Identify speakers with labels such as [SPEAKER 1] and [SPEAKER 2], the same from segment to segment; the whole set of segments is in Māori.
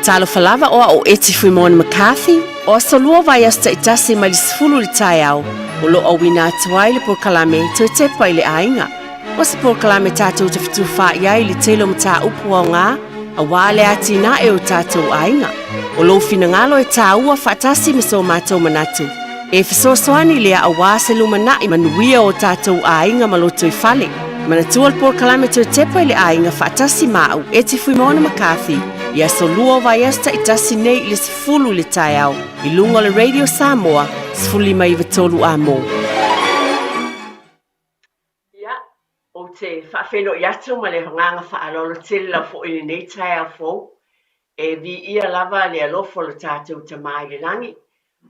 [SPEAKER 1] talo falava o eti fui mona McCarthy o solua vai asta itasi mai sfulu li tai au o lo awina atuai le por kalame te te pai le ainga o se por kalame tātou te fitu wha iai le telo mta upu au ngā a wale atina e o tātou ainga o lo fina ngalo e tā ua whatasi miso mātou manatu e fisosoani lea a wā se lumana i manuia o tātou ainga maloto i fale manatua le por kalame te te pai le ainga whatasi mau eti fui mona McCarthy ia solua vai esta i tasi nei le sifulu le tai au i lunga le Radio Samoa sifuli mai vatolu a mo.
[SPEAKER 2] Ia, o te whaafeno i atu ma le honganga whaalolo tele lau fo i nei tai au fo e vi ia lava le alofo lo tātou ta mai le langi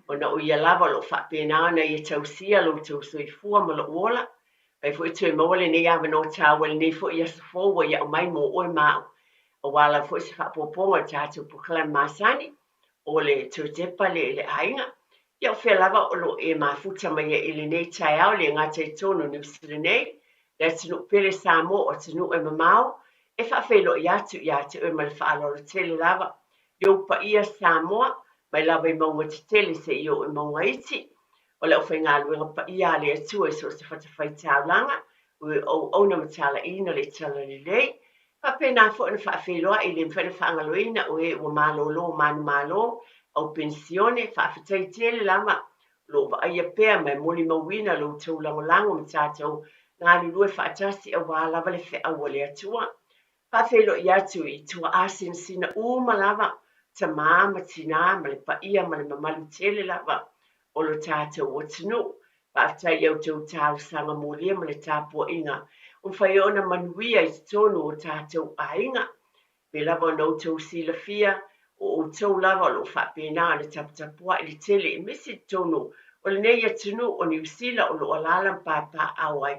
[SPEAKER 2] o na o ia lava lo whaapena na i tausia lo tau soifua ma lo uola ai fo i tue maua le nei awa no tāua le nei fo i asafo wa ia o mai mo oe mau o wala fo se whaapoponga tātou pukala masani o le tutepa le hainga. Ia o whea lava o lo e mafuta mai e le nei tai au le ngā tai tono New Zealand nei, le tinu pele Samoa o tinu e mamau, e whaafelo i atu e mal whaaloro tele lava. Iou pa ia Samoa, mai lava i maunga te tele se iou e maunga iti, o le o whainga luenga pa ia le atua e so se whatawhai tāulanga, o na matala ina le tala li lei, pena fo na whaafeloa i le mwhana whaangaloina o e o malolo manu malo au pensione whaafitai tele lama lo wa ai apea mai moli mawina lo tau langolango mtatou ngā lulue whaatasi a wā lava le whea wale atua. Whaafelo i atu i tua asin sina uma lava ta māma tina ma le paia ma le mamalu tele lava o lo tātou o tinu. Whaafitai au tau tāu sanga molia ma le tāpua inga. Whai ona manuia i tonu o tātou ainga. Me lava no tau Fiafia o tau lava lo whapena le taputapua i le tele i misi tonu o le nei atunu o New Zealand o lo alalam pāpā awai.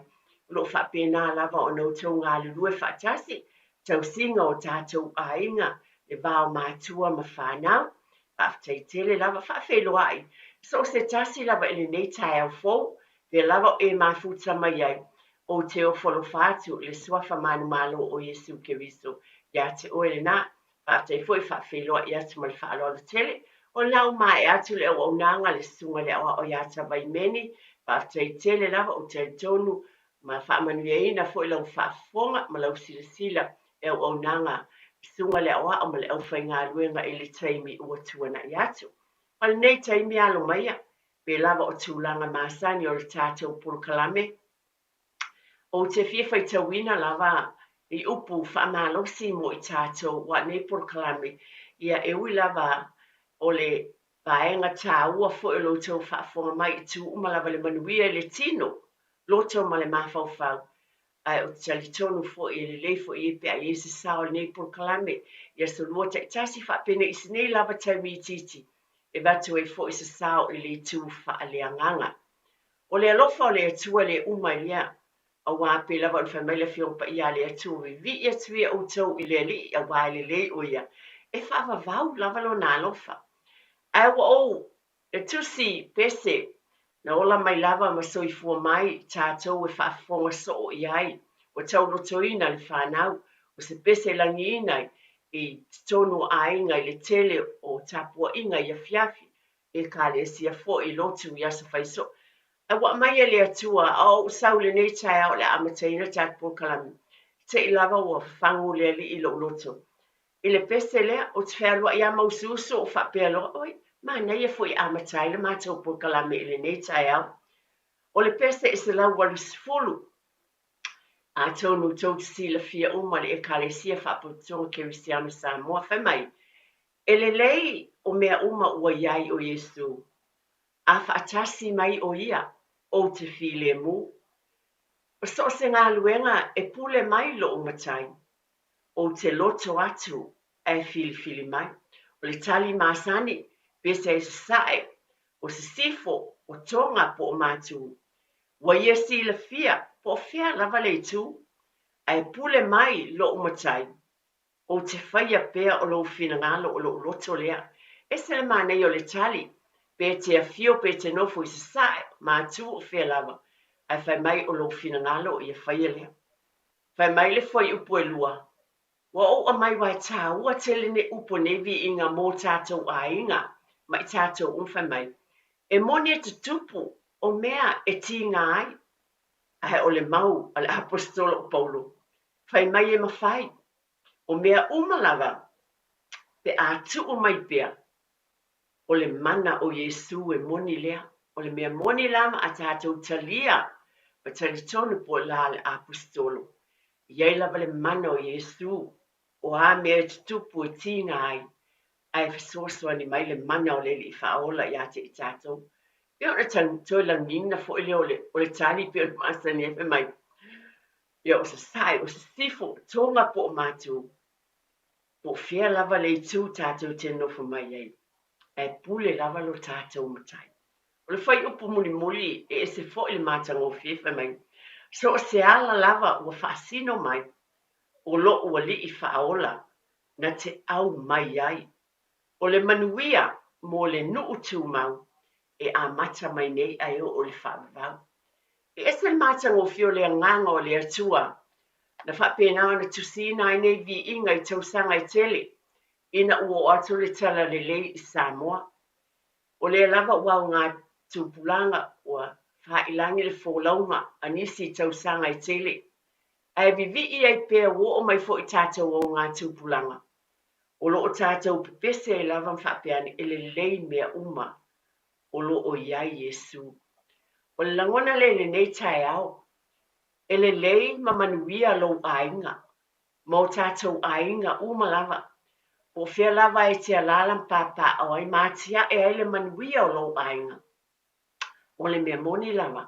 [SPEAKER 2] Lo whapena lava o no tau ngā lulue whaatasi tau singa o tātou ainga le vāo mātua ma whānau. Whaafitai tele lava whaafelo ai. So se tasi lava i le nei tai au fōu, me lava e mafuta mai ai. O te o wholofatu le swafa manu malo o Yesu Keriso. Ia te oele nā, whaaftai fwoi whaafeloa i atu ma le whaalolo tele. O nau mai atu le au nanga le sunga le awa o iata vai meni. Whaaftai tele lava o te tonu ma whaamanuia ina fwoi lau whaafonga ma lau sila e au nanga. Sunga le awa o ma le au whainga luenga i le taimi ua tuana i atu. O le nei taimi alo maia, be lava o tūlanga masani o le tātou pulukalame. O te whiawhai tauina lava i upu whaamalosi mo i tātou wa nei porokalame ia e ui lava o le vaenga tā ua fo e loto whaafonga mai i tu uma lava le manuia le tino loto ma le mawhauwhau ai o te talitonu fo i le leifo i epe a Iesi sao le nei porokalame ia so lua te tasi whaapene i sinei lava taimi i titi e vatu e fo i se sao i le tu whaaleanganga. O le alofa o le atua le uma i lea a wā pe lava on whamaila whiong pa ia le atu vi ia tuia o tau i le li a wā le o ia. E whaava vau lava lo nā lofa. Ai wa o, e tusi pese na ola mai lava ma soifua mai tātou e whaafonga so o iai. O tau rotoina le whanau, o se pese langi inai i tonu ainga i le tele o tapua inga i a fiafi. E ka le sia fo i lotu i asa whaiso. A wa mai le atua au sau le nei tai au le amataina tat porokalame. Te i lava ua whangu le li i lo loto. I le pese lea o te whea i a maususu o whapea loa. Oi, ma nei e fo i amataina mātou porokalame i le nei tai au. O le pese i se lau walu sifulu. A tonu tau te sila fia uma le e kalesia whapotonga Kerisiano Samoa whamai. E le lei o mea uma ua iai o Yesu. A whaatasi mai o ia. O te while mu. O so se ngā luenga e pule mai lo o matai. O te loto atu e whili mai. O le tali masani, bese e se sae, o se sifo, o tonga po o mātu. Wa ia si la fia, po fia lava le tu, e pule mai lo o matai. O te whaia pea o lo finangalo o lo loto lea. E se le manei o le tali, pe te afio pe te nofo i se sae, mātu o whea lava, ai whai mai o lo fina ngalo i a whaia lea. Whai mai le whai upu e lua, Wa o mai wai tā ua tele ne upo ne vi inga mō tātou a inga, mai tātou umwha mai. E moni e te tupu o mea e tī ngā ai, a he o le mau a le apostolo o Paulo. Whai mai e mawhai, o mea umalaga, pe a tu o mai pia, o le mana o Yesu e moni lea, o le mea moni lama a tātou talia, pa tali tonu po la le apostolo. Iai lava le mana o Yesu, o a mea te tupu e tina ai, ai fesoasoani mai le mana o le li whaola ia te i tātou. Ia o tan toi lang nina fo ile o le tali pe o masa ni e mai. Ia o se sai, o se sifo, tonga po o mātou. Po fia lava le tu tātou te nofo mai ei. E pule lava lo tātou matai. O le whai upu muli muli e se fo ile mātanga o fiefa mai. So o se ala lava ua whaasino mai. O lo ua li i whaola na te au mai ai. O le manuia mo le nuu tū mau e a mata mai nei ai o le whaavau. E ese mata ngō fio le nganga o le atua, na whapena ana tusina ai nei vi inga i tausanga i tele, ina ua atu le tala le lei i Samoa. O le lava wau ngā tūpulanga ua whailangi le fōlaunga anisi i tausanga i tele. Ai vivi i ai pēr wo o mai fo i tātou o ngā tūpulanga. O lo o tātou pepese e lava mwhapeani e le lei mea uma. O lo o iai Yesu. O le langona le nei tae au. E le lei ma manuia lo ainga. Ma o tātou ainga uma lava. O fea lava e te alalam papa o ai mātia e ai le manuia o lo ainga. O le mea moni lava.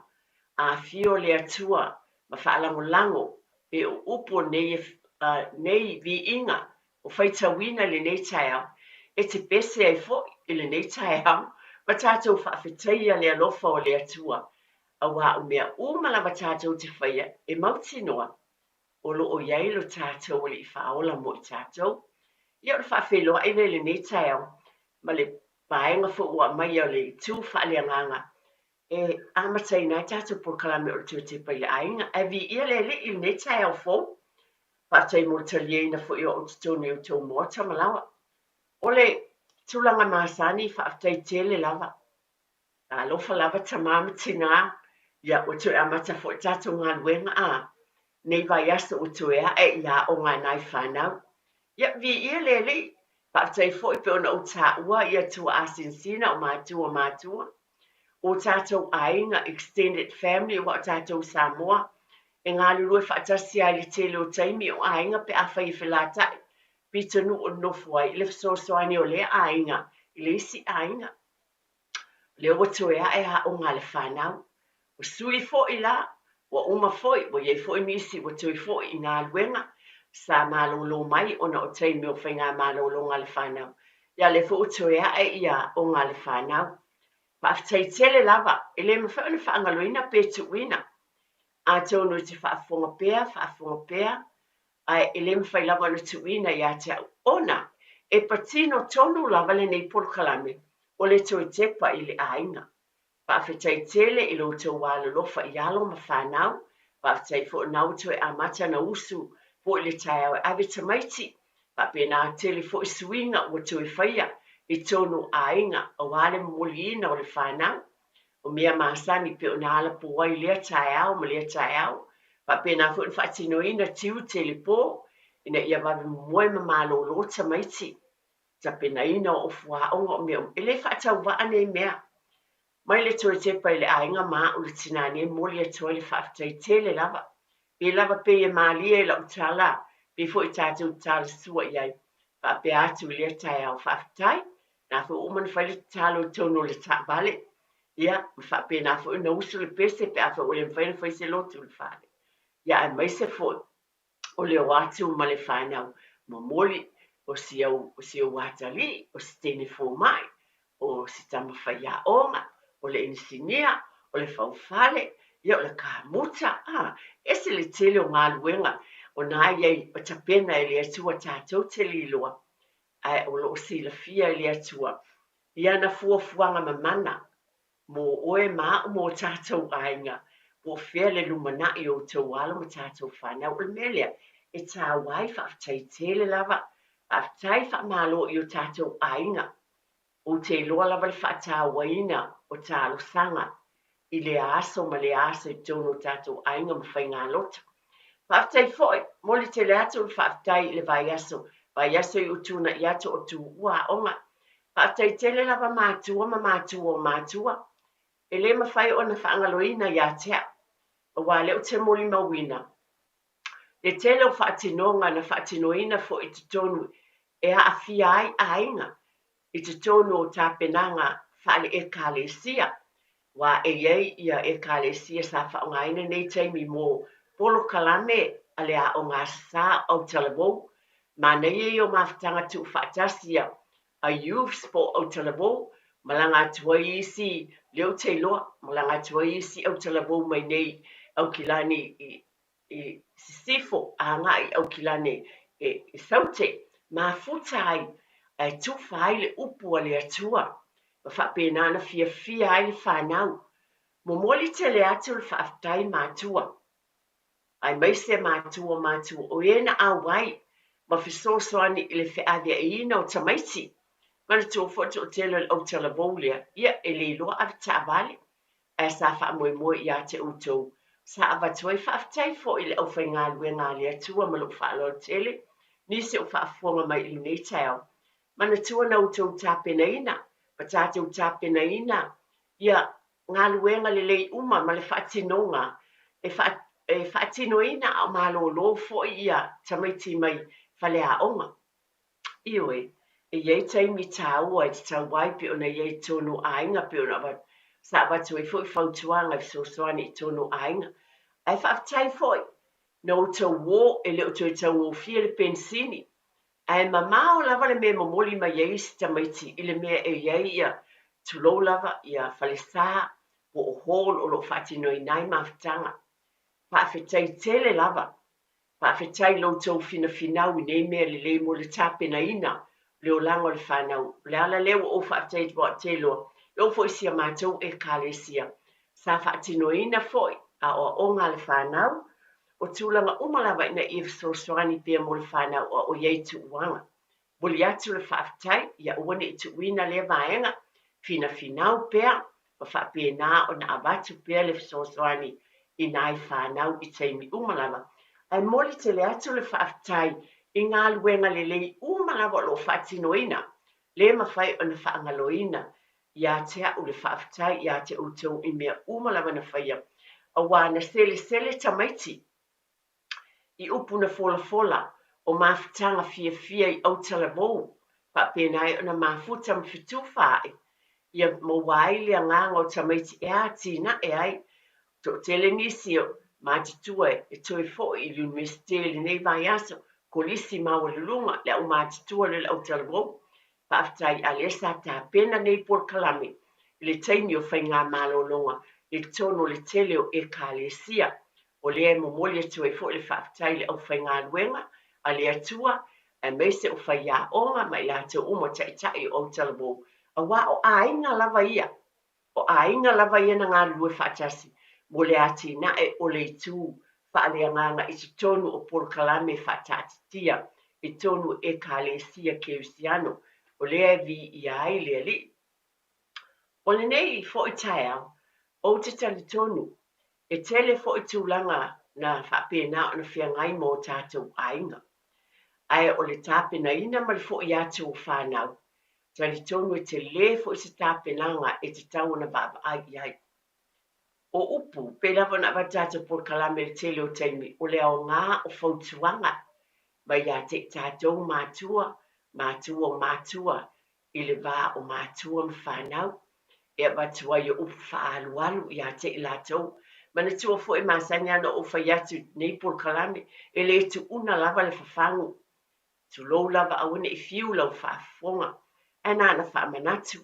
[SPEAKER 2] A fio le atua ma whaalango lango e o upo nei vi inga o whaitawina le nei tae au. E te pese ai fo i le nei tae au. Ma tātou whaafetaia le alofa o le atua, a wā o mea umalawa tātou te whaia e mauti noa, o lo o iai lo tātou o le i whaola mo i tātou. Ia o le whaafeloa i le nei tae au, ma le paenga fo ua mai au le tū whaaleanganga, e amatai nai tātou por kalame o le tū te pai le ainga, e vi ia le i nei tae au fo, whaatai mo taliena fo i o tūtoni o tō mōta malawa. O le tulanga masani whaatai tele lava. Alofa lava tamama tina, ia o tu amata fo tātou ngā luenga a. Nei vai asa o tu ea e ia o ngā nai whanau. Ia vi ia lele, whaatai fo i peona o tā ua ia tua asinsina o mātua mātua. O tātou ainga extended family o tātou Samoa. E ngā lulue whaatasi ai le tele o taimi o ainga pe awhai whelātai. Pita nu o nofu ai, le fsosoani o le ainga, le isi ainga. Le o toea e ha o ngā le whanau. O sui fo i la, o uma fo i, o iei fo i nisi, o tui fo i ngā luenga, sa mālolo mai, o na o tei me o whai ngā mālolo ngā le whanau. Ia le fo o toea e ia o ngā le whanau. Whaafitai tele lava, e le mawhana whaangaloina pe tuina. A tonu te whaafonga pea, ai e le mwhai lava na tuina i a te ona, e patino tonu lava le nei polkalame, o le toi tepa i le ainga. Whaafetai tele i lo tau wālo lofa i alo ma whanau, whaafetai fo nau toi a mata na usu, fo i le tai au e ave tamaiti, whaapena tele fo i suinga o toi whaia, i tonu ainga, o wale moliina o le whanau, o mea maasani pe o na ala po wai lea tai au, ma lea tai au, whaapena fo i whaatinoina tiu tele po, ina ia wawe moe ma malo lo tamaiti, ta pena ina o fua onga o mea, e le whaatau wa ane mea, mai le toi te pai le ainga maa o le tinane moli a toi le whaafitai tele lava. Pe lava pe e maalia e la utala, pe fo i tātou tala sua iai. Wha pe atu lea tai au whaafitai, na fo uman whai le talo tono le tak vale. Ia, wha pe na fo ina usu le pese pe a fo o le mwhaina whai se lotu le whale. Ia, e mai se fo o le o atu ma le whanau, ma moli o si au watali, o si tene fo mai, o si tama whai a onga, o le insinia, o le whauwhale, ia o le kāmuta, ese le tele o ngā luenga, o nā iei o tapena e le atua tātou te liloa, ai o lo si la fia e le atua, ia na fuafuanga mamana, mo oe maa o mo tātou ainga, o fea le lumana i o tau alo mo tātou whanau, o melea, e tā wai whaafitai tele lava, whaafitai whaamalo i o tātou ainga, o te loa lava le whaatā waina o tā losanga, i le aso ma le aso i tono tātou ainga ma whainga lota. Whaafitai foi, moli te le atu whaafitai le vai aso i utuna i atu o tu ua onga, whaafitai tele lava mātua, e le mawhai o na whaangaloina i atea, o wā leo te moli mawina. Le tele o whaatinonga na whaatinoina fo i te tonu e a fia ai ainga i te tonu o tāpenanga whaale e kālesia. Wā e iei ia e kālesia sa whaongaina nei teimi mō polo kalame a le a o ngā sā au talabou. Ma nei e o mawhatanga tu whaatasia a youth sport au talabou. Malanga tua isi leo te loa, malanga tua isi au talabou mai nei au kilani i sifo a ngai au kilane e saute ma futai ai tu fai le upu ale atua ma fa pena na fia ai le fanau mo moli te le atu le faaftai matua ai mai se matua o ena awai ma fisosoani i le feavia e ina o tamaiti mana tu foto o tele o telebolia ia e le loa avita vale e sa fa moe ia te utou sa avatoi whaaftai fo i le au whai ngā lue ngā lea tua ma lo whaalo tele, nisi o whaafonga mai i nei tau. Mana tua na utou tāpena ina, pa tātou tāpena ina, ia ngā lue ngā le lei uma ma le whaatinonga, e whaatino ina au malo lo fo ia tamaiti mai whale a onga. Iwe, e iei taimi tāua e te tau waipi o na iei tonu ainga pe o na wat, sa watu e fwoi whautuanga i sosoani i tonu ainga. Ai whaafitai fwoi, na o tau wō e leo tau tau o fia le pensini. Ai mamao lava le mea mamoli ma iei si tamaiti i le mea e iei ia tulou lava ia whalesā o o hōl o lo whaatino i nai mawhitanga. Whaafitai tele lava, whaafitai lo tau fina finau i nei mea le le mo le tāpena ina leo lango le whanau. Le ala leo o whaafitai twa te loa. Leo fwoi sia mātou e kālesia. Sa whaatinoina fwoi a o ngā le whanau, o tūlanga umalawa ina i whasosoani pia mo le whanau o iei tu uanga. Buli atu le whaafitai, ia uane i tu uina le vaenga, fina finau pia, o whaapena o na abatu pia le whasosoani i nai whanau i teimi umalawa. Ai moli te le atu le whaafitai i ngā luenga le lei umalawa lo whaatinoina, le mawhai o na whaangaloina, ia te au le whaafitai, ia te utou i mea umalawa na whaia. A wana sele tamaiti i upu na fola o mawhitanga fia i au talabou, pa penai o na mawhuta mwhitu whae, ia mawaili a nganga o tamaiti e a tina e ai, to tele nisi o mātitua e toi fo i l'universite nei vai aso, kolisi maua le lunga le au mātitua le au talabou, whaafitai a lesa tā pena nei por kalame, le taimi o whai ngā malolonga, le tono le tele o e kālesia, o le e momoli atu e fo le whaafitai le au whai ngā luenga, a le atua, e meise o whai a onga, mai la te umo tai o talabou, a wā o ainga lava ia na ngā lue whaatasi, mo le ati na e o le tū, whaalea nganga i te tonu o por kalame whaatatitia, i tonu e kālesia ke usiano, o lea vi i ai lea li. O le nei fo i tae o te tali tonu, e tele fo i tūlanga na whapena o na whiangai mō tātou ainga. Ai o le tāpena ina ma le fo i atu o whanau. Tali tonu e te le fo i se tāpenanga e te tau na baba ai. O upu, pe lava na watata por kalame le tele o teimi, o lea o ngā o fautuanga. Mai ia te tātou mātua, i le vā o mātua mwhanau, e watua i upu whaalualu ia te i lātou. Mana tua fo e masani ana o whai atu nei por kalame, e le tu una lava le whawhangu. Tu lou lava awane i fiu lau whaafonga, e nāna whaamanatu,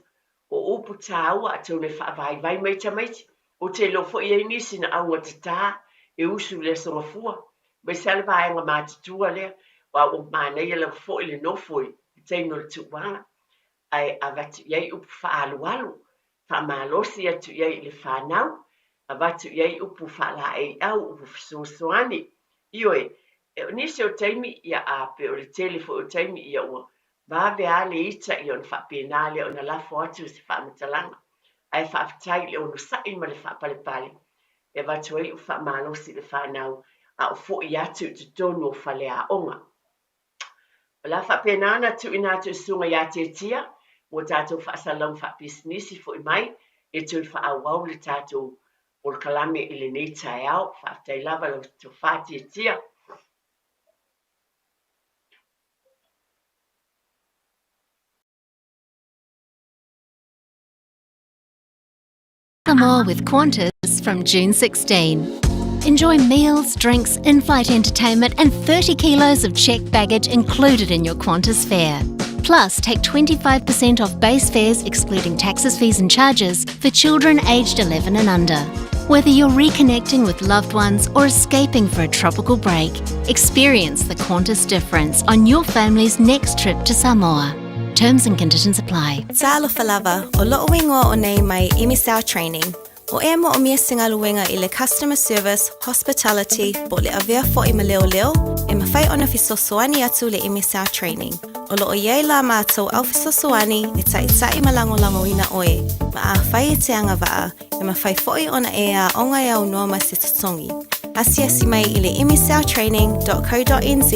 [SPEAKER 2] o upu tāua atu ne whaavai mai tamaiti, o te lo fo i e nisi na aunga te tā, e usu le songa fua, mai salva e ngā mātitua lea, wa o mānei e lau fo i le nofoi, i teino le tuwanga, ai avatu iei upu whaalualu, whaamalosi atu iei le whanau, avatu iei upu whaala e au upu fisosoani, ioi, E o nisi o taimi ia a pe o le tele fo o taimi ia ua vave a le ita i ona whapena le ona lafo atu si whamatalanga. Ai whaafitai le ono sai ma le whapalepale. E watu ai o whamalosi le whanau a o fo i atu te tonu o whale a onga. O la whapena ana tu ina atu sunga ia te tia, mo tātou whaasalau whapisnisi fo i mai, e tu i whaawau le tātou o le kalame i le nei tai au, whaafitai lava lo tu whati e tia.
[SPEAKER 3] Samoa with Qantas from June 16. Enjoy meals, drinks, in-flight entertainment and 30 kilos of checked baggage included in your Qantas fare. Plus, take 25% off base fares excluding taxes, fees and charges for children aged 11 and under. Whether you're reconnecting with loved ones or escaping for a tropical break, experience the Qantas difference on your family's next trip to Samoa. Terms and conditions apply.
[SPEAKER 4] Talo falava o loo wingo o nei mai imisau training. O e mo o mia singalu winga i le customer service, hospitality, po le avea fo i ma leo leo, e mawhai ona fisosoani atu le imisau training. O loo iei la mātou au fisosoani e tai malango lango ina oe, ma a whai e te anga waa, e mawhai foi ona e a ongai au noa ma se tutongi. Asiasi mai i le imisautraining.co.nz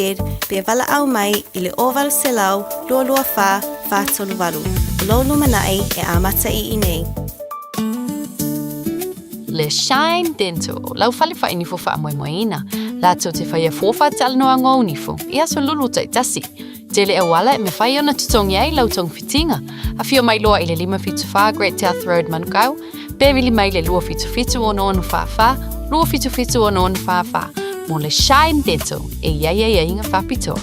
[SPEAKER 4] pe vala au mai i le oval selau lua wha tolu walu. Lolo manai e amata i nei.
[SPEAKER 5] Le Shine Dental, lau fale wha inifo wha moina. Lato te whaia fofa te alanoa ngō nifo, ia so lulu tai tasi. Tele e wala e me whai ona tutongi ai lau tong fitinga. A fio mai loa i le 5 Great South Road Manukau, bevili mai le 2 ono wha, lua fitu ono wha, mo le Shine Dental, e ia inga whapito.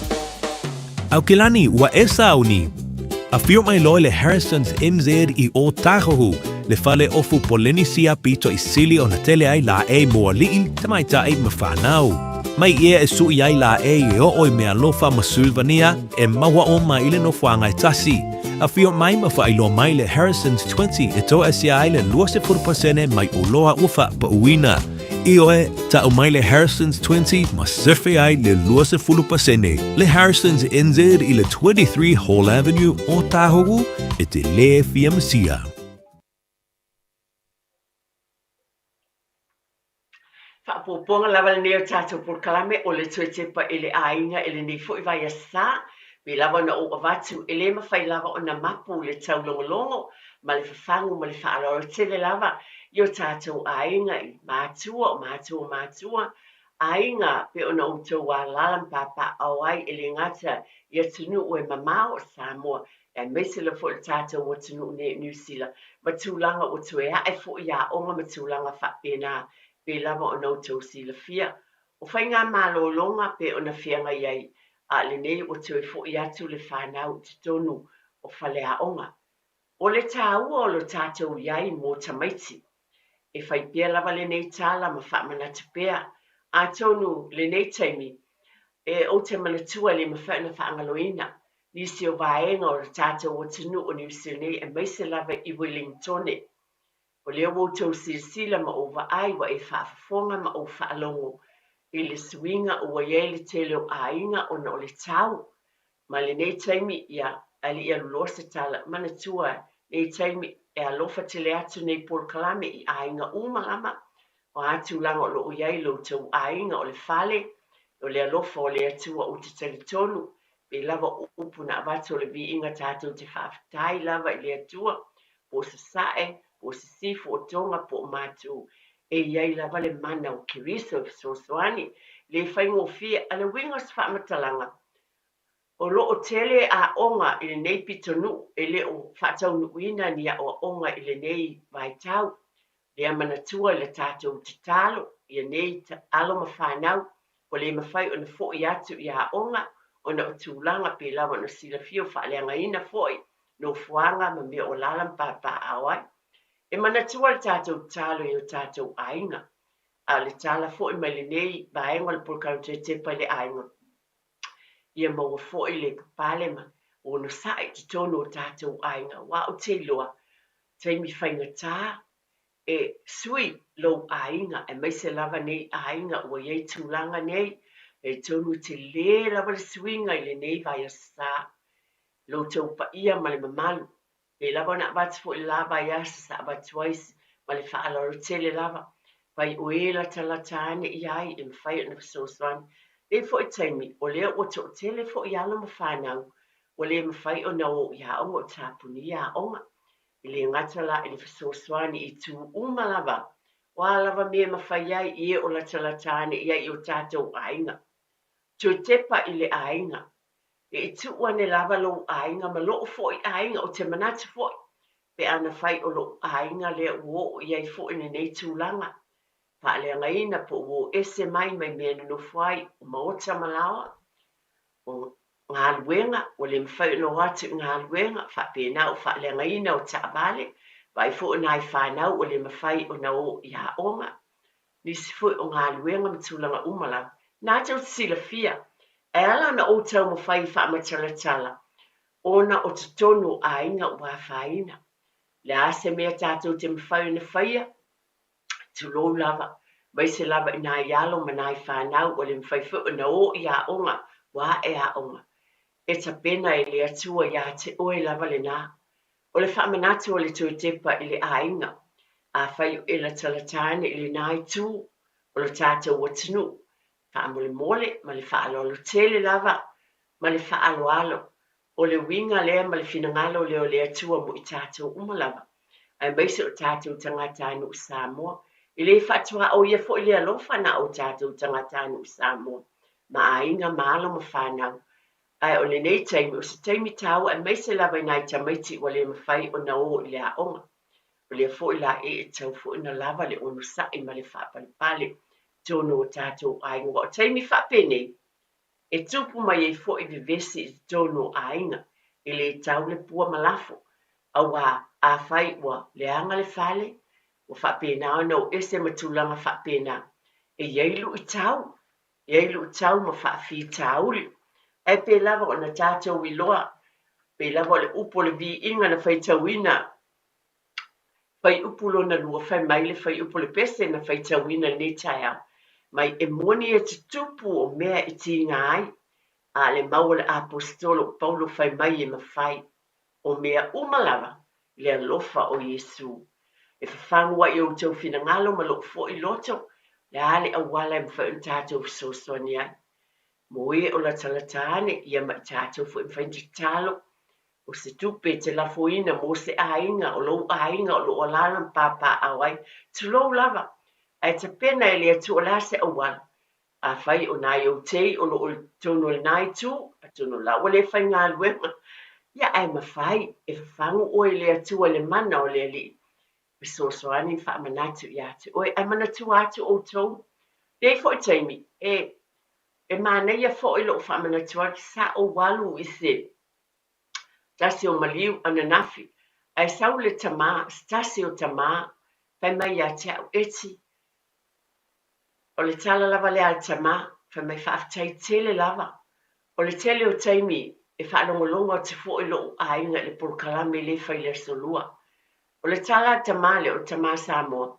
[SPEAKER 6] Au kilani wa esa uni. A fio mai loa le Harrison's NZ i o Tahohu, le fale ofu polenisia pito i sili o na tele ai la e moa li'i tamaita ai mawhanau. Mai ia e sui ai la e o oi mea lofa ma Sulvania e maua o ma ile no whangai tasi. A fio mai ma whailo mai le Harrison's 20 e to asia ai le 20% mai o loa ufa pa uina. I oe, ta o mai le Harrison's 20 ma surfe ai le 20%. Le Harrison's NZ i le 23 Hall Avenue o Tahogu e te le fiamasia.
[SPEAKER 2] Whaapoponga lava le neo tātou por kalame o le tuetepa e le ainga e le nei fo i vai a sā. Me lava na o avatu e le mawhai lava o na mapu le tau longolongo ma le whawhangu ma le whaaloro tele lava i o tātou ainga i mātua o mātua ainga pe o na utou wa lalam papa au ai e le ngata i atunu o e mamao o Samoa e meise le fo le tātou o tunu ne New Zealand ma tūlanga o tuea e fo i a onga ma tūlanga whapena pe lava o nautou Fiafia. O whai ngā mālolonga pe o na whianga iai a le nei o tui fo i atu le whanau te tonu o whale a onga. O le tāua o lo tātou iai mō tamaiti. E whai pia lava le nei tāla ma whamana te pea. A tonu le nei taimi e o te manatua le ma whaina whaangaloina. Nisi o vaenga o le tātou o tunu o New Zealand e meise lava i Wellingtone. O leo wotau silsila ma o waaiwa e whaafafonga ma o whaalongo i le swinga o waiele tele o ainga o na o le tau. Ma le nei taimi ia ali ia lulosa tala manatua nei taimi e alofa tele atu nei por kalame i ainga umalama o atu langa o lo iai lo tau ainga o le fale o le alofa o le atua o te talitonu pe lava upu na avatu o le vi inga tātou te whaafatai lava i le atua o sa sae o se sifu o tonga po matu e iai lava le mana o kirisa o sosoani le whaingo fia ala winga sa whaamatalanga. O lo o tele a onga i le nei pitonu e le o whaatau nuina ni a o onga i le nei vai tau. Le amanatua le tātou te talo i a nei alo ma whanau o le mawhai o na fo i atu i a onga o na o tūlanga pe lava no sila fio whaaleanga ina foi no fuanga ma mea o lalam papa awai. E manatua le tātou talo i o tātou ainga. A le tala fo i mai le nei vaenga le pulkau te tepa le ainga. Ia maua fo i le kapale ma o no sae te tono o tātou ainga. Wa o te loa, teimi whainga tā e sui lo ainga e mai se lava nei ainga o iei tūlanga nei e tonu te le lava le swinga i le nei vai a sa. Lo tau pa ia ma le mamalu. E lava na abats fo i lava ia sa abats wais ma le whaalaro tele lava. Pai oela talatane i ai e mwhai o na fasoswani. Le fo i taimi o lea o to tele fo i ala ma whanau. O le mwhai o na o ia o tapuni ia onga. I le ngata la i le fasoswani i tu umalava. Wa lava mea mawhai ai i o la talatane i ai o tātou ainga. Tui tepa i le ainga. E i tu wane lava lo ainga ma lo fo i ainga o te manata fo. Pe ana whai o lo ainga le uo i ai fo i nei tūlanga. Pa le ngaina po uo ese mai mea no fwai o maota malawa. O ngā luenga, o le mwhai no watu ngā luenga, wha pēnā o wha le ngaina o taabale. Vai fo i nai whanau o le mawhai o na o ia onga. Nisi fo o ngā luenga matulanga umalawa. Nā tau sila fia. E ala na o tau mo whai wha matalatala. Ona o te tonu a inga ua whaina. Le ase mea tātou te mwhai na whaia. Tu lo lava. Mai se lava i nā ialo ma nai whanau o le mwhai fo na o ia onga. Wa e a onga. E ta pena e le atua ia te oe lava le nā. O le wha manatu o le tui tepa i le a inga. A whai o e la talatane i le nai tū. O le tātou o tinu. Wha mole mole, ma le wha alolo tele lava, ma le wha alo alo. O le winga lea ma le finangalo leo le atua mo i tātou umalava. Ai maise o tātou tangata anu Samoa. I le whatua o ia fo i le alofa na o tātou tangata anu Samoa. Ma a inga maalo ma whanau. Ai o le nei taimi o se taimi tau ai maise lava i nai tamaiti o le mawhai o na o i le aonga. O le fo i la e tau fo i na lava le onu sa i ma le wha pale. Tono o tātou ainga. O taimi whapene, e tupu mai e fo i vivesi i tono ainga, i le tau le pua malafo, a wā a whai ua le anga le whale, o whapena ana o ese matulanga whapena, e ieilu i tau ma whaafi tauri, e pe lava o na tātou i loa, pe lava le upo le vi inga na whai tauina, whai upulo na lua whai mai le whai upo le pese na whai tauina ne tai au. Mai e moni e te tupu o mea i tinga ai, a le maua le apostolo Paulo whai mai e mawhai, o mea umalava le alofa o Yesu. E whawhangua i o tau whina ngalo ma lo fo i loto, le ale awala e mwhai un tātou fisosoni ai. Mo e o la talatane i ama i tātou fo i mwhainti talo, o se tupe te lafoina mo se ainga o lo ainga o lo alalan papa awai, tu lo lava. Ai te pena e lea tu o la se awala. A whai o nai o tei o lo tono le nai tu, a tono la o le whai ngā luenga. Ia ai ma whai, e whangu o e lea tu o le mana o lea li. Bisosoani wha manatu i atu. Oi, ai manatu atu o tau. Dei fo i taimi, e mana ia fo i lo wha manatu atu sa o walu i se. Tasi o maliu ananafi. Ai sau le tama, stasi o tama, whai mai a te au eti. O le tala lava le al tama, wha mai whaafitai tele lava. O le tele o taimi, e whaalongolonga o te fo i lo ainga le pulkalame le whai le solua. O le tala tama le o tama Samoa.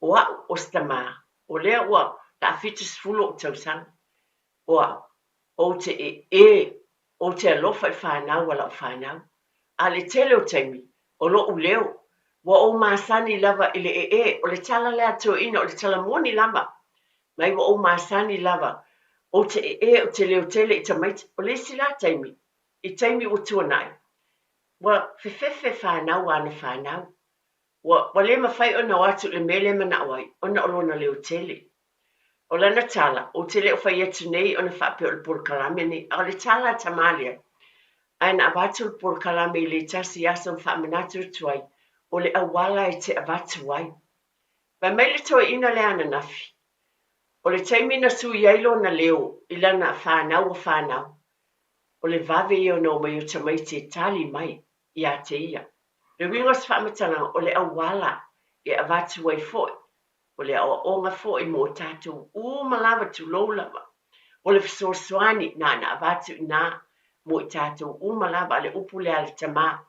[SPEAKER 2] O au o stama, o lea ua la fitis fulo o tausang. O te o te alofa i whanau wala o whanau. A le tele o taimi, o lo u leo, wa o maasani lava i le o le tala le ato ina, o le tala moni lava. Mai wa o masani lava o te o te leo tele i tamaiti o le sila taimi i taimi o tuanai wa fefefe whanau ana whanau wa le mawhai o na watu le mele mana awai o na olona leo tele o lana tala o te leo whai atu nei o na whape o le pulkalame ni a le tala tamalia aina avatu le pulkalame i le tasi asa whamanatu tuai o le awala i te avatu wai pa mai le toa ina le ana nafi. O le taimi na sui ailo na leo i lana whanau o whanau. O le vave i o no mai o tamaiti e tali mai i a te ia. Le wingos whamatanga o le awala e avatu wai foi. O le aonga foi mo tātou malawa tu lava. O le fisosoani na avatu na mo i tātou malawa le upu le ale tama.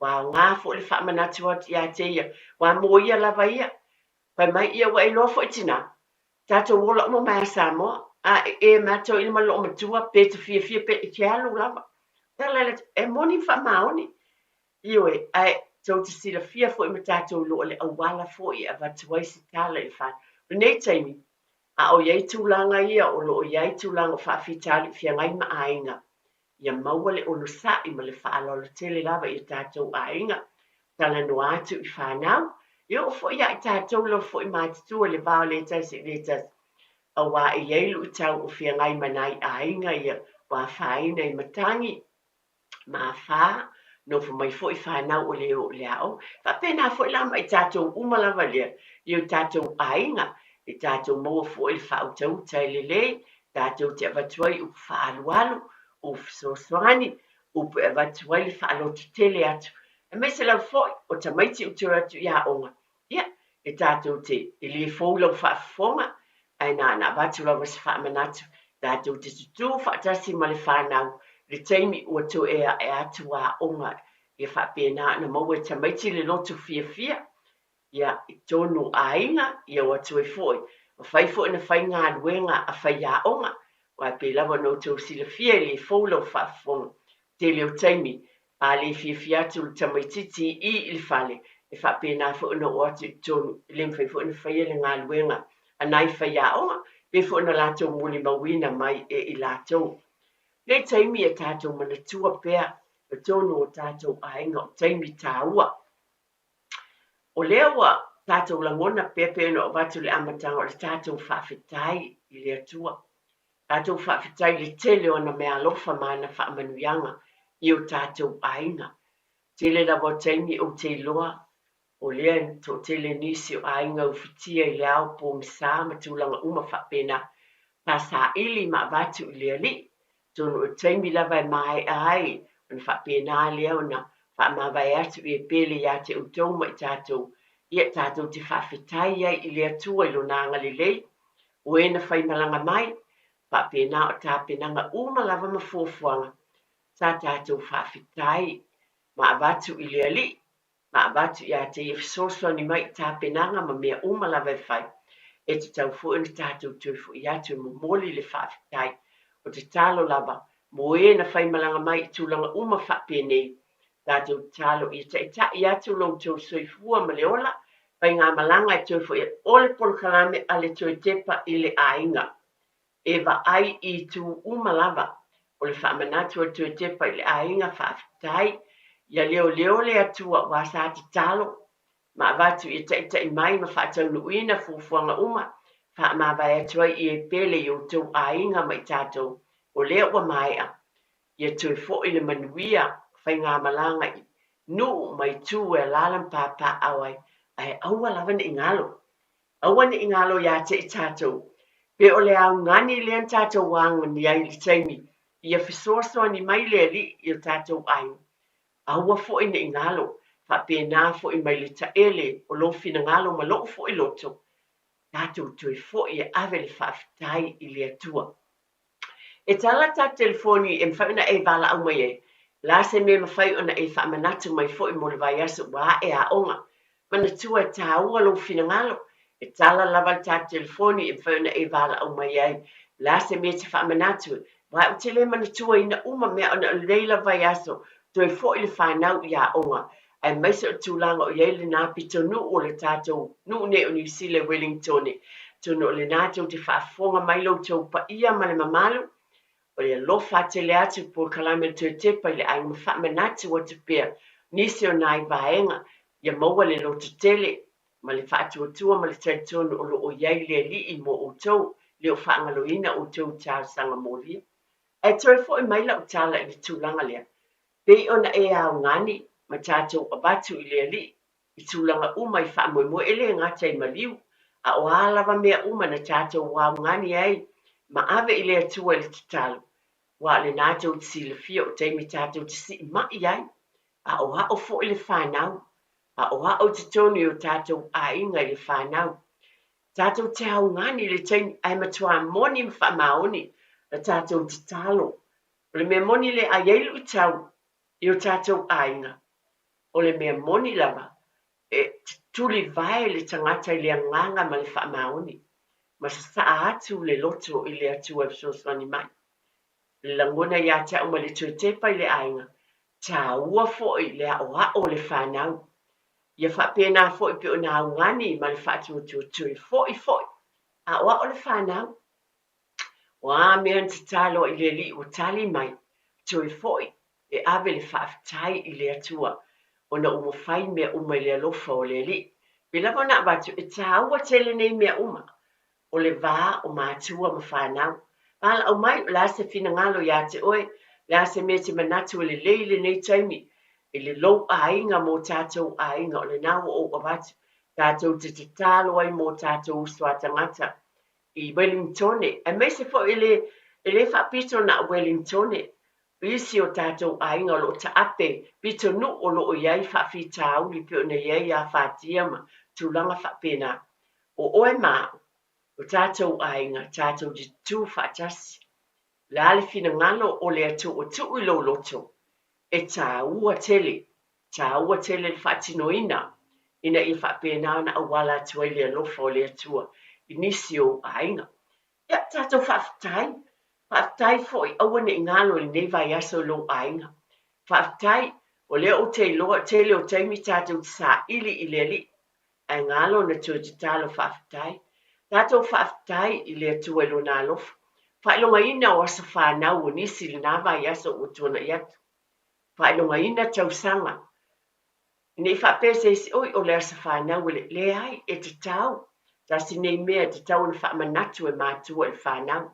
[SPEAKER 2] Wa ngā fo le whamanatu at i a te ia. Wa mo ia lava ia. Pai mai ia wa ilo fo itina. Tātou wola mo mai Samoa, e mato il malo matua pe te fia pe te alu lava. Tala e moni fa maoni. Io ai so te sila fia fo i matato lo le awala fo I avatuai se tala I fa. Nei taimi a o yai tūlanga ia o lo o yai tūlanga whaafitali fia ngai ma ainga. Ia maua le ono sa I ma le whaalola tele lava I tātou ainga. Tala no atu I whanau. Ia o fo ia I tātou lo fo I mātitua le vao le tas. A wā I eilu I tau o fia ngai manai ainga ia wā whaina I matangi. Ma wha, no fo mai fo I whanau o leo leao. Fa pena fo I lama I tātou umalava lea. Ia tātou ainga. I tātou moa fo I whautau tailele. Tātou te avatuai u whaalualu. U fisoswani. U pe avatuai le whaalotu tele atu. E me se lau fo o tamaiti u tura atu ia onga. Ia, I tātou te ili fo lau whaafonga. Ai na watu lau wasi whaamanatu. Tātou te tutu whaatasi ma le whanau. Le taimi ua to e atu a onga. Ia whaapena na maua tamaiti le lotu Fiafia. Ia I tonu ainga. Ia watu e foi. O whai foi na whai ngā ruenga a whai a onga. Wa pe lava no tau sila fia le fōlau whaafonga. Te leo taimi. A le Fiafia atu le tamaititi I le whale. E whaapena foi na o atu I tonu. Le mwhai foi na whai le ngā ruenga. Anai whai a onga. Pe foi na lato muli mawina mai I lato. Le taimi e tātou manatua pēr, o tonu o tātou ainga o taimi tāua. O lewa tātou langona pepe no o watu le amatanga o le tātou whawhitai I le atua. Tātou whawhitai le tele o na mea lofa mana whaamanuianga I o tātou ainga. Tele la wa taimi o te loa, o lea to tele nisi o ainga o whitia I le au po misa matulanga uma whapena. Pasa ili ma watu I le li. Tono o taimi lava mai ai, on whapena lea ona, whamawai atu I pele ia te utoma I tātou. Ia tātou te whawhitai ai I lea tua I lo nanga lelei. O ena whai malanga mai, whapena o tāpenanga uma lava mafuafuanga. Sa tātou whawhitai, ma avatu I lea li, ma avatu ia te ifsoswa ni mai tāpenanga ma mea uma lava whai. E te tau fuena tātou tuifu I atu momoli le whawhitai. O te talo lava, mo e na whai malanga mai I tūlanga uma whapene. Tātou talo I te I atu lau tau soifua ma le ola, pai ngā malanga I tau fo I ole polkalame a le tau tepa I le ainga. E wa ai I tu uma lava, o le whaamanatu a tau tepa I le ainga whaafitai, ia leo le atua wa sa te talo, ma avatu I te mai ma whaatau nuina fufuanga uma, whaamawai atua I e pele I o tau ainga mai tātou, o lea wa maia, ia tui fo I le manuia, whai ngā malanga I nu mai tū e lalam pāpā awai, ai aua lava ni ingalo. Aua ni ingalo ia te I tātou, pe o le au ngani lean tātou wanga ni ai li taimi, ia fisoasoa ni mai lea li I o tātou ai. Aua fo I ni ingalo, whapena fo I mai le taele, o lo fina ngalo ma lo fo I loto. Tātou tui fo I ave le whaafitai I le atua. E tala tā telefoni e mwhauna e wala au mai e. La se me mawhai ona e whaamanatu mai fo I mo le vai asu wā e a onga. Mana tua tā ua lo fina ngalo. E tala lava tā telefoni e mwhauna e wala au mai e. La se me te whaamanatu. Wā o te le mana tua ina uma mea ona leila vai asu. Toi fo I le whanau I a onga. Ai maisa o tūlanga o yeile nā pito nu o le tātou. Nu ne o New Zealand Wellington. Tono o le nātou te whaafonga mai lo tau pa ia ma le mamalu. O le lofa te le atu po kalame te tepa le ai mwhamanatu o te pia. Nisi o nai vaenga. Ia maua le loto tele. Ma le whaatuatua ma le taitono o lo o yeile li I mo o tau. Le o whaangaloina o tau tau sanga moria. E toi fo I maila o tala I le tūlanga lea. Pei ona e au ngani. Ma tātou abatu I lea li. I tūlanga uma I whaamoe ele ngata I maliu. A o alawa mea uma na tātou wau ngani ai. Ma ave I lea tua I le tatalu. Wa le nātou te sila fia o teimi tātou te si mai ai. A o hao fo I le whanau. A o hao te tonu o tātou a inga I le whanau. Tātou te hau ngani le teimi ai matua moni mwha maoni. Na tātou te talo. O le mea moni le a yeilu I tau. I o tātou a inga. O le mea moni lava. E tuli vai le tangata I le anganga ma le wha maoni. ma saa atu le loto i le atua e fesoasoani mai. Le langona ia te au ma le tuetepa i le ainga, ta ua fo'i le a'o le whanau. Ia whapena fo'i pe o nā ungani ma le whātuatui fo'i. A'o le whanau. Wa mea te talo i le li o tali mai, tui fo'i e ave le whaafitai i le atua, o na uma whai mea uma i le alofa o le li. Pila wana abatu e tā ua tele nei mea uma, o le vā o mātua ma whanau. Pala au mai la se fina ngalo ia te oe, la se mea te manatu le leile nei taimi, i le lou ainga mō tātou ainga o le nau o abatu, tātou te talo ai mō tātou usua tangata i Wellington. E me se fo ele whapito na Wellington, isi o tātou ainga lo ta ape, pito nu o lo o iai whawhita au li pio na iai a whatia ma, tūlanga whapena. O oe mā, o tātou ainga, tātou di tū whatasi. La le fina ngalo o le atu o tu i lo loto, e tā ua tele le whatinoina, ina i whapena na awala tua le alofa o le atua, inisi o ainga. Ia tātou whaafitai fo'i awane i ngalo le nei vai aso lo ainga. Whaafitai o leo o te loa tele o teimi tātou sa ili i le li, ai ngalo na tua te talo whaafitai. Tātou whaafitai i le atua ilo nā lofa. Whailonga ina o asa whanau o nisi le nā vai aso o tuana i atu. Whailonga ina tau sanga. Nei whapese isi oi o le asa whanau le ai e te tau. Tasi nei mea te tau na whaamanatu e mātua i whanau.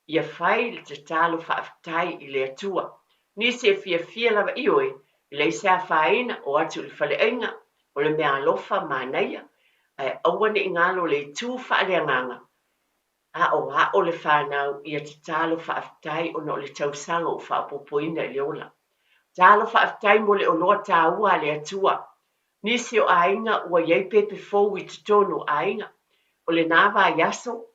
[SPEAKER 2] Ia whai le te talo whaafitai i le atua. Nisi e Fiafia lava i oi, i le isa whaina o atu le whaleinga, o le mea alofa mānaia, ai awane i ngalo le tū whaaleanganga. A o le whanau ia te talo whaafitai o no le tausanga o whaapopoina i le ola. Talo whaafitai mo le oloa tāua le atua. Nisi o ainga ua iei pepe fōu i te tono ainga. O le nāwa yaso,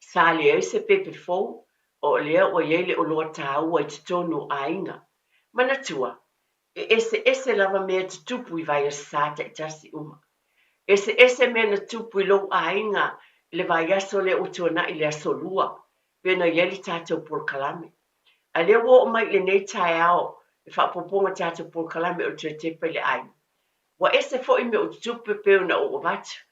[SPEAKER 2] sa le eise pepe fōu, o lea ua iei le oloa tāua i te tono ainga. Manatua, ese lava mea te tupu i vai a sāta i tasi uma. Ese mea na tupu i lo ainga, le vai aso le utuana i le aso lua, pena ieli tātou pōrkalame. A lea wo o mai le nei tai ao, e whapoponga tātou pōrkalame o te tepe le ainga. Wa ese fo i me o tupu peo na o watu.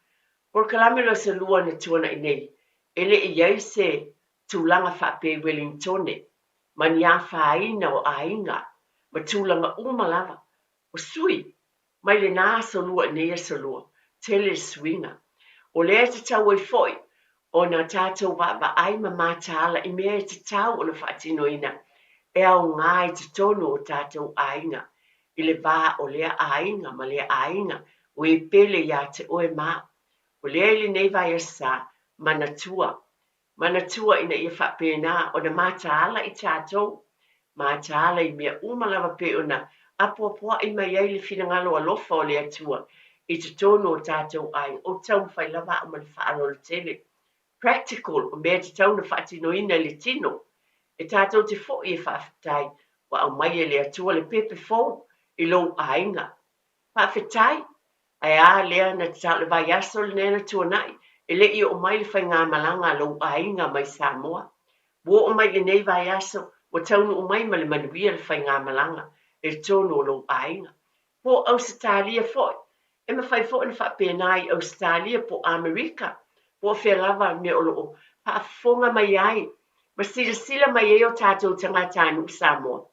[SPEAKER 2] Pōrkalame lo se lua na tuana i nei, ele i iei se tūlanga whape Wellington, mani a whaina o ainga, ma tūlanga umalava, o sui, mai le nā aso lua nei aso lua, tele swinga. O lea te tau ai foi, o nā tātou waba ai ma mātāla i mea te tau o na whaatinoina, e au ngā i te tono o tātou ainga, i le vā o lea ainga ma lea ainga, o e pele ia te oe mā, o lea ili nei vai asa, manatua ina ia whapena o na mātāla i tātou, mātāla i mea umalava pe o na apuapua i mai ei le finangalo alofa o lea tua, i te tono o tātou ai, o tau mwhai lava o mani whaaro le tele. Practical, o mea te tau na whaatinoina le tino, e tātou te fo'i e whaafitai, wa au mai e le atua le pepe fōu, i lo ainga. Whaafitai, ai a lea na te tau le vai aso le nena tuanai, e le i o mai le whai ngā malanga lo ainga mai Samoa. Wo o mai le nei vai aso, wa taunu o mai ma le manuia le whai ngā malanga, e tono lo ainga. Po Australia fo'i, e ma fai fo na whapena i Australia po Amerika, po whea lava me o loo, whaafonga mai ai, ma sila mai e o tātou tangatanu Samoa.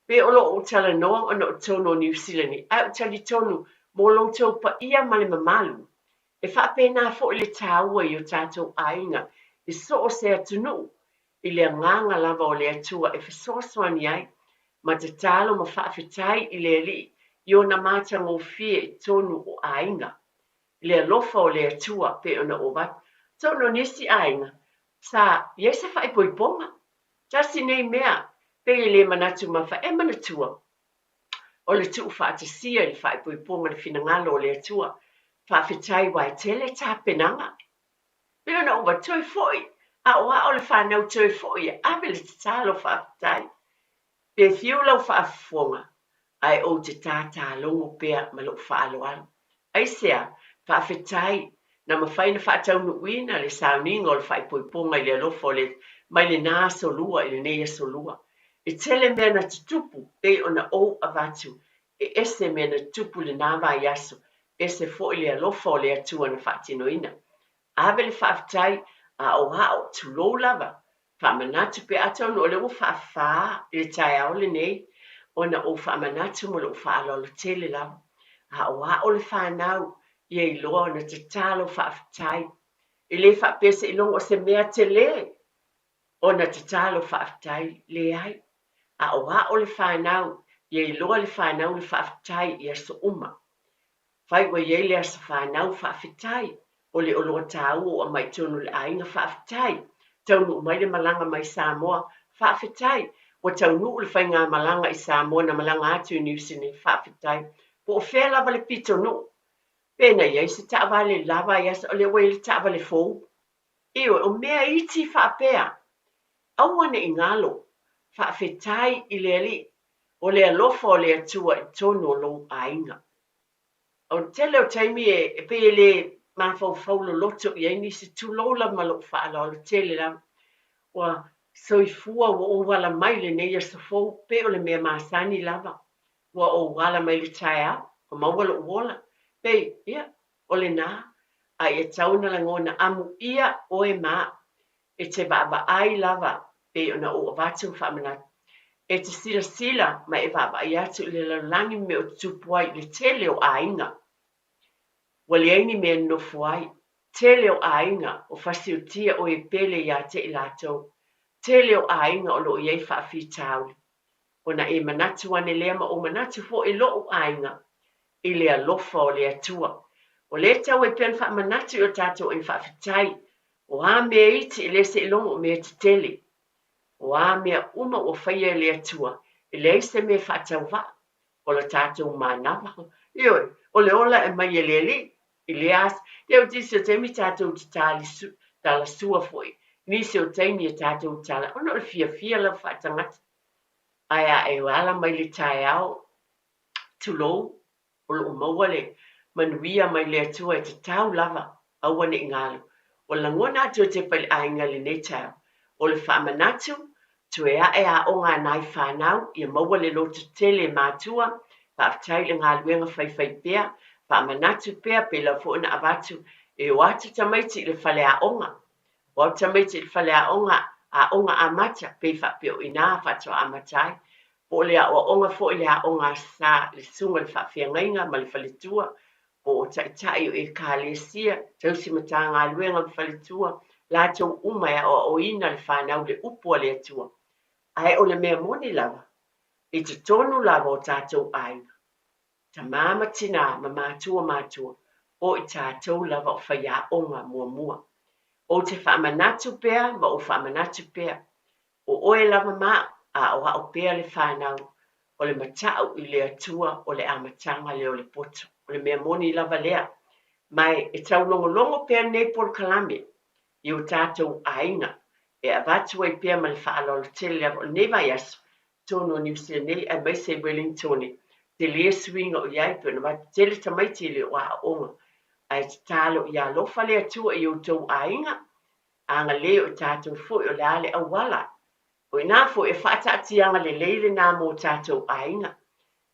[SPEAKER 2] Pe o loo o tala noa o no tono New Zealand, au tali tonu mo lo tau pa ia male mamalu. E whapena fo i le tāua i o tātou ainga, e so o se atunu, i le nganga lava o le atua, e whasoaswani ai, ma te talo ma whaafitai i le li, i o na mātanga o fie i tonu o ainga. Le alofa o le atua pe o na obat. Tono nisi ainga. Sa, iese whai poiponga. Tasi nei mea, pe i le manatu ma wha e manatua. O le tuu whaatasia i whai poiponga le finangalo o le atua. Whaafitai wai tele tā penanga. Pe o na obat toi foi. A oa o le whanau toi foi. Ave le talo whaafitai. Pe fiulau whaafonga. Ai o te tātā longo pea ma lo whaaloalo. Ai sea, whaafetai, na mawhai na whaataunuuina le sauninga o le whaipoiponga i le alofo le mai le nā solua i le neia solua. I tele mea na tutupu e ona o avatu e ese mea na tupu le nā vai aso ese fo i le alofo le atua na whaatinoina. Ave le whaafitai a o hao tulou lava whaamanatu pe atau no le o whaafaa i le tai ao le nei ona o whaamanatu mo le o whaalolo tele lava. A o hao le whanau ia i loa na te talo whaafitai. I le whaapese i longo se mea te le o na te talo whaafitai le ai. A o hao le whanau ia i loa le whanau le whaafitai i aso uma. Whai wa iei le asa whanau whaafitai o le oloa tāu o mai tonu le ainga whaafitai. Taunu mai le malanga mai Samoa whaafitai. Wa taunu le whainga malanga i Samoa na malanga atu i New Zealand whaafitai. Po o whea lava le pito no. Pena iei se tawa le lava i asa o le wei le tawa le fōu. Iwe o mea iti whaapea. Awane i ngalo whaafetai i le ali o le alofa o le atua i tonu o lo ainga. O tele o taimi e pe le mawhau loto i aini se tulola malo whaala o le tele la wa soifua wa o wala mai le neia sa fōu pe o le mea masani lava wa o wala mai le taia o mawala uola pe ia o le nā a e tauna la ngona amu ia o e maa e te baba ai lava pe ona o avatu whaamanatu e te sila ma e baba ai atu le lalangi me o tupuai le tele o ainga. Wale aini mea nofu ai, tele o ainga o whasiutia o e pele ia te ilatou, tele o ainga o lo iei whaafi tauli. Ona e manatu ane lea ma o manatu fo e lo o ainga, i lea lofa o lea tua. O le tau e pen wha manatu o tatou e whaafitai, o a mea iti i lese ilongo o mea te tele. O a mea uma o whaia lea tua, i leise mea whaatau wa, o la tatou manawa. Ioi, o le ola e mai e lele, i le as, leo tisi o teimi tatou te tala sua foi, nisi o teimi e tatou tala, ono le fiafia la whaatangata. Aia e wala mai le tai au, tulou, o lo maua le manuia mai le atua e te tau lava, awane i ngalo. O la ngona atu te pali ainga le nei tau, o le whaamanatu, tu e a o ngā nai whanau, i maua le loto tele mātua, whaafitai le ngā luenga whaiwhai pēr, whaamanatu pēr pe la fōna avatu, e o atu tamaiti le whale a onga. O atu tamaiti le whale a onga a mata, pe whapeo i nā whatua a matai, po le a onga fo le a onga sa le sunga le whawhia ngainga ma le whale tua, po o tai o e ka le sia, tausi mata ngā luenga le whale tua, la tau umaya o ina le whanau le upua le atua. Ai o le mea moni lava, i te tonu lava o tātou ainga. Ta mama tina ma mātua, o i tātou lava o whaia onga mua. O te whaamanatu pēr, ma o whaamanatu pēr. O oe lava mā, a o hao pēr le whanau, o le matau i le atua, o le amatanga le o le poto, o le mea moni lava lea. Mai e tau longo pēr nei por kalame, i o tātou ainga, e avatu ai pēr ma le whaalolo tele lava o nei vai aso, tono New Zealand nei, a mai se Wellington, te lea swinga o iai pēr, na tele tamaiti le o a onga, ai te talo i a lofa le atua i o tau ainga, anga le o tātou fo o le ale awala. O ina fo e whaatati anga le leile nā mō tātou ainga.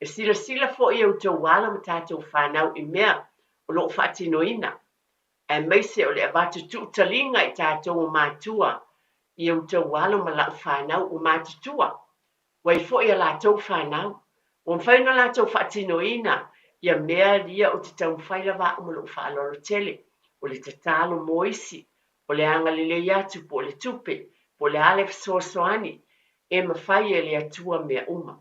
[SPEAKER 2] E sila fo i o tau wala ma tātou whanau i mea o lo whaatinoina. E meise o le avatu tūtalinga i tātou o mātua i o tau wala ma lau whanau o mātutua. Wai fo i a lātou whanau. O mwhaina lātou whaatinoina ia mea lia o te tau mwhaila wā o lo whaalolo tele. O le tatalo moisi, o le anga le atu po le tupe, po le ale soasoani, e mawhai e le atua mea uma.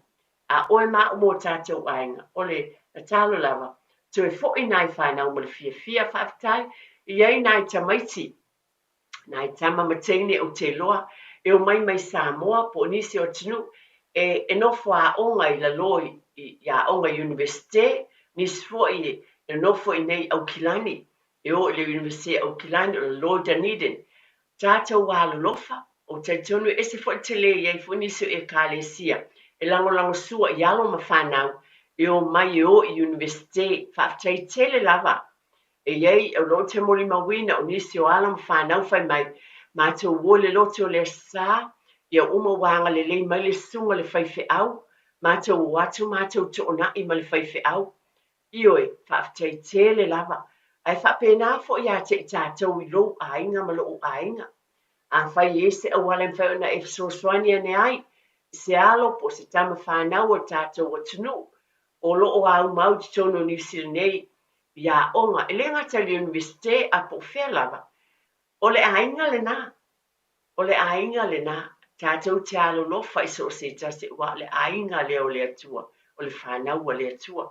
[SPEAKER 2] A oe maa umo tātou ainga, o le talo lava, tu e fo i nai whanau mo le fiafia whaafitai, i ei nai tamaiti, nai tama matene o te loa, e o mai Samoa, po nisi o tinu, e nofo a onga i la loi, i a onga universite, nisi fo i nofo i nei au kilani, e o le universite au kilani, o le loi Dunedin, tātou wā lofa, o te tonu e se fo te le iei fo nisi e kālesia, e lango sua i alo ma whanau, e o mai e o i universite, whaafitai tele lava, iai o lo te moli mawina o nisi o ala mawhanau whai mai mātou ua le lote o le sā ia uma wanga le lei mai le sunga le whaiwhi au mātou o atu mātou to ona I ma le whaiwhi au ioi whaaftei tele lava ai whapena fo ia te tātou I lo ainga ma lo ainga a whai ese a wale mwhai ona e fsoswani ane ai se alo po se tama whanau o tātou o tunu o lo o au mau te tono New Zealand nei ia onga e le ngata le universite a po whea lava o le ainga le nā o le ainga le nā tātou te alo lofa I so se tase wa le ainga le o le atua o le whanau o le atua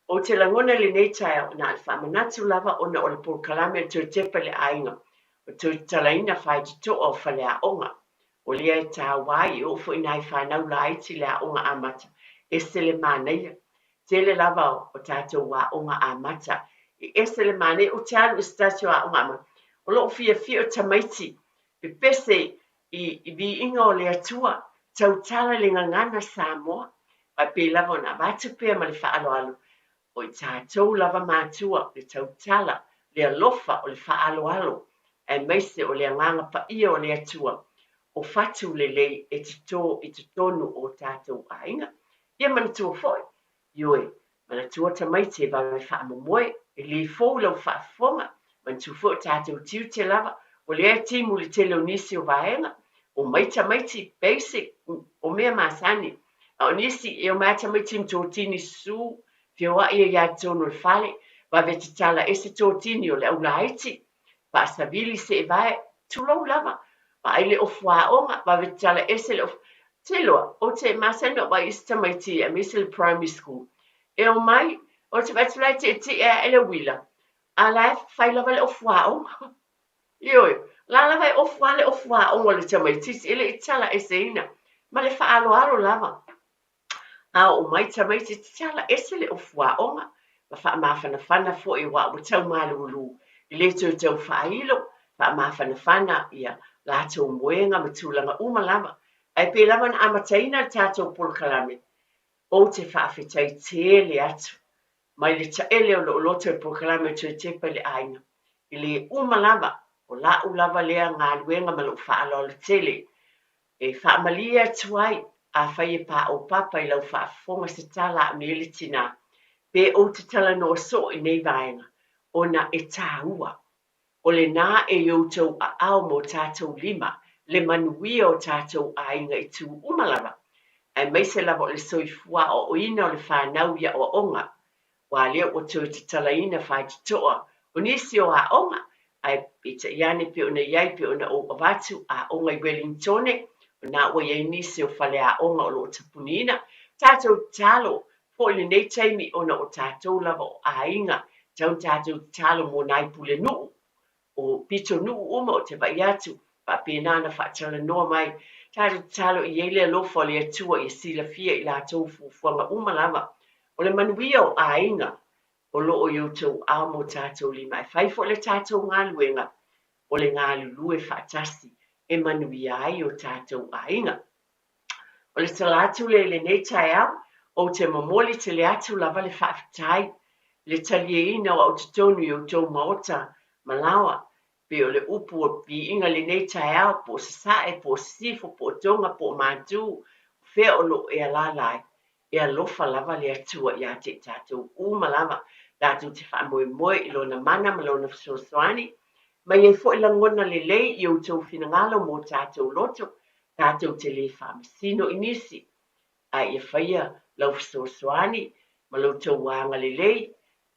[SPEAKER 2] o te langona le nei tae o nā le whamanatu lava o na o le pōkalame o te tepe le ainga o te talaina whai te to o whale a onga o lea e tā wai o fo inai whanau la iti le a onga amata e se le māneia tele lava o tātou wa onga amata e se le māne o te alu istasio a onga amata o lo Fiafia o tamaiti pe pese I vi inga o le atua tau tala le ngangana Samoa pa pe lava na vatu pe ma le whaalo alu o I tātou lava mātua le tau tala le alofa o le whaalo alu e meise o le nganga pa ia o le atua o fatu le lei e te tonu o tātou ainga ia manatua foi ioi manatua tamaiti e vawe whaamomoe e li fōu lau whaafonga manatua foi tātou tiu te lava o le timu le tele o nisi o vaenga o maiti basic o mea masani o nisi e o maiti mtotini su fioa ia ia tono le fale va vete tala ese totini o le aula haiti pa savili se e vae tulou lava pa ele o fuaonga va vete tala ese le teloa o te masani o vai ista maiti a misel primary school e o mai o te vatulai te ele wila ala fai lava le o fuaonga ioi la vai o fuaonga le tamaiti ele itala ese ina ma le faaloalo lava a o mai tamaiti tala ese le o fuaonga ma faamafana fo I wa o tau malulu I le tau whailo faamafana ia latou moenga ma tūlanga uma lava ai pe lava na amataina tātou polokalame o te whaafetai tele atu mai le taele o loto polokalame te tepe le ainga I le uma lava o lau lava lea ngā luenga ma lo whaalo le tele e whaamalia tuai a whai e pā o papa I lau whaafonga se tala me le tina pe o te tala no so I nei vaenga o na e tāua o le nā e youtou a ao mo tātou lima le manuia o tātou ainga I tū umalava ai meise lava o le soifua o ina o le whanau ia o onga wa lea o tū te talaina whai te toa o nisi o a onga ai pita iane pe ona iai pe ona o avatu a onga I Wellingtone o nā ua iai nisi o whale a onga o lo tapunina tātou talo po le nei taimi ona o tātou lava o ainga tau tātou talo mo nai pule nuu o pito nuu uma o te vai atu pa pēnana whaatala noa mai tātou talo I eile alofa o le atua I silafia I lātou fufuanga uma lava o le manuia o ainga o loo youtou ao mo tātou lima e whaifo le tātou ngā luenga o le ngā lulue whaatasi e manuia ai o tātou ainga o le talatu le nei tai au o te mamoli te le atu lava le whaafitai le talieina o te tonu I o tau maota malawa pe o le upu o pi inga le nei tai au po sasae po sifo po tonga po mātu whea o lo e alalai e alofa lava le atua I a te tātou uma lava tātou te whaamoe I lona mana ma lona fsosoani mai e fo I langona le lei I o tau finangalo mo tātou loto tātou te le whaamasino inisi ai e whaia lau fsosoani ma lau tau wanga le lei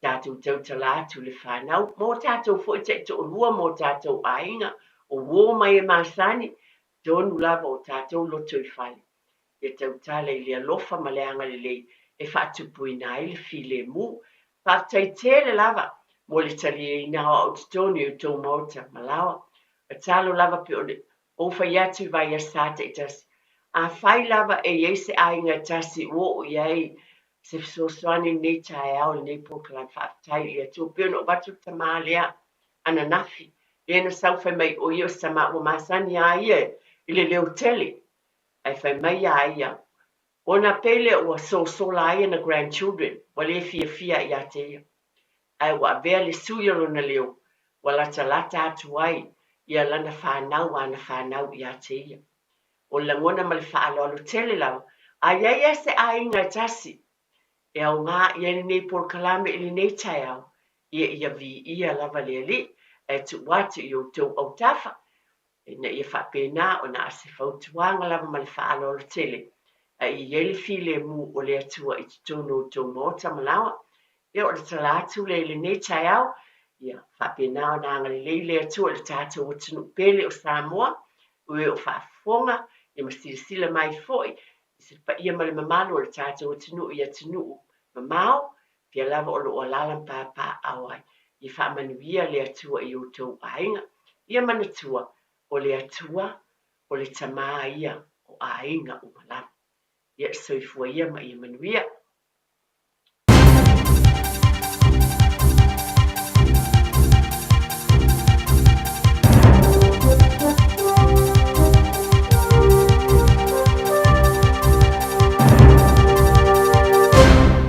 [SPEAKER 2] tātou tau talatu le whanau mō tātou fo I te to lua mō tātou ainga o wō mai e masani tonu lava o tātou loto I whale e tau tale I le alofa ma le anga le lei e whaatupuina ai le file mu whaatai tele lava mo le tali e ina o te tonu I tau mauta malawa e talo lava pe o whai atu vai a sate I tasi a whai lava e eise ainga tasi o iai se sosoani nei tae au nei pōkala whaatai I atu pe no batu tama lea ana nafi e na sau whai mai o io sama o masani a ia I le leo tele ai whai mai a ia o na pele o sosola ai na grandchildren o le Fiafia I a te ia ai wa vea le sui lona leo, wala talata atu ai, ia lana whanau ana whanau ia te ia. O langona ma le whaaloalo tele lau, ai ai se a inga tasi, e au ngā ia ni nei por kalame ili nei tai au, ia vi ia lava le li, e tu watu i o tau au tafa, na ia whapena o na ase whautuanga lava ma le whaaloalo tele, i ele file mu o le atua i tutono tau mota malawa, ia o le talatu le nei tai au, ia whapena o na angale le atua le tātou o tunu pele o Samoa, ue o whaafonga, ia masirisila mai foi, i se pa ia ma le mamalo o le tātou o tunu ia tunu mamao, pia lava o lo o lalam pāpā awai, i whaamanuia le atua i o tau ainga, ia manatua o le atua o le tamaa ia o ainga o malama. Ia soifua ia ma ia manuia.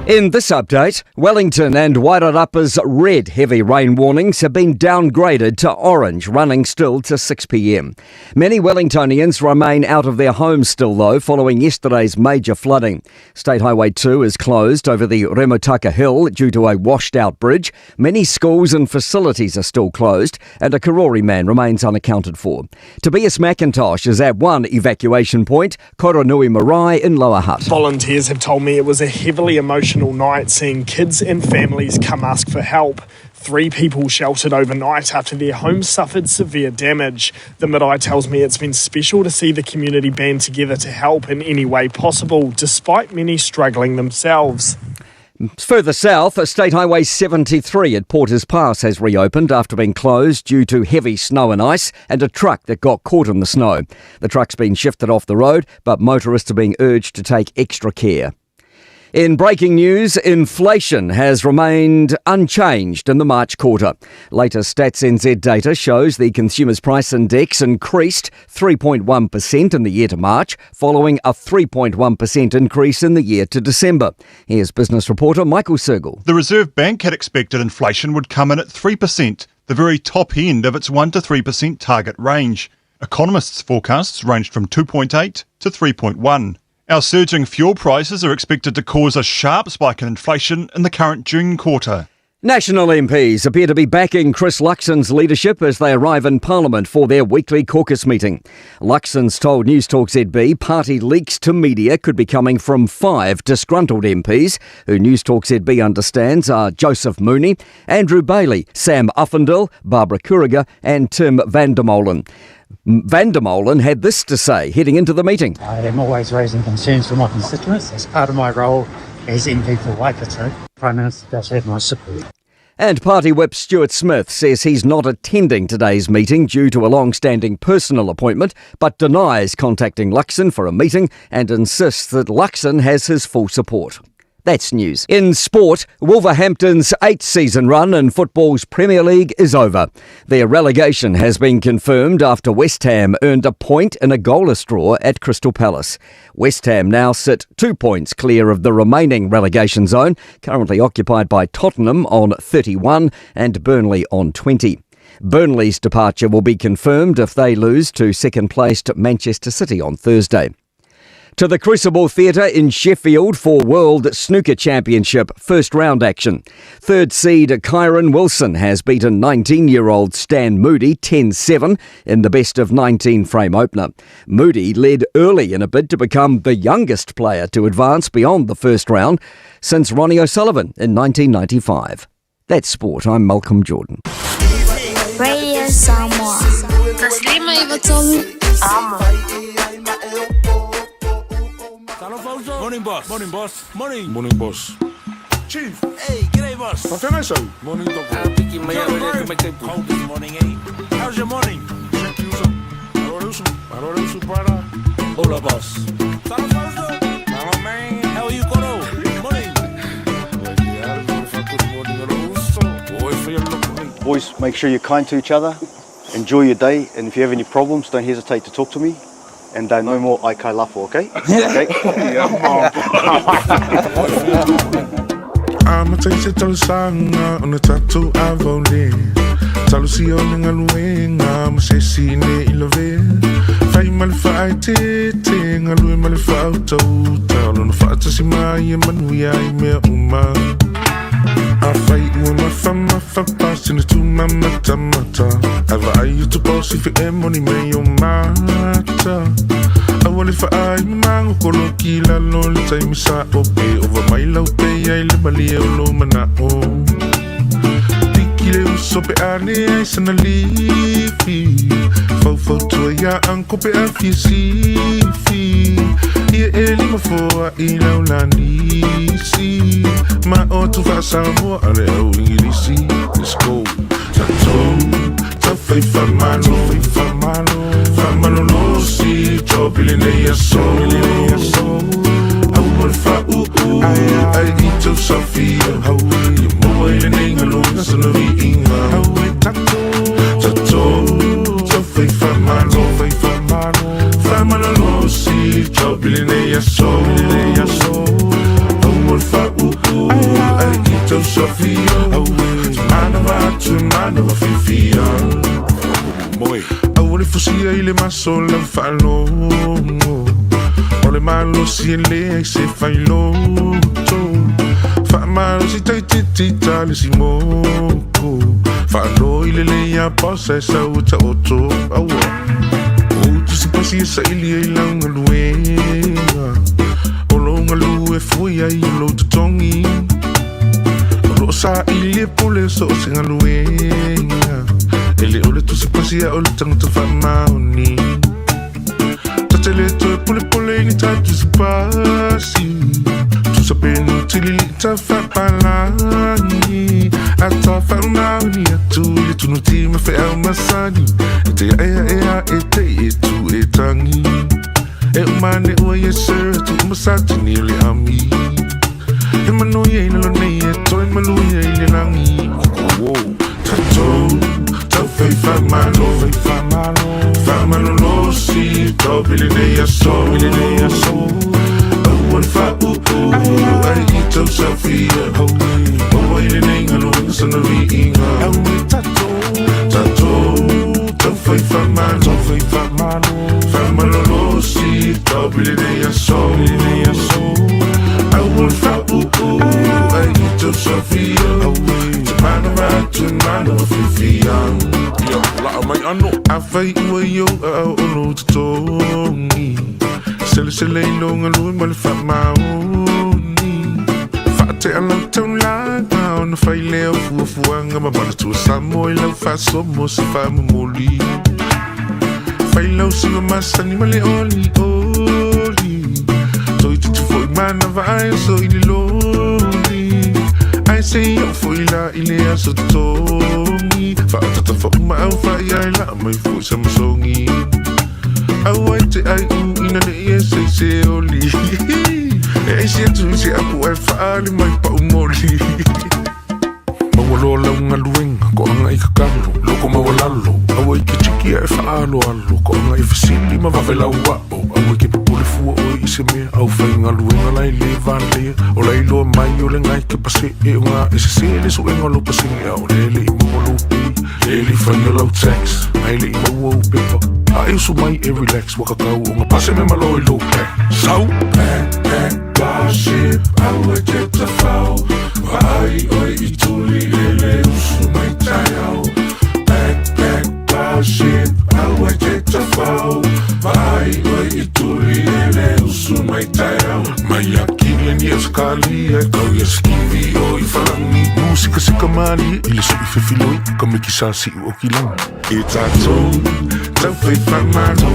[SPEAKER 7] In this update, Wellington and Wairarapa's red heavy rain warnings have been downgraded to orange, running still to 6 p.m. Many Wellingtonians remain out of their homes still, though, following yesterday's major flooding. State Highway 2 is closed over the Remotaka Hill due to a washed-out bridge. Many schools and facilities are still closed, and a Karori man remains unaccounted for. Tobias McIntosh is at one evacuation point, Koronui Marae in Lower Hutt.
[SPEAKER 8] Volunteers have told me it was a heavily emotional night seeing kids and families come ask for help. 3 people sheltered overnight after their homes suffered severe damage. The marae tells me it's been special to see the community band together to help in any way possible, despite many struggling themselves.
[SPEAKER 7] Further south, State Highway 73 at Porters Pass has reopened after being closed due to heavy snow and ice and a truck that got caught in the snow. The truck's been shifted off the road, but motorists are being urged to take extra care. In breaking news, inflation has remained unchanged in the March quarter. Latest Stats NZ data shows the Consumers Price Index increased 3.1% in the year to March, following a 3.1% increase in the year to December. Here's business reporter Michael Sergel.
[SPEAKER 9] The Reserve Bank had expected inflation would come in at 3%, the very top end of its 1 to 3% target range. Economists' forecasts ranged from 2.8 to 3.1. Our surging fuel prices are expected to cause a sharp spike in inflation in the current June quarter.
[SPEAKER 7] National MPs appear to be backing Chris Luxon's leadership as they arrive in Parliament for their weekly caucus meeting. Luxon's told News Talk ZB party leaks to media could be coming from 5 disgruntled MPs, who News Talk ZB understands are Joseph Mooney, Andrew Bailey, Sam Uffindell, Barbara Kuriger and Tim van der Molen. Van der Molen had this to say heading into the meeting.
[SPEAKER 10] I am always raising concerns for my constituents as part of my role as MP for Waikato. Prime Minister does have my support.
[SPEAKER 7] And Party Whip Stuart Smith says he's not attending today's meeting due to a long-standing personal appointment, but denies contacting Luxon for a meeting and insists that Luxon has his full support. That's news. In sport, Wolverhampton's 8th season run in football's Premier League is over. Their relegation has been confirmed after West Ham earned a point in a goalless draw at Crystal Palace. West Ham now sit 2 points clear of the remaining relegation zone, currently occupied by Tottenham on 31 and Burnley on 20. Burnley's departure will be confirmed if they lose to second-placed Manchester City on Thursday. To the Crucible Theatre in Sheffield for World Snooker Championship first round action. Third seed Kyron Wilson has beaten 19-year-old Stan Moody 10-7 in the best of 19 frame opener. Moody led early in a bid to become the youngest player to advance beyond the first round since Ronnie O'Sullivan in 1995. That's sport. I'm Malcolm Jordan.
[SPEAKER 11] Radio Samoa.
[SPEAKER 12] Taslima Ivatolu.
[SPEAKER 13] Morning, boss. Morning, boss. Morning. Morning, boss. Chief. Hey, g'day, boss. What can I say? Morning, doctor. How is morning, eh? How's your morning? Hola, boss. Hello, man. How are you, Coro? Morning.
[SPEAKER 14] Boys, make sure you're kind to each other. Enjoy your day. And if you have any problems, don't hesitate to talk to me. And no more aikai lafo, okay? Okay?
[SPEAKER 13] I'ma taste it till sanga on the tattoo I've only. Talo si o nga luenga ma se si ne ilove. Fai mal fai te nga lue mal fa auto. Talo no fa ta si mai manu ya me uma. I fight with my passing it to my mata. Ava ai tu posi fi e money me yo mata. I want if I mango kolo kila lol tai mi sa ope over my low pay ai le bali o lo mana o. Tikile uso pe ane ai sana lifi. Fau tu ya anko pe afi sifi. Ia eli ma foa I laulani si. Ma o tu fa Samoa ale au ingilisi. Let's go. Ta fai fa malo. Fa malo lo si. Topili nei aso. Au mal fa ai ito Sofia. Ia moa ile nei ngaluna sana vi inga. Tato. Ta fai fa malo. Fa malo lo si. Topili nei aso. Au mal fa ai ito Sofia. Manava Fiafia Mai Aure fusia I le maso la falongo O le malo si e le ai se fai loto Fa malo si tai tali si moko Fa lo I le ia posa e sa uta oto Aua Utu si pasi e sa ili e langa luenga O longa lue fui ai lo tutongi Sa ili pole so singa luenga Ele ole tu se pasia ole tango tu fa maoni Tatele to pole ni ta tu se pasi Tu sa penu tili ta fa palani Ata fa maoni atu le tu no ti me fe au masani Ete ea ete tu e tangi E umane ua yeser tu masati ni le ami E manu ye na lo nei e toi malu ye le langi Tato, tau fai fa malo lo si Topili nei aso Au al fa ai ito Sofia Owa ile nei ngalunga sana vi inga Tato, tau fai fa malo lo si Topili nei aso Au al fa ai ito Sofia Manava Fiafia Yo, la mai ano A fai ua yo a ono tutongi Sele ilonga lui male fa maoni Fa te alau tau langa Ona fai leo fuafuanga Ma mana tua Samoa I lau fa somo Se fa mamoli Fai lau singa masani male oli Toi tutu foi manava ai so ili loli Ai se yo foi la ile aso tongi Fa atata fa uma au fa ia la mai foi samsongi Au ai te ai ina ne ia se oli E se tu se apu ai fa ali mai pa umoli Mawalo la unga luenga ko anga I kakalo Loko mawalalo Au ai ke chiki ai fa alo Ko anga I fasili ma vavela ua Au ai ke papule fua o I se mea Au fai ngā luenga lai le vale O lai loa mai o le ngai ke pase e o ngā E se le so e ngā lo pasinga O le I maua lo pi Le li fai o lau tax Ai le I maua o pepa A e usu mai e relax Waka kau o ngā pase me malo I lo pack Sau Pack, ship Au e te ta fau Wa ai oi I tuli le usu mai tai au Pack, ship Au e te ta fau Wa ai oi I tuli le usu mai tai au Mai a kile ni a skali E kau I a skivi o I wharangi Musika se kamali I le so I whiwhiloi Ka me ki sasi u o ki lang E tātou Tau whai whamalo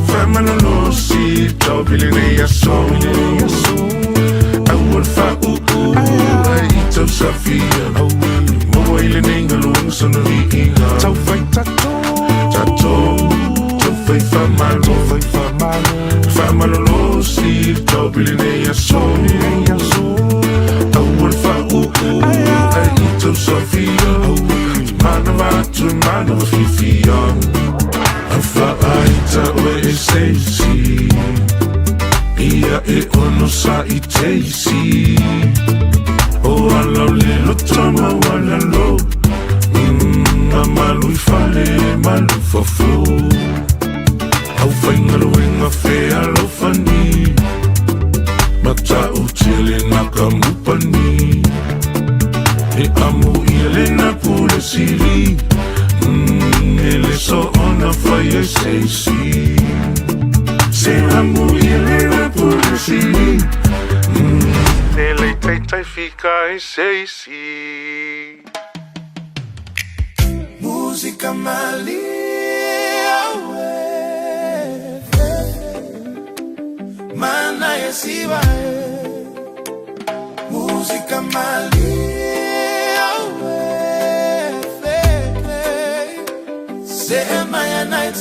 [SPEAKER 13] Whamalo lo si Tau pili nei aso Au al wha ai I tau Sofia Moa I le nei ngalunga sana vi inga Tau whai tātou Tau whai whamalo Whamalo lo si Tau pili nei aso Au al wha ai I tau Sofia Manava Fiafia Awha ai ta oe e seisi Ia e ono sa I teisi O ala lelo tama wala lo Amalu fale malu fafo Au whainga luenga whea lo fani Mata utile naka mupani E amu ile na pule siri Ele so ona whaia seisi Se amu ile na pule siri Ele teitai fika e seisi
[SPEAKER 15] Música malia Mana e siva Música malia Se maya night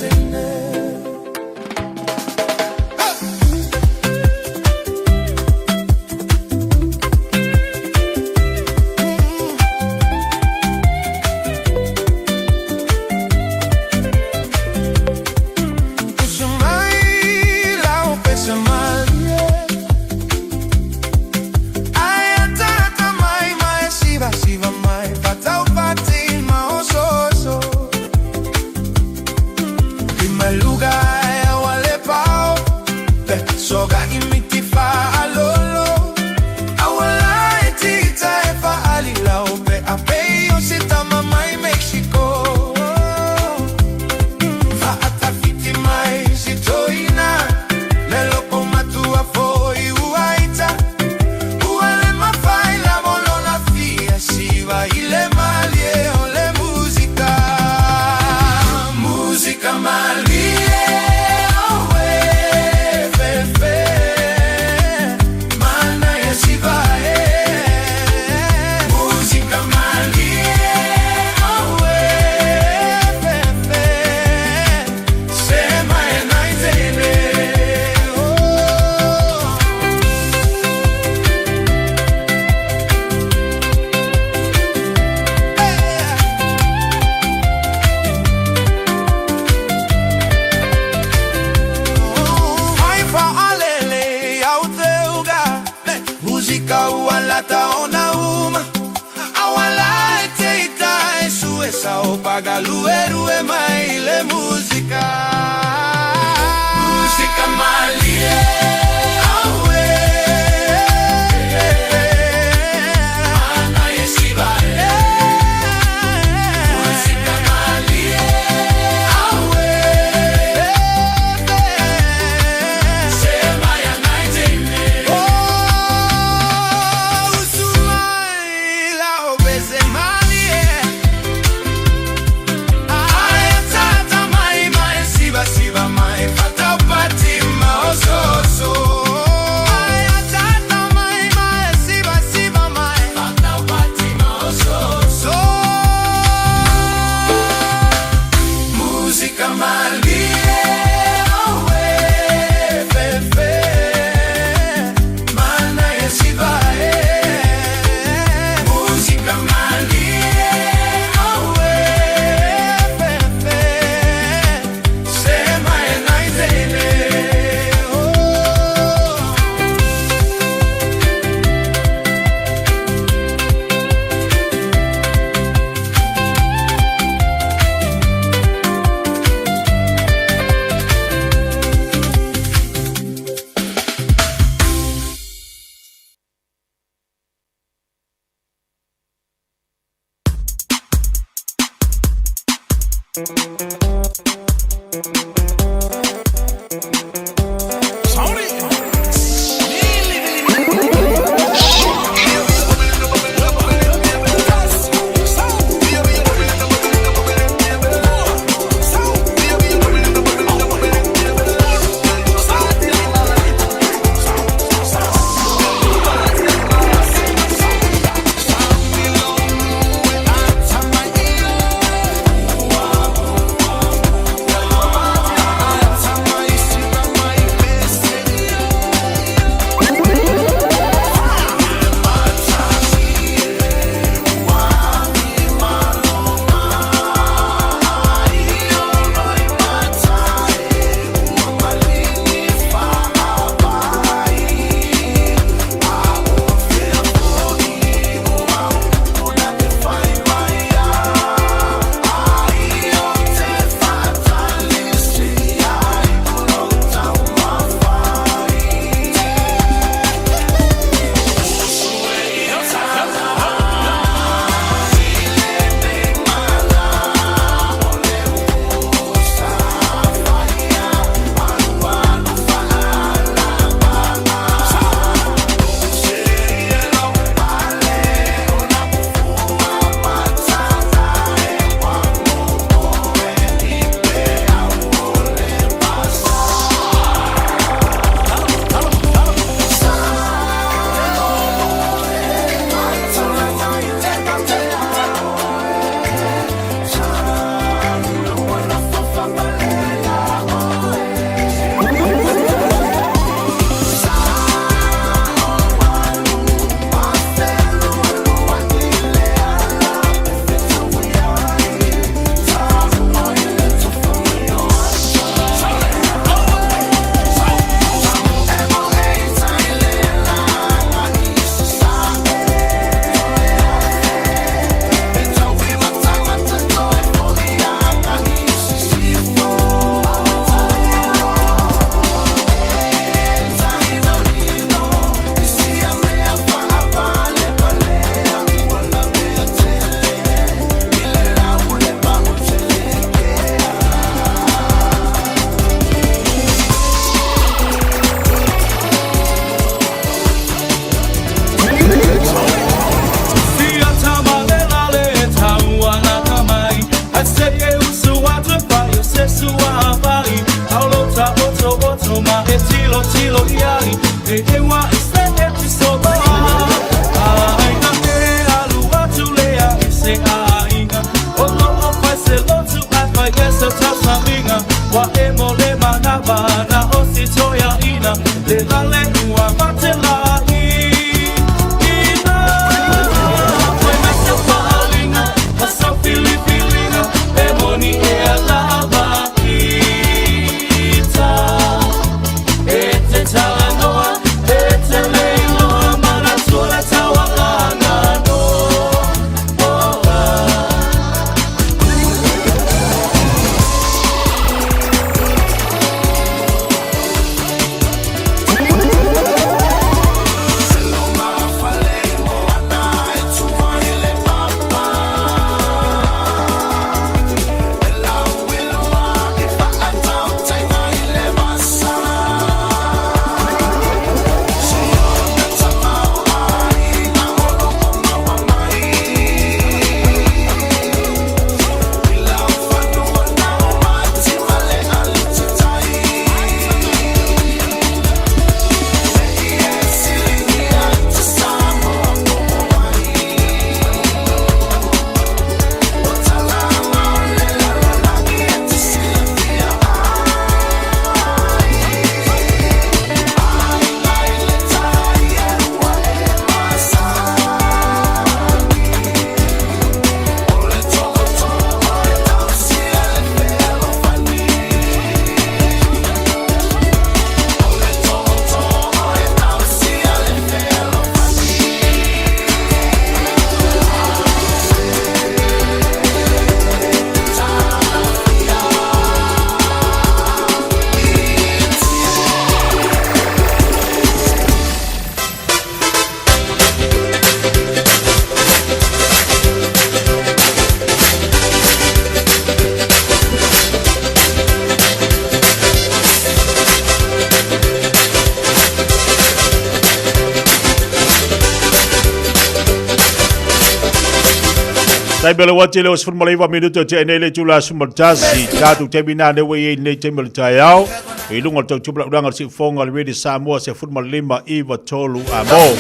[SPEAKER 16] Tai bela wati leo sifun malaiwa minuto te enele tula sumaltasi tatu temina ne wei ne temel tayao ilunga tau tubla udanga si fonga le Samoa se fun malima iwa tolu amo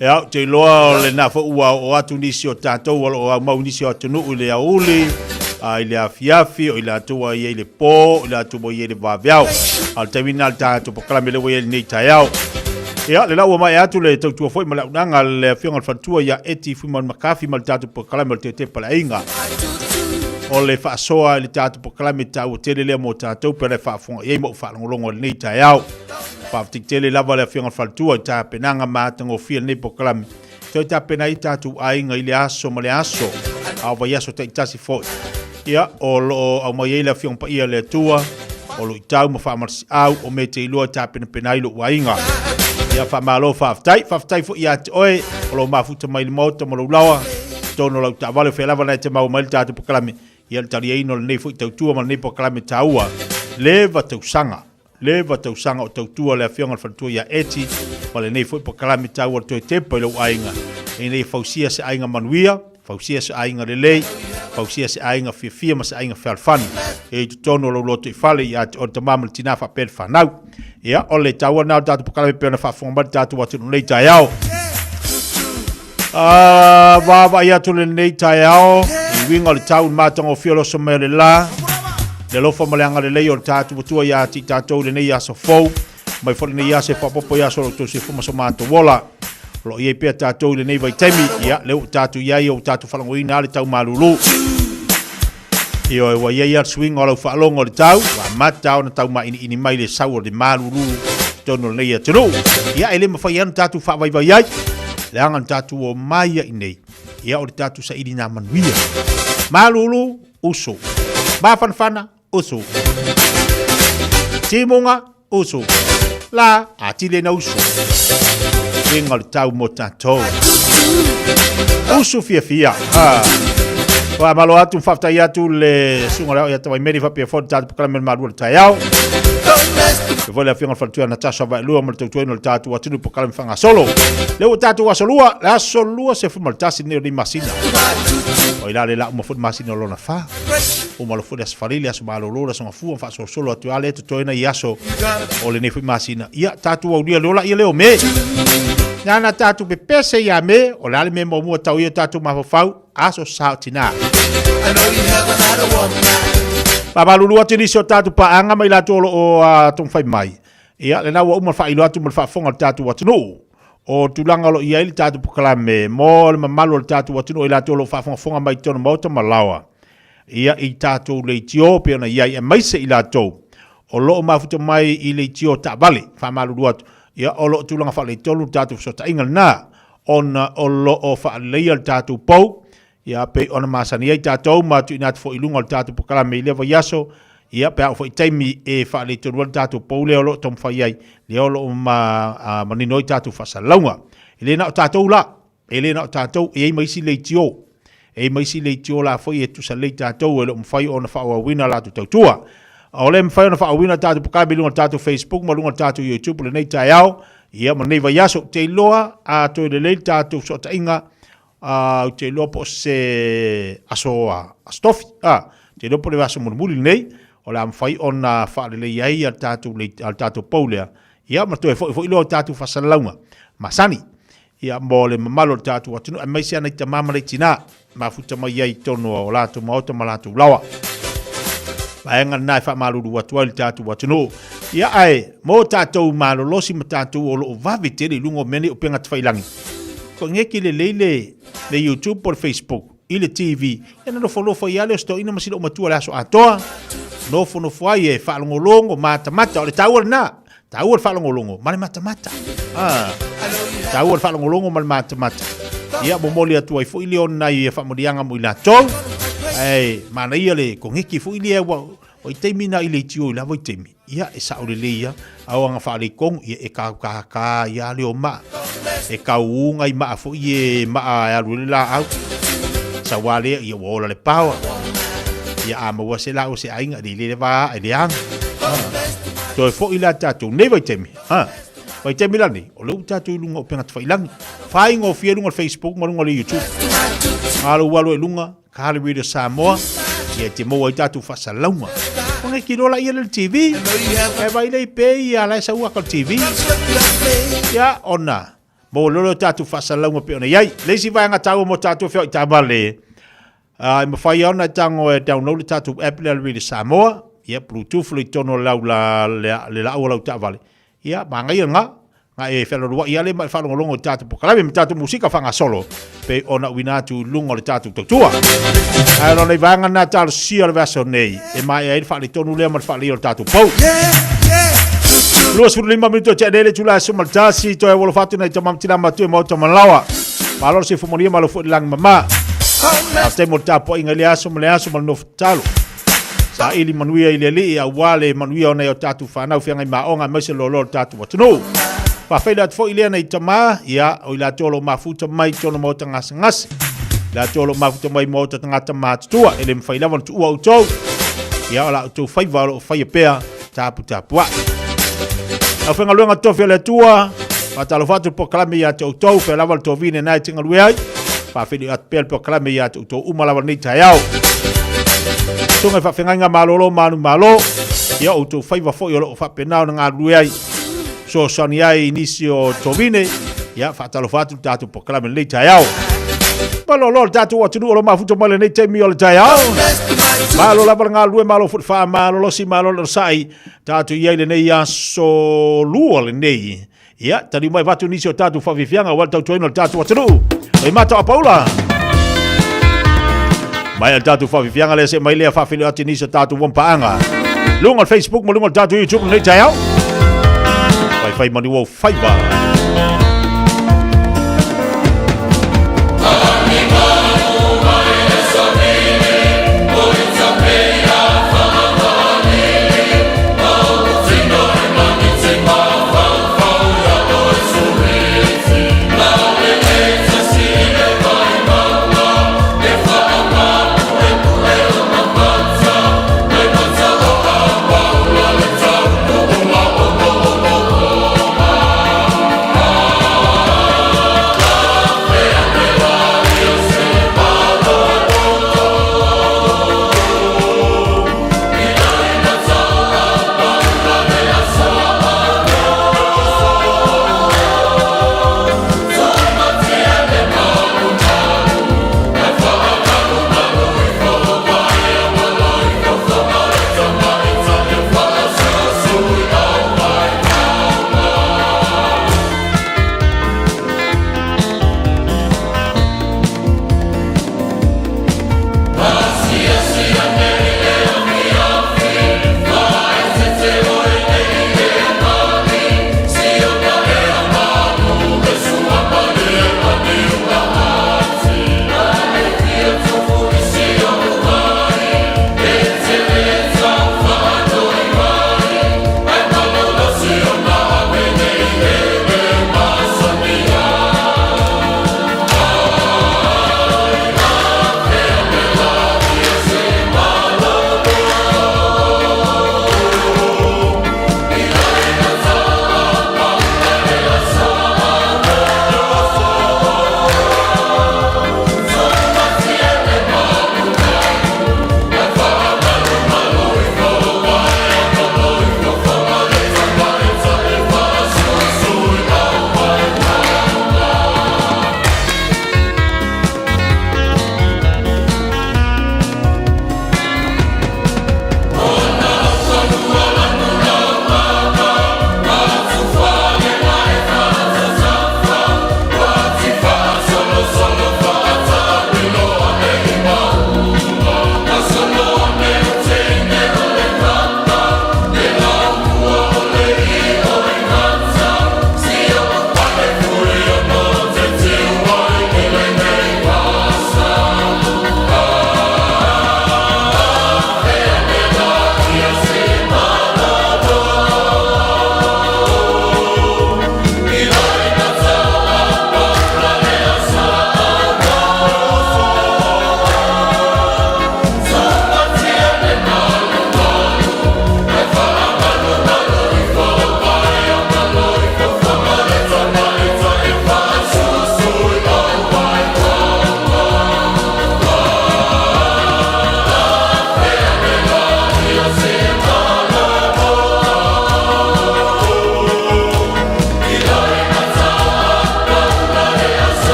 [SPEAKER 16] ya te loa le na fo ua o atu nisi o tatou o mau nisi o tunu ule auli ile a fiafi o ile atua ye le po ile atua ye le vaviao al temina al tatu pokala mele wei ne tayao ya le lawa mai atu le tau tua foi mala unanga le fionga fatua ya eti fuman makafi mal tatu pokala mel te pala inga o le fa soa le tatu pokala me tau tele le mo tatu pele fa fonga ye mo fa ngolongo le ta yao fa tele lava le fionga fatua ta penanga matango fia ne pokala to ta pena tatu ainga ile aso male aso a va yaso te tasi foi ya o lo au mai le fionga pa ia le tua o lo tau mo fa marsi au o me te lo ta pena ilo wainga ia fa malo faftai fo ia oe o lo mafuta mai le moto mo lo lawa tono lo ta vale fe lava na te mau mai tatu pokalame ia tali ino le nei fo tau tua ma nei pokalame taua leva tau sanga o tau tua le afionga fa tua ia eti ma le nei fo pokalame taua to te pelo ainga e nei fausia se ainga manuia fausia se ainga le lei fausia se ainga fiafia ma se ainga falfan e tono lo loto i fale ia o te mamal tina fa pel fanau ia ole taua na tatu pokala pe na fa fonga tatu watu nei tayao va ia tu le nei tayao i winga le tau matongo fiolo so mele la le lo fa malanga le lei o tatu tu ia ti tatu le nei aso fo mai fo le nei aso fa popo ia so to se fuma so mato wola lo ia pe tatu le nei vai temi ia le tatu ia o tatu falango ina le tau malulu Io wa ia swing o fa longo le tau wa mata o tau ma ini mai le sau de malulu tono le ia tru ia ele ma fa ia tatu fa vai vai ai le angan tatu o mai nei ia o tatu sa ini na manuia malulu uso ba fanfana uso timonga uso la atile na uso swing o tau mo tatu uso fia wa malo atu fafta ya tu le sunga ya tawai meri fa pe fo tatu pokala men malu tayao ke vola finga fatua na tasha va lua mo tu no tatu atu pokala mfanga solo le tatu wa solua la solua se fu maltasi ne ri masina o ila le la mo fu masina lona fa o malo fu das familia so malo lo so fu fa solo atu ale to ina yaso o le ne fu masina ia tatu wa dia lola ia leo me Nana tatu pe pese ya me o la me mo tau ia tatu ma fau aso sautina. Baba lulu ati ni so tatu pa anga mai la tolo o tong fai mai. Ia le na wa uma fa ilo atu mo fa fonga tatu watu no. O tulanga lo ia ili tatu pokalame mo le mamalo le tatu watu no ila tolo fa fonga mai tono mauta malawa. Ia i tatu le Ethiopia na ia e mai se ila to. O lo mafuta mai i le Ethiopia ta vale fa malulu atu. Ia olo tulanga fa le tolu tatu so ta ingal na ona olo o fa le tatu pou ia pe ona masani ia tatu ma tu inat fo ilunga tatu pokala me le yaso ia pe fo taimi e fa le tolu tatu pou le olo tom fa ia le olo ma manino tatu fa salonga ile na tatu la ile na tatu e mai si le tio e mai si le tio la fo e tu sa le tatu elo mfai ona fa wa wina la tu tua ole mfai ona fa wina tatu pokala me lunga tatu Facebook ma lunga tatu YouTube le nei taiao ia ma nei vai yaso te loa a to le tatu so ta inga te loa po se asoa stofi te loa po le vaso muli nei o la mfai ona fa le ia al tatu paulea ia ma to fo ilo tatu fa salaunga masani ia mo le mamalo tatu atu mai se ana tamama le tina ma futa mai ai tono o la to mo to malatu lawa Baenga nai fa malulu watu al tatu watu no. Ia ai mo tatu malo losi matatu o lo vavi tele lungo meni o penga tfailangi. Ko ngeki le YouTube por Facebook, ile TV. Ena no follow fo yale sto ina masilo matua la so atoa. No fo no fo ai fa longo mata o le tawor na. Tawor fa longo male mata. Tawor fa longo male mata. Ia bomoli atu ai fo ile ona ia fa modianga mo ila tol. Ai mana ia le ko ngeki fu ile wa o temi na ile tio la vo temi ia e sa o le ia au anga fa le kong ia e ka ia le o ma e ka unga i ma fu ie ma a lu la au sa wale ia wo le power ia a mo se la o se ainga le va e le ang to fo ile tatu ne vo temi Pai te milani, o leu tātou lunga o penga te whailangi. Whai ngō fia lunga Facebook, ma lunga le YouTube. Ngālo walo e lunga, ka hale Radio Samoa, ia te moa i tātou whasalaunga. Ngai ki rola ia le TV, e vai lei pe ia lai sa ua ka TV. Ia ona, mo lolo tātou whasalaunga pe ona iai. Leisi vai anga tau mo tātou whio i tāmale. I mawhai ona i tango e download tātou app le Radio Samoa. Ia Bluetooth le tono lau le lau lau tāwale. Ia mangai nga e whelorua ia le mai whalongolongo i tātou pokalame me tātou musika whanga solo pe ona winatu lungo le tātou tautua. Ai no nei vanga na tātou sia le vaso nei e mai e whale tonu lea mai whale o le tātou pau. Luas furu 5 minuto tia dele tula sumaltasi to e wolo fatu nei tamam tina matu e mauta malawa. Malor se fumonia malo fu lang mama. Ate mo tapo inga le aso mal no talo. Sa ili manuia ili li a wale manuia ona o tātou whanau whiangai maonga maise lolo tātou watunu. Whawhaila atu fo ilea nei tamā, ia o ila tolo mafuta mai tono mota ngasa ngasi. La tolo mafuta mai mota tangata mātutua, ele mwhailawan tu ua utou. Ia o la utou whaiva o Fiafia tāpua. Au whengaluenga tofi le tua, whatalo whatu po kalame ia te utou, whelawal to vine nai tingalue ai. Whawhili atu pel po kalame ia te utou umalawa ni tai au. Tunga whawhengainga malolo manu malo, ia utou whaiva fo i o whapenao na ngā rue ai. So soni ai inisi o tovine, ia whatalo whatu tātou po kalame nei tai au. Malolo tātou atunu o lo mafuta male nei teimi o le tai au. Malo lava ngā lue malo fut wha malolo si malolo sai, tātou iai le nei aso lua le nei. Ia, tani mai watu nisi o tātou whawiwhianga, wal tau tuaino le tātou atunu. Oi mata a paula. Mai al tātou whawiwhianga le se mai lea whawhile ati nisi o tātou wampaanga. Lunga Facebook mo lunga tātou YouTube nei tai au. Fai mani wau whaiva.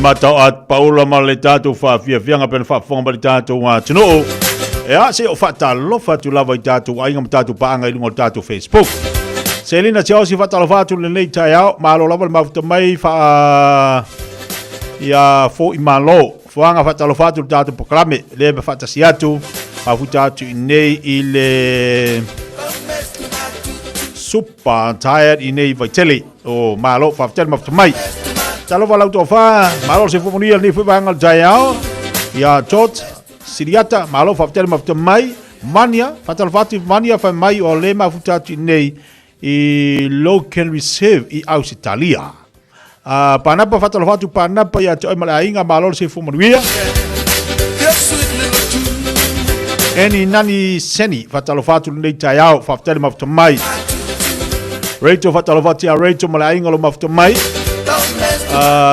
[SPEAKER 16] matau at paula ma le tātou Fiafia nga pena whaafonga ma le tātou ngā tino. Ea se o whaatalofa tu lava i tātou ainga ma tātou paanga i lungo tātou Facebook. Selina te ausi whaatalofa tu le nei tai au, maalo lava le mafuta mai ia fo i malo. Fuanga whaatalofa tu le tātou pokalame, le me whaatasi atu, mafuta atu i nei i le super tired i nei vaiteli. O malo whaatele mafuta mai. Talofa lau tō wha, malo se fumonia ni whiwanga le tai au, ia tot, Siriata, malo whaafutele mafuta mai, mania, whatalawhatu mania whai mai o le mafutatu nei i local reserve i Ausitalia. Panapa whatalawhatu panapa ia te oimala inga malo se fumonia. Eni nani seni whatalawhatu nei tai au, whaafutele mafuta mai. Rachel whatalawhatu ia Rachel mala inga lo mafuta mai.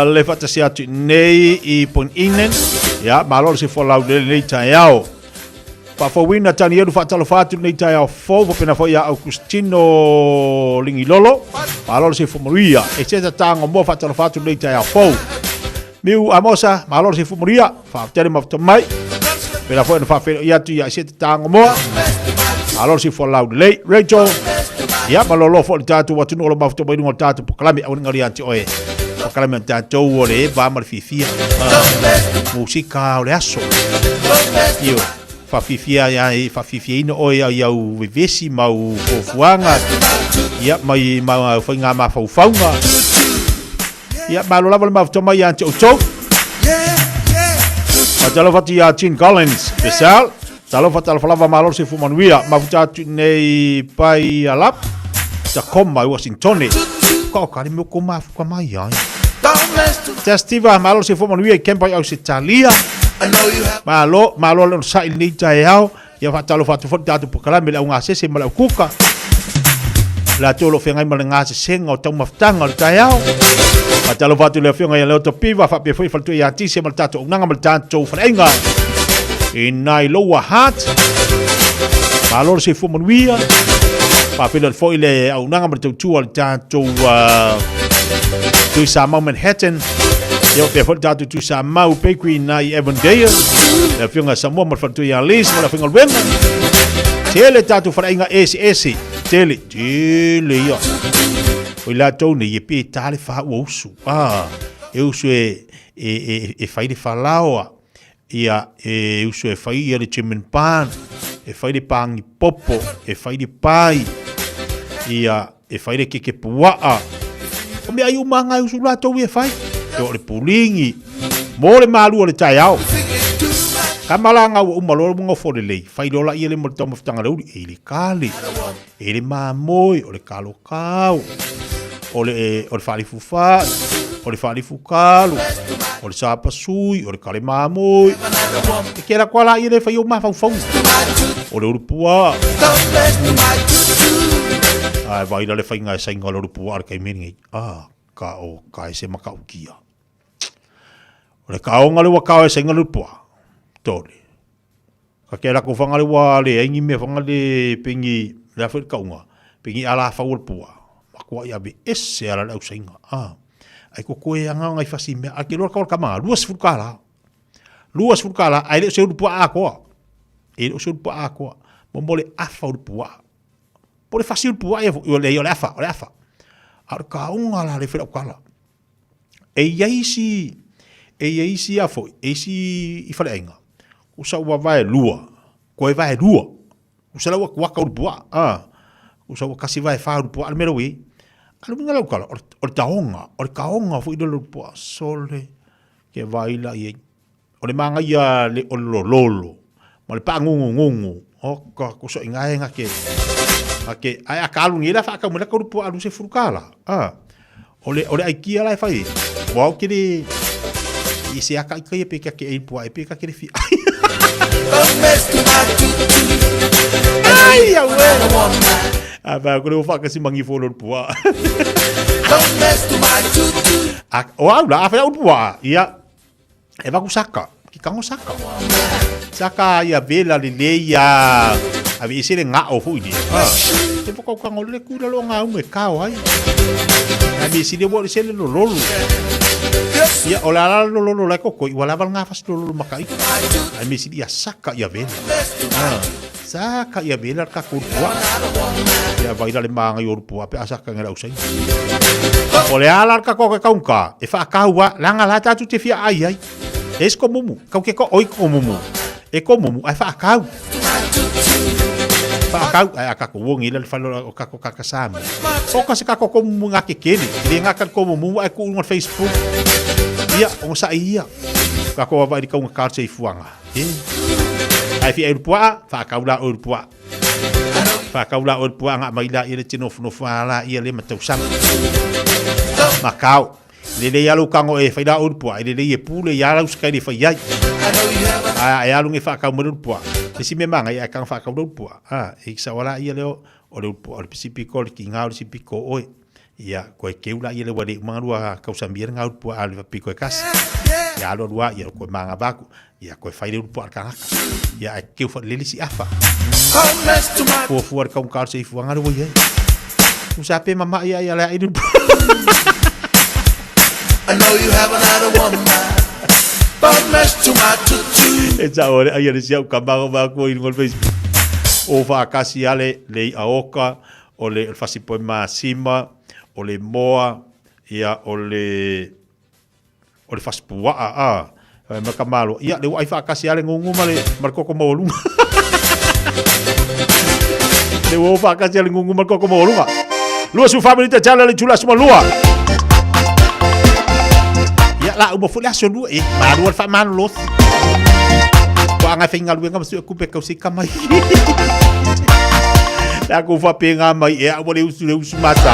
[SPEAKER 16] Le whatasi atu nei i Point Inen. Ya, malo se folau de nei tai au. Pa fowina tani edu whatalawhatu nei tai au fo, pena fo ia Augustino Lingilolo. Malo se fumoria. E teta tanga mo whatalawhatu nei tai au fo. Miu amosa, malo se fumoria. Whaaftere mafuta mai. Pena fo ena whaafere iatu ia teta tanga mo. Malo se folau de lei. Rachel. Ya, malolo fo le tatu watu nolo mafuta mai nungo tatu pokalami. Au ngari anti oe. Pokalami tatu o le ba mar Fiafia. Musika o le aso. Io, Fiafia ia Fiafia ino o iau vevesi mau fofuanga. Ia mai mau whainga ma faufaunga. Ia malo lava le mafuta mai ante o tau. Matalawhati ia Chin Collins. Pesal. Talawhata malo se fumanuia. Mafuta atu nei pai alap. Ta koma i Washington. Kau kari meu koma fuka mai ai. Testiva malo se fumanuia i kempai Ausitalia. Malo le sai ni tai au. Ia whatalawhatu foti tatu pokalame le au ngā sese ma le au kuka. La tolo whengai ma le ngā senga o tau maftanga le tai au. Matalawhatu le whengai leo to piwa whapia fui whaltu i atise ma le tatu unanga ma le tatu wharenga. I nai loa hat. Malo se fumanuia. Pāwhina foi le au nanga ma le tautua le tatu tui Samoa Manhattan. Ia pe fo tatu tui Samoa Bakery nai Avondale. Le whenga Samoa ma le whaltu i Alice ma le whenga luenga. Tele tatu wharenga SS. Tele ia. Oi la tau ne ye pe tale wha ua usu. E usu e whaide whalaoa. Ia e usu e whai ia le chimen pan. E whaide pangi popo. E whaide pai. Ia e whaide keke puaa. O mea iu manga usu la tau e whai. E o le pulingi. Mo le malua le tai au. Kamalanga ua umalora munga fore lei. Whai rola ia le mo le tau maftanga leuri. E le kale. E le mamoi. O le kalo kau. O le whalifufa. O le whalifukalu. O le sapasui. O le kale mamoi. E kera kwa la ia le whai o mawhau. O le urupua. Ai vai le whai ngai sainga le urupua ar kai miringi. Ka o kai se makaukia. O le kaonga le wakao e sainga le urupua. Tore. Ka kera ko whanga le wa le aingi me whanga le pingi le awhiri kaunga. Pingi ala whau urupua. Makua ia be ese ala le au sainga. Ai ko koe anga ngai whasi mea. Ake lora kawal kamanga. Luas furkala. Ai le se urupua a koa. E le se urupua a koa. Momole afa urupua. Pole fasi urupua e le afa. Ar kaunga la le whira ukala. E iaisi a foi. E isi i whale ainga. Usa ua vae lua. Koe vae lua. Usa ua waka urupua. Usa ua kasi vae wha urupua. Almera wei. Aluminga lau kala. Ore taonga. Ore kaonga foi ilo urupua. Sole. Ke vaila i. Ore manga ia le olololo. Ma le pa ngungu. Oka kuso ingaenga ke. Ake ai akalu ngira fa ka mula ka rupu alu se furkala. Ole aikia lai fai. Wau kiri i se aka kai pe ka ke pu ai pe ka kiri fi. Ai ya we. Aba ko le fa ka si mangi fo lo pu. Wow, la fa pu. Ia. E va ku saka. Ki kango saka. Saka ia vela le ya. Avi isi le nga'o fu ini. Te poko kango le kura lo ngau me kao ai. Avi isi le wo le sele lo lolo. Ia o la lolo la koko i wala val ngafas lolo makai. Avi isi dia saka ia vela. Saka ia vela ka kurua. Ia vai le manga i orpua pe asaka ngara usai. O le ala ka koko kaunka e fa kaua langa la tatu te fia ai. Es ko mumu, kau ke ko oi ko mumu. E ko mumu ai fa kau. Fa kau ai ka ko wongi le fa o ka ko kakasama. O ka se ka ko mumu ngake kene. Ile ngaka ko mumu ai ko on Facebook. Ia on sa ia. Ka ko va di ka un ka se fuanga. Ai fi e pua fa kau la o pua. Fa kau la o pua nga mai la ile tino no fa la ia le matau sam. Makau le ya lu kango e faida urpua le e pule ya lu skai di fai ai ya lu nge fa ka mo urpua si me manga ya kan fa ka urpua e sa wala ia leo o le urpua o pisipico le kinga o pisipico oi ya ko e keula ia le wale mangrua ka usambir nga urpua al pico e kas ya lo rua ya ko manga baku ya ko fai le urpua ka ya e ke fa le si afa ko fu ka un ka se fu nga ro ye usape mama ya la i
[SPEAKER 15] I know you haven't had a woman, but mess to my tutu.
[SPEAKER 16] It's our I had a shout come back in Facebook. Over Casiale, le Aoka, o le Fasipoema Sima, o le Moa, ia o le Faspua, Macamalo. Ia, le Waifa Casiale nguma le Marco Molunga. Le Wofa Casiale nguma Marco Molunga. Lua su family te chala le chula smalua. La ubo fu la solu e ma ru fa man los ko anga finga lu ngam su ku pe ka usika mai la ku fa pe nga mai e abo le usu mata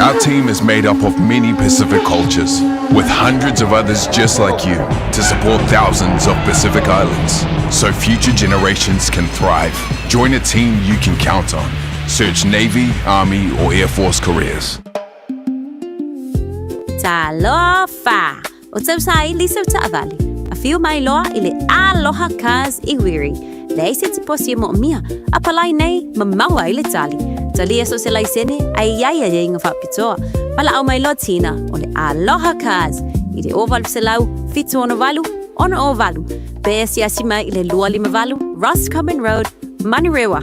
[SPEAKER 17] Our team is made up of many Pacific cultures, with hundreds of others just like you, to support thousands of Pacific Islands, so future generations can thrive. Join a team you can count on. Search Navy, Army, or Air Force careers.
[SPEAKER 18] Talofa! O tau sai lisa taavali. A fiu mai loa ile aloha kaz iwiri. Lei se te posi mo mia. A palai nei mamawa ile tali. Tali eso se lai sene ai ai inga whapitoa. Pala au mai lotina o le aloha kaz. I te ovalu se lau, fitu ono valu, ono ovalu. Bea asima ile lua lima valu, Ross Common Road, Manurewa.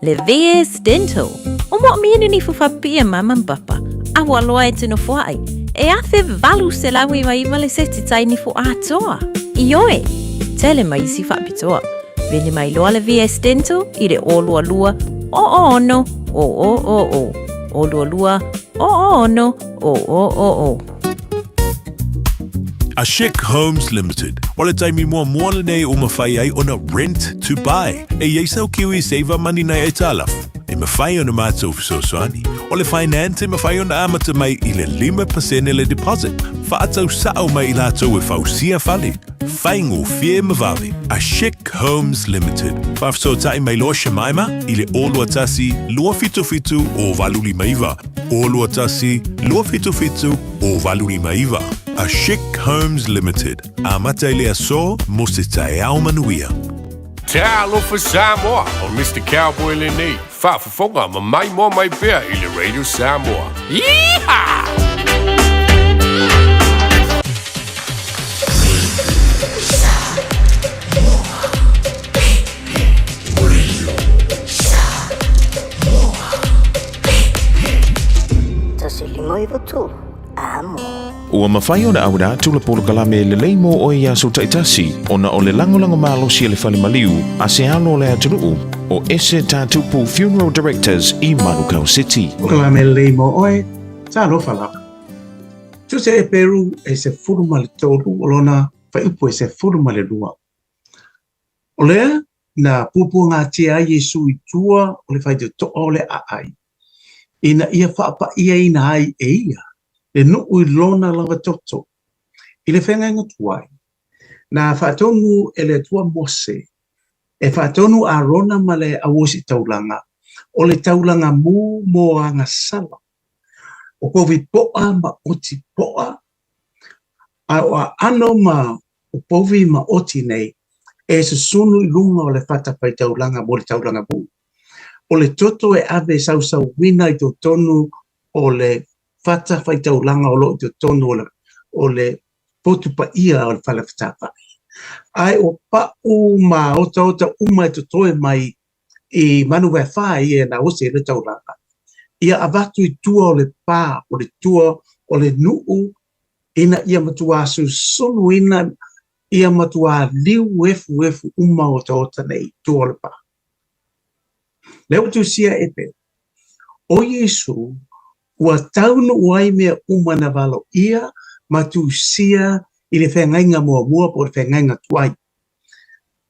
[SPEAKER 19] Le VS Dental. O mo mia ni fufapia mama papa. Awa loa e tino fuai. E a fe valu se lawi mai male seti tai ni fu atoa. Ioe. Tele mai si whapitoa. Veni mai loa le VS Dental i le o lua lua o ono o. O lua lua o ono o.
[SPEAKER 6] A Chic Homes Limited. Wale taimi mua moana nei o mawhai ai ona rent to buy. E yeisau kiwi saver money nei e talafu. E mawhai ona mātou fisosoani. O le finance e mawhai ona amata mai i le 5% le deposit. Whaatau sao mai i lātou e whausia whale. Whaingo fie mawawe. A Chic Homes Limited. Whafso tai mai loa Shemaima i le olua tasi lua fitu o valuli maiva. Olua tasi lua fitu o valuli maiva. A Chic Homes Limited. A mata ile aso mo se tae au manuia.
[SPEAKER 20] Te alofa Samoa o Mr. Cowboy le nei. Whaafafonga ma mai mo mai bea i le Radio Samoa. Yeehaw!
[SPEAKER 21] Ua mawhai o na aura tula polo kalame le leimo o i aso taitasi o na o le langolango malo si le whale maliu a se alo le aturuu o ese tātupu Funeral Directors i Manukau City.
[SPEAKER 22] O kalame le leimo oe, tā no whalaka. Tu se e peru e se furu male tōru o lona whaiupu e se furu male rua. O lea, na pupu ngā tia Yesu i tua o le whai te toa o le aai. Ina ia whaapa ia ina ai e ia. Le nuu i lona lava toto. I le whenga inga tuai. Na whaatonu e le tua mose. E whaatonu a rona ma le awosi taulanga. O le taulanga mu mo anga sala. O kovi poa ma oti poa. A o ano ma o povi ma oti nei. E se sunu i lunga o le whatapai taulanga mo le taulanga mu. O le toto e ave sau wina i to tonu o le fata fai taulanga o lo i to tonu o le potu pa ia o le whale whatapa. Ai o pa uma ota uma i to toe mai i manu wai whai e na ose le taulanga. Ia avatu i tua o le pā, o le tua o le nuu, ina ia matua su sunu ina ia matua liu efu uma ota nei tua o le pā. Leo tu sia epe. O Yesu, ua taunu uai mea umana walo ia, ma tu sia i le whengainga mua po le whengainga tuai.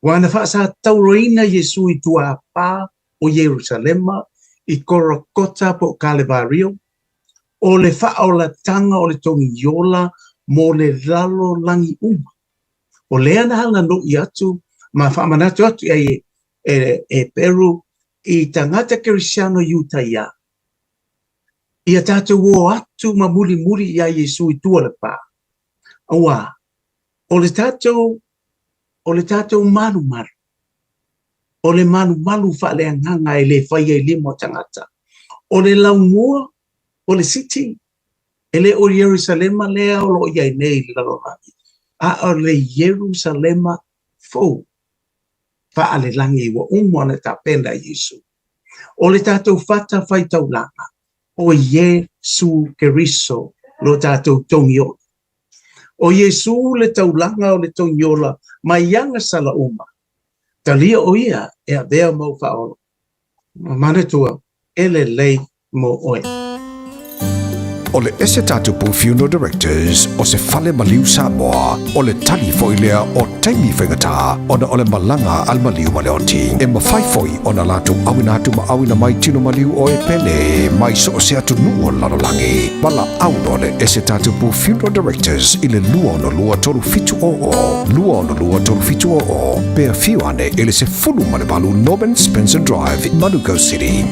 [SPEAKER 22] Wana whaasa tauroina Yesu i tua pā o Jerusalema, i Korokota po Kalevario, o le whaola tanga o le tongi yola, mo le lalo langi uma. O lea na hanga no i atu, ma whaamanatu atu e Peru, i tangata Kirisiano Utaia. Ia tātou o atu ma muri ia Yesu i tua le pā. Awa, o le tātou manu. O le manu whale anganga e le whaia i limo tangata. O le laumua, o le city, e le o Jerusalema lea o lo iai nei lalorani. A o le Jerusalema fau. Whaale langi wa umwana ta penda Yesu. O le tātou whata whai taulanga. O Yesu Keriso lo tātou tongiola. O Yesu le taulanga o le tongiola mai yanga sala uma. Talia o ia e a bea mau whaolo. Manetua ele lei mo oe.
[SPEAKER 1] o le ese tatupu funeral directors o se fale maliu Samoa o le tali foilea o taimi whengata o na o le malanga al maliu maleoti e mawhaifoi o na latu awina mai tino maliu o e pene mai so o se atu nuo lalolangi pala auno le ese tatupu funeral directors i le lua tolu fitu o pea fiu ane ele se fulu male balu Norman Spencer Drive in Manuka City.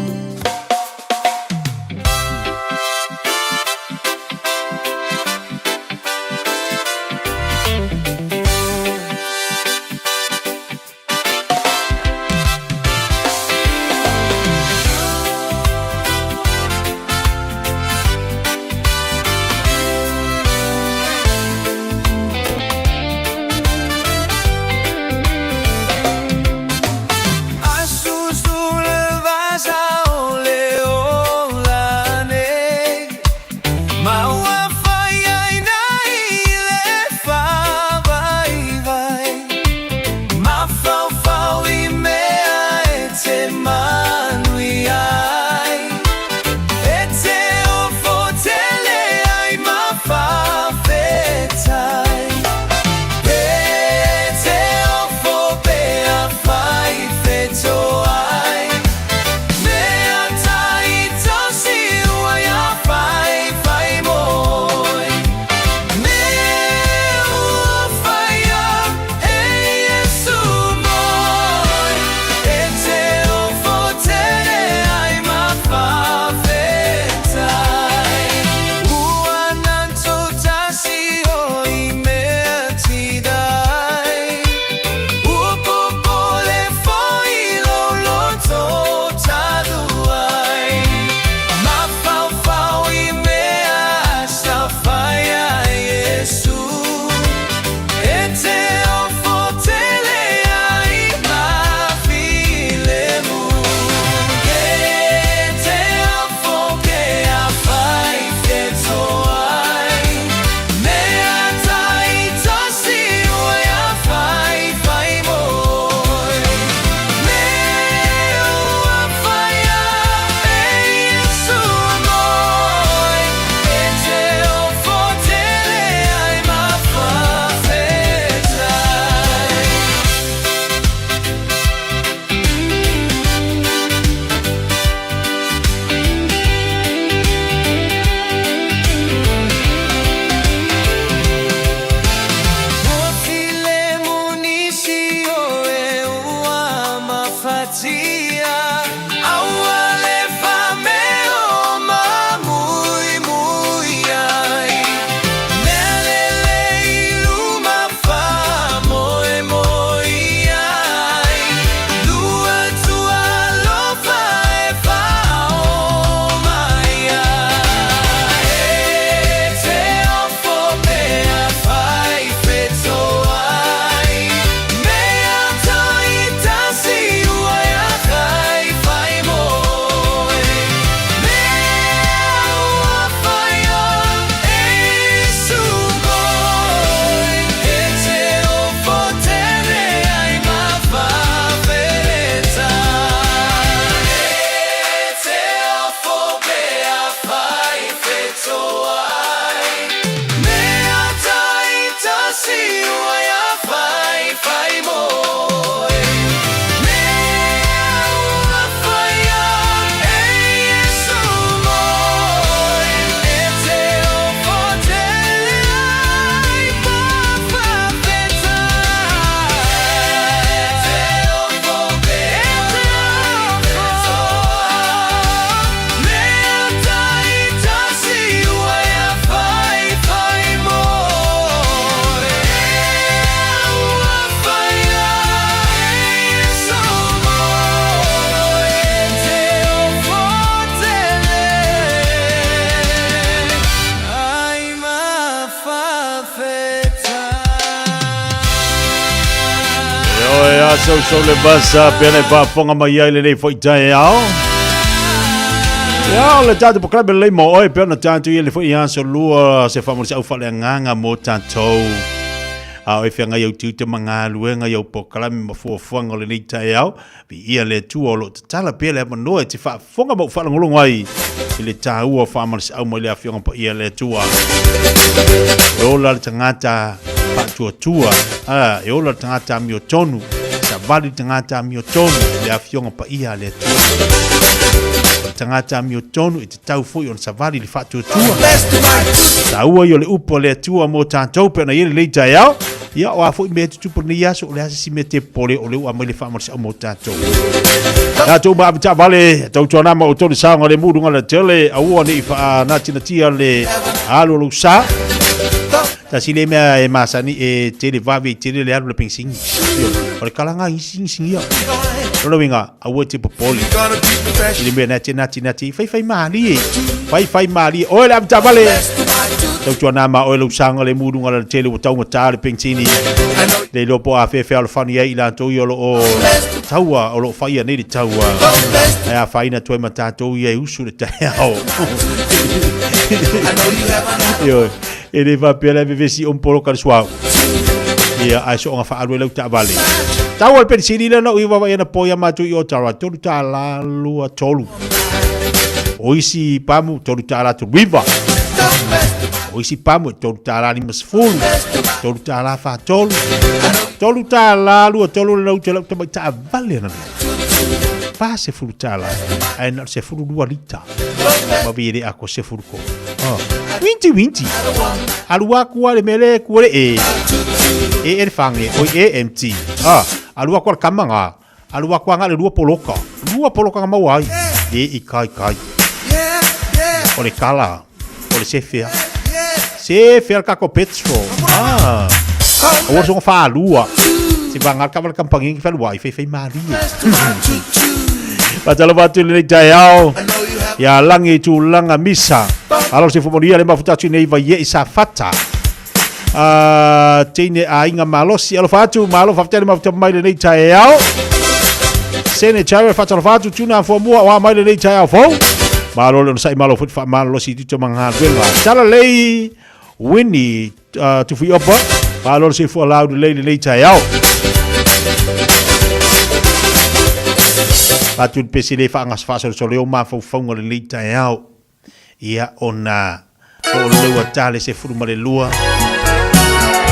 [SPEAKER 16] So le basa pene pa fonga mai ai le nei foi tai ao. Ya le tatu pakla le mo oi pena tatu ile foi ya so lua se fa mo se au fa le nganga mo tantou. A e whenga iau tūte manga luenga iau pokalami ma fuafuanga le nei tai au. Vi ia le tu o lo te tala pia le manoa te wha fonga mo whalangolongo ai. le tāua whaamarisa au mai le awhionga pa ia le tua. E ola le tangata tua. E ola le tangata mio tonu. Sa vali tangata mio tonu le awhionga pa ia le tua. Tangata mio tonu i te tau fui on sa vali le whaatua tua. Tāua i o le upo le tua mo tātou pe na ile leita iau. Ia o a fui me tutupu ni yaso o le hasi si me te pole o le ua mai le whaamarisa au mo tātou. Tātou ma avita vale, tau tuana ma o tōni sānga le mūrunga le tele, a ua ni wha nātina tia le alo lo sā. Ta si le mea e masani e tele vawe i tele le alo le pingsingi. O le kalanga i singi ia. Rola winga, a ua te popoli. I le mea nati, fai maali e. Fai maali e. Oe le avita vale. Tau tuana ma o le usanga le mūrunga le tele o tau ngata le pingsingi. Le lopo a whewhea le whani e i la tau i o lo o taua o lo whaia nere taua. Ai a whaina toi ma tātou i e usu le tai au. Ioi, e le whapea le vevesi o mporo ka le suau. Ia ai so nga whaaru e lau ta vale. Tau al pensini le na ui wawa ia na poia matu i o tara. Tolu ta la lua tolu. Oisi pamu tolu ta la tu riva. Oisi pamu tolu ta la lima sfulu. Tolu ta la fa tolu. Tolu ta la lua tolu le lau te lau tamai ta vale na mea. Fa se fulu ta la. Ai na se fulu lua lita. Ma vire ako se fulu ko. Winti. Alua kua le mele kua le e. E el fange. Oi e empty. Alua kua le kamanga. Alua kua nga le lua poloka. Lua poloka nga mawai. E i kai. O le kala. O le sefea. Sefea kako petrol. O waso nga wha lua. Si vangar ka wala kampangi ki whalua. I fei maari. Patalo batu le tai au. Ya langi tu langa misa. Alo se fumoria le mafutatu nei vai e sa fata. Tene a inga malosi alo fatu malo faftele mafuta mai le nei tai au. Sene chawe fata lo fatu tuna fo mua wa mai le nei tai au fo. Malo le sai malo fut fa malo si tu manga venga. Sala lei Winnie tu fi opa. Malo se fo loud le nei tai au. Patu pesi le fa ngas fa so le o ma fo fonga le nei tai au. Ia ona o lua tale se furu male lua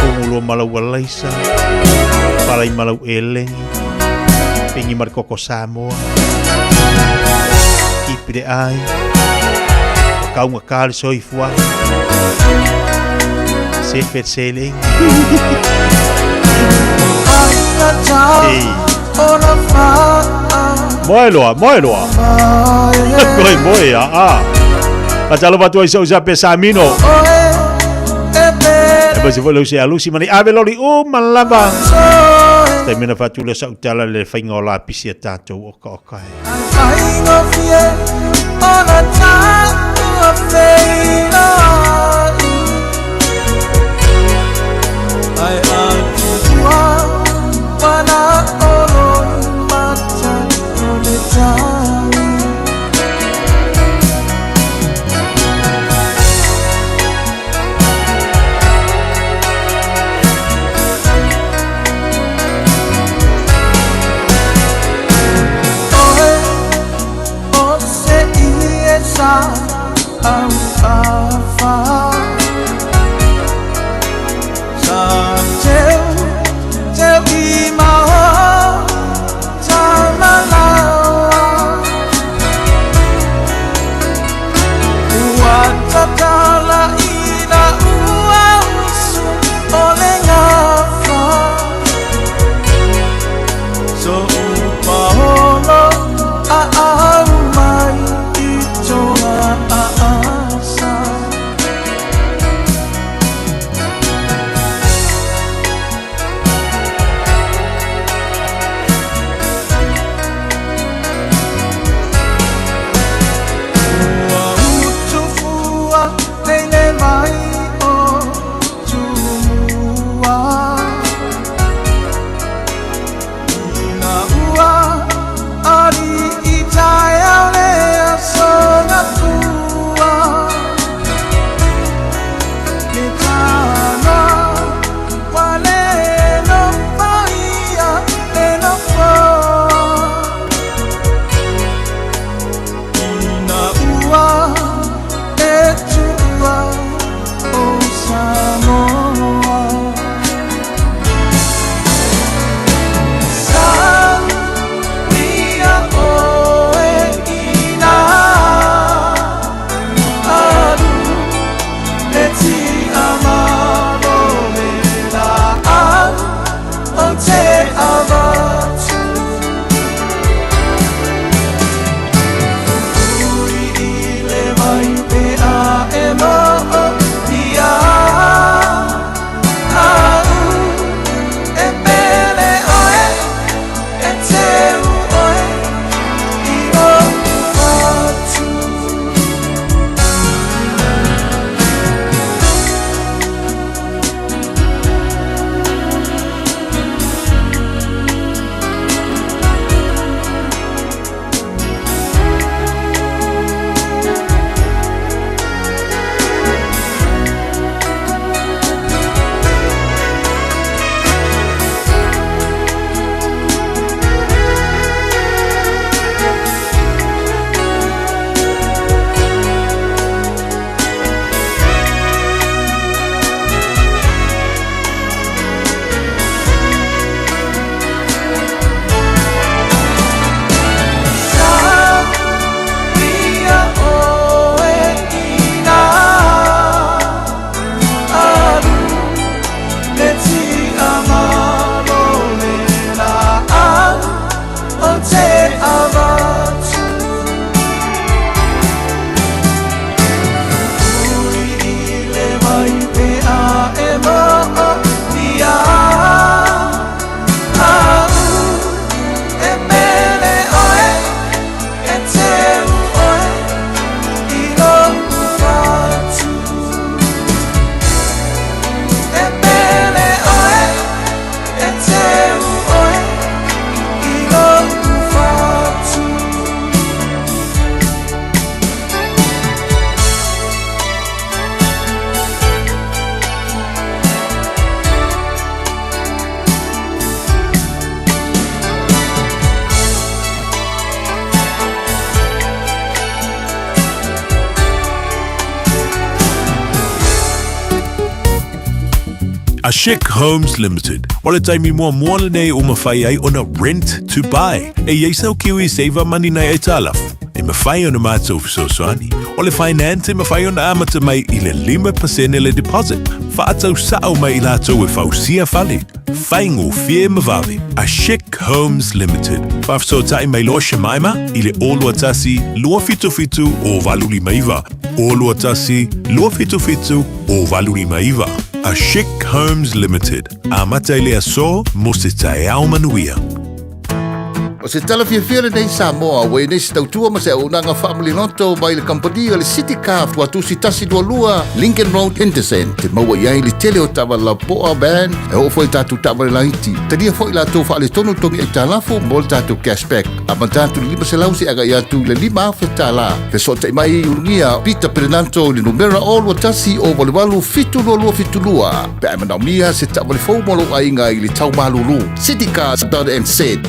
[SPEAKER 16] o lua malau alaisa palai malau elengi pengi markoko Samoa ipire ai kaunga kale soifua se fet seling moeloa koi moea Patalo batu ai sa pe samino. E se volo se alusi mani ave lori o malava. Te mena fatu le sa utala le fainga o la pisia tato o ka.
[SPEAKER 6] A Chic Homes Limited. O le taimi mua le nei o mawhai ai ona rent to buy. E yeisau kiwi saver money nei e talafu. E mawhai ona mātou fisosoani. O le finance e mawhai ona amata mai i le 5% le deposit. Whaatau sao mai i lātou e whausia whale. Whaingo fie mawawe. A Chic Homes Limited. Whafso tai mai loa Shemaima i le olua tasi lua fitu o valuli maiva. Olua tasi lua fitu o valuli maiva. A Chic Homes Limited. A mataile aso mo se tae au manuia.
[SPEAKER 3] O se tala Fiafia nei Samoa, wei nei se tautua ma se unanga family noto mai le company o le City Car watu si tasi dua lua Lincoln Road Henderson te maua iai le tele o tawa la poa band e o foi tatu tawa le laiti tania foi la tau whaale tonu tongi e talafo mo le tatu cashback a mantatu lima se lausi aga iatu le lima afe tala fe so te mai urungia Peter Pernanto le numera o lua tasi o walewalu fitu lua pe a manaumia se tawa le fau molo ainga i le tau malulu City Car done and said.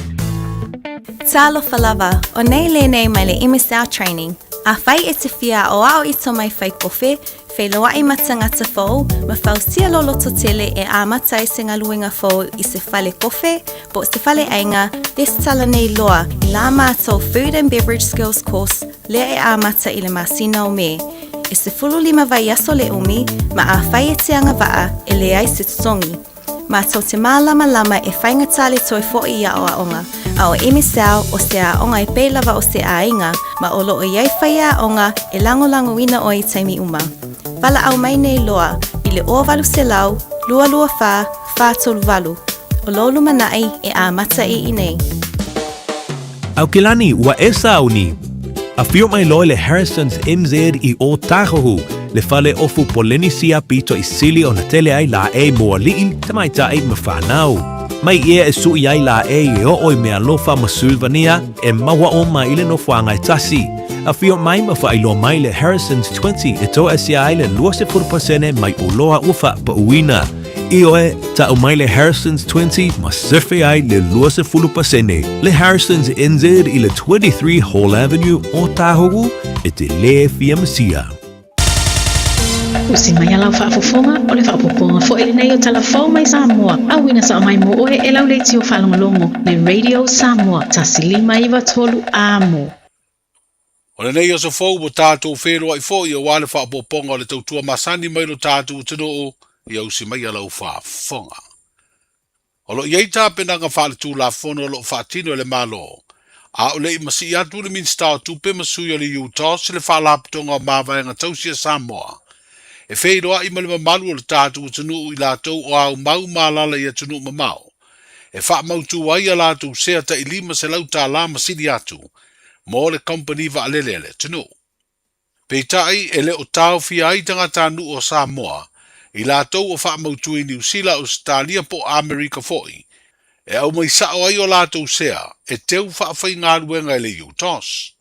[SPEAKER 4] Talo falava, o nei le nei mai le imisau training. A whai e te whia o au i to mai whai kofe, whai loa i matanga ta whau, ma whau sia lolo to tele e a matai se ngā luenga whau i se whale kofe, po se whale ainga, les tala nei loa i la mātou Food and Beverage Skills course, le e a mata i le masina o me. E se fulu lima vai aso le umi, ma a whai e te anga waa e le ai se tutongi. Mātou te mālama e whainga tale toi fo i a o a onga, a o emisau o se a onga e pēlawa o se a inga, ma o loo iai whai a onga e lango ina o i taimi uma. Wala au mai nei loa, i le o walu se lau, lua wha, wha tolu walu. O lolu manai e a mata i nei.
[SPEAKER 6] Au kilani wa esa au ni. A fio mai loe le Harrison's NZ i o Tahohu, le fale ofu polenisia pito i sili o na tele ai la e moa liin te mai tae ma whanau. Mai ia e sui ai la e o oi mea lofa ma Sylvania e maua o ma ile no whangai tasi. A fio mai ma whailo mai le Harrison's 20 e to asia ai le 20% mai o loa ufa pa uina. I oe, ta o mai le Harrison's 20 ma surfe ai le 20%. Le Harrison's NZ i le 23 Hall Avenue o Tahogu e te le fia masia.
[SPEAKER 23] O se mai alau whaafofonga o le whaapoponga fo ele nei o talafau mai Samoa. Awina sa mai mo oe e lau leiti o whalongolongo le Radio Samoa tasi 5 amo.
[SPEAKER 24] O le nei o so fau mo tātou whero ai fo i o wale whaapoponga o le tautua masani mai lo tātou tino o i au se mai alau whaafonga. O lo iei tāpenanga whaale tū la fono o lo whaatino le malo. A o le i masi atu le minsta o tupe masui o le Qantas le whaalapitonga o mawaenga tausia Samoa. E wheiroa i malima malu o le tātou tunu i lātou o au mau malala i a tunu mamau. E wha mautu wai a lātou sea ta i lima se lau tā lama siri atu, mo le company wa alelele tunu. Peitai e le o tāu fia ai tanga tānu o Samoa, i lātou o wha mautu i New Zealand o Australia po Amerika foi. E au mai sao ai o lātou sea, e teu wha whai ngā luenga i le Qantas.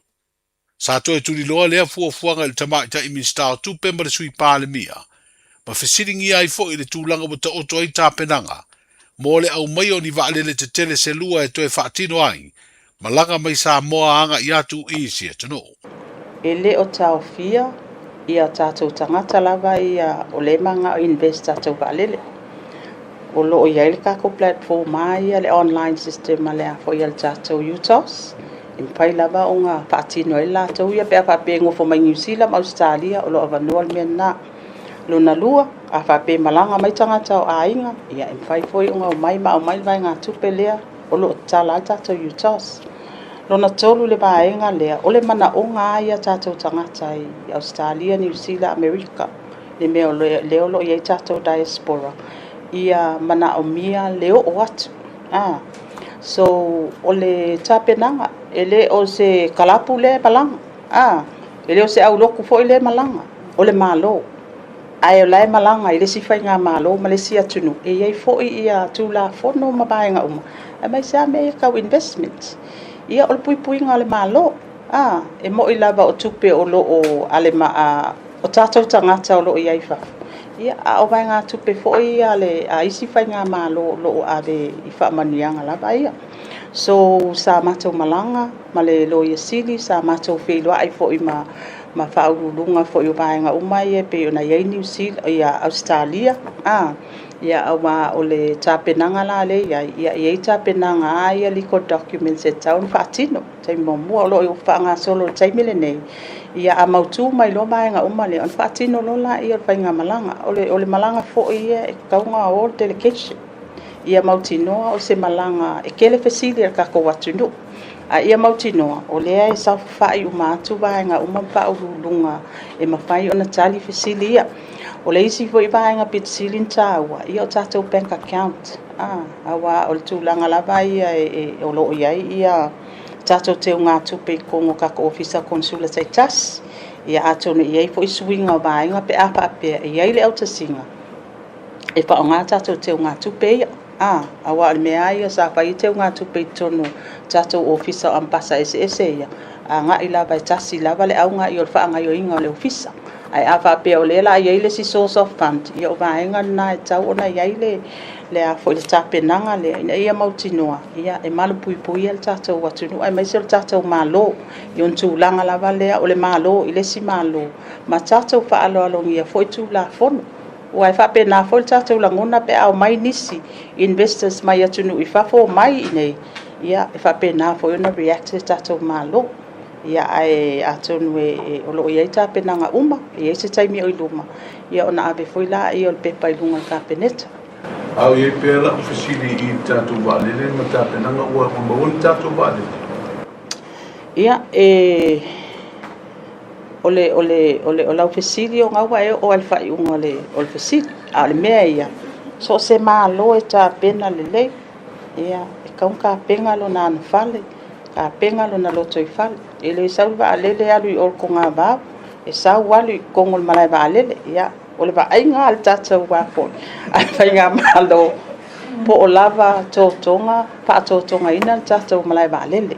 [SPEAKER 24] Sa to e turi loa lea fuafuanga i tamai ta i minsta o tupe ma le sui pāle mia. Ma whesiringi ai fo i le tūlanga mo ta oto ai tāpenanga. Mo le au mai o ni waalele te tele se lua e toe whaatino ai. Ma langa mai Samoa anga i atu i si e tano.
[SPEAKER 25] E le o tau fia i a tātou tangata lava i a o le manga o invest tātou waalele. O lo o iaile kako platform ai a le online system a le a fo i al tātou Qantas. In pai lava o ngā whaatino e lātou ia pia whape ngofo mai New Zealand, Australia, o lo avanua le mea luna lua, a whape malanga mai tangata o ainga, ia in pai foi o ngā o mai ma o mai vai ngā tupe lea, o lo tala ai tātou Qantas. Lona tolu le vaenga lea, o le mana o ngā ia tātou tangata i Australia, New Zealand, America, le mea o leo lo iei tātou diaspora, ia mana o mia leo o atu. So, o le tāpenanga, ele o se kalapu le malanga. Ele o se au loku fo le malanga. O le malo. Ai o lai malanga, ele si whai ngā malo, Malaysia tunu. E iei fo i a tūla fono mabaenga uma. E mai se ame e kau investment. Ia o le pui ngā le malo. E mo i lava o tupe o lo o ale maa, o tātou tangata o lo i aifa. Ia a o vai ngā tupe fo i ale a isi whai ngā malo lo o ave i whaamanianga lava ia. So sa matou malanga ma le loia sili sa matou feiloaʻi foʻi ma faaululuga foʻi o vaega uma ia pe ona iai New Zealand ia Australia ia aua o le tapenaga la le ia iai tapenaga a ia liko documents e tau na faatino taimi maumua o loo i faagasolo le taimi lenei ia a mautū mai lo vaega uma le ona faatino lo la ia o le faiga malaga o le malaga foʻi ia e kauga o le delegation ia mautinoa o se malaga e kele fesili le kakou atu nuu a ia mautinoa o lea e saufafaʻi uma atu vaega uma faaululuga e mafai ona tali fesili ia o le isi foʻi vaega pitasili na tāua ia o tatou bank account aua o le tulaga lava ia o loo iai ia tatou teuga tupe i kogo kako ofisa konsula taitasi ia atonu iai foʻi suiga o vaega pe a faapea iai le autasiga e faaaogā tatou teuga tupe ia aua o le mea ia sa fai teuga tupe i tonu tatou ofisa o ampasa ese ia agaʻi lava e tasi lava le augaʻi o le faagaioiga o le ofisa ai a faapea o lea la iai le source of fund ia o vaega lanā e tau ona iai le a foʻi le tapenaga le ina ia mautinoa ia e malupuipui ia le tatou atunuu ai maise o le tatou mālō i ona tulaga lava lea o le mālō i lesi mālō ma tatou faaaloalogia foʻi tulafono ua e faapena foʻi le tatou lagona pe ao mai nisi investors mai atunuu i fafo mai i nei ia e faapena foʻi ona react le tatou mālō ia ae atonu o loo iai tapenaga uma iai se taimi o i luma ia ona ave foi la ia o le pepa i luga le kapeneta
[SPEAKER 24] au iai pea laʻu fesili i tatou vaalele ma tapenaga ua maua le tatou vaalele
[SPEAKER 25] ia o lau fesili o gaua e o ai faaiʻuga o le fesili a o le mea ia so o se mālō e tapena lelei ia e kaukapega lona ana fale kapega lona loto i fale e le sau vaalele alu i olkoga vau e sau alu i kogo le malae vaalele ia o le vaaiga a le tatou ua foʻi ae faiga mālō po o lava totoga faatotogaina le tatou malae vaalele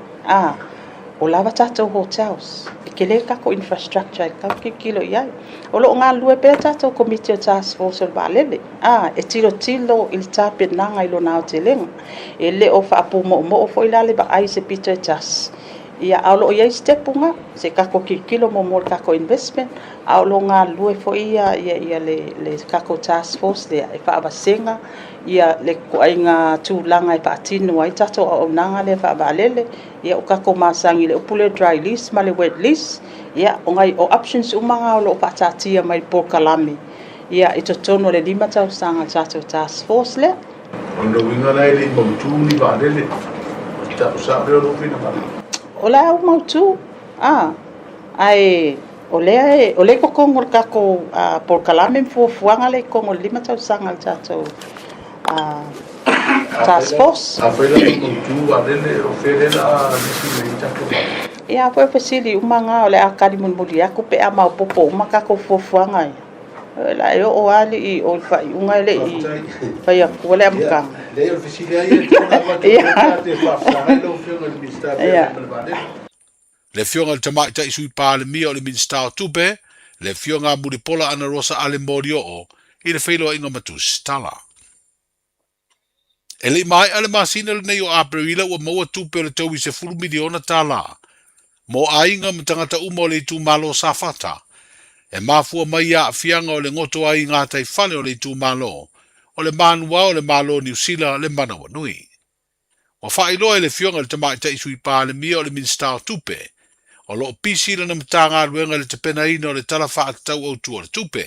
[SPEAKER 25] o lava tatou hotels e kele kako infrastructure e kaukikilo i ai o loo galue pea tatou committee o task force o le vaalele e tilotilo i le tapenaga i lona otelega e lē o faapumoʻomoʻo foʻi la le vaai se pito e tasi ia a o loo iai stepuga se kako kikilo mo le kako investment a o loo galue foʻi ia le kako task force lea e faavasega ia le kuaiga tulaga e faatino ai tatou aʻaunaga le faavaalele ia o kako masagi le upu le dry list ma le wet list ia o gai o options umaga o loo faatatia mai le polokalame ia i totonu o le 5 tausaga tatou task force lea
[SPEAKER 24] ona uiga lai le mautū ni vaalele o taʻusaʻo le olofina vale
[SPEAKER 25] o le au mautū ae o le kokogo le kako polokalame fuafuaga le kogo le 5 tausaga le tatou task force ia foi fasili umaga o le akali mulimuli aku pe a maopopo uma kako fuafuaga ia la e oo ali i o le faaiʻuga e leʻi faiakua le amakaga
[SPEAKER 24] le fionga le tamaʻitaʻi sui palemia o le minista o tupe le fionga mulipola ana rosa ale morioo i le feiloaʻiga matusitala e leʻi mai ale masina lenei o aperila ua maua tupe o le tau i se 10 miliona tālā mo aiga ma tagata uma o le itumālo safata e mafua mai aafiaga o le goto ai gā taifale o le itumālo o le manua o le malo niusila le manaua nui ua faailoa i le fioga le tamaʻitaʻi sui palemia o le minista o tupe o loo pisi lana matagaluega le tepenaina o le tala faatatau autu o le tupe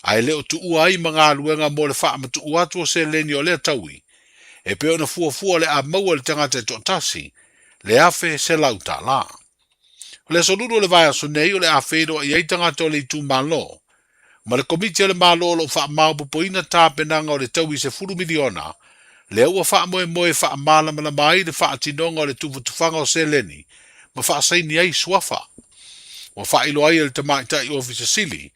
[SPEAKER 24] ae lē o tuua ai ma galuega mo le faamatuu atu o seleni o lea taui e pe ona fuafua le a maua le tagata e toʻatasi le afe se lau tālā o le asolulu o le vaeaso nei o le a feiloa i ai tagata o le itumālo ma le komiti o le mālo o loo faamaopopoina tapenaga o le tau i se 10 miliona lea ua faamoemoe faamalamalama ai le faatinoga o le tufatufaga o seleni ma faasaini ai suafa ua faailoa ai le tamaʻitaʻi ofisa sili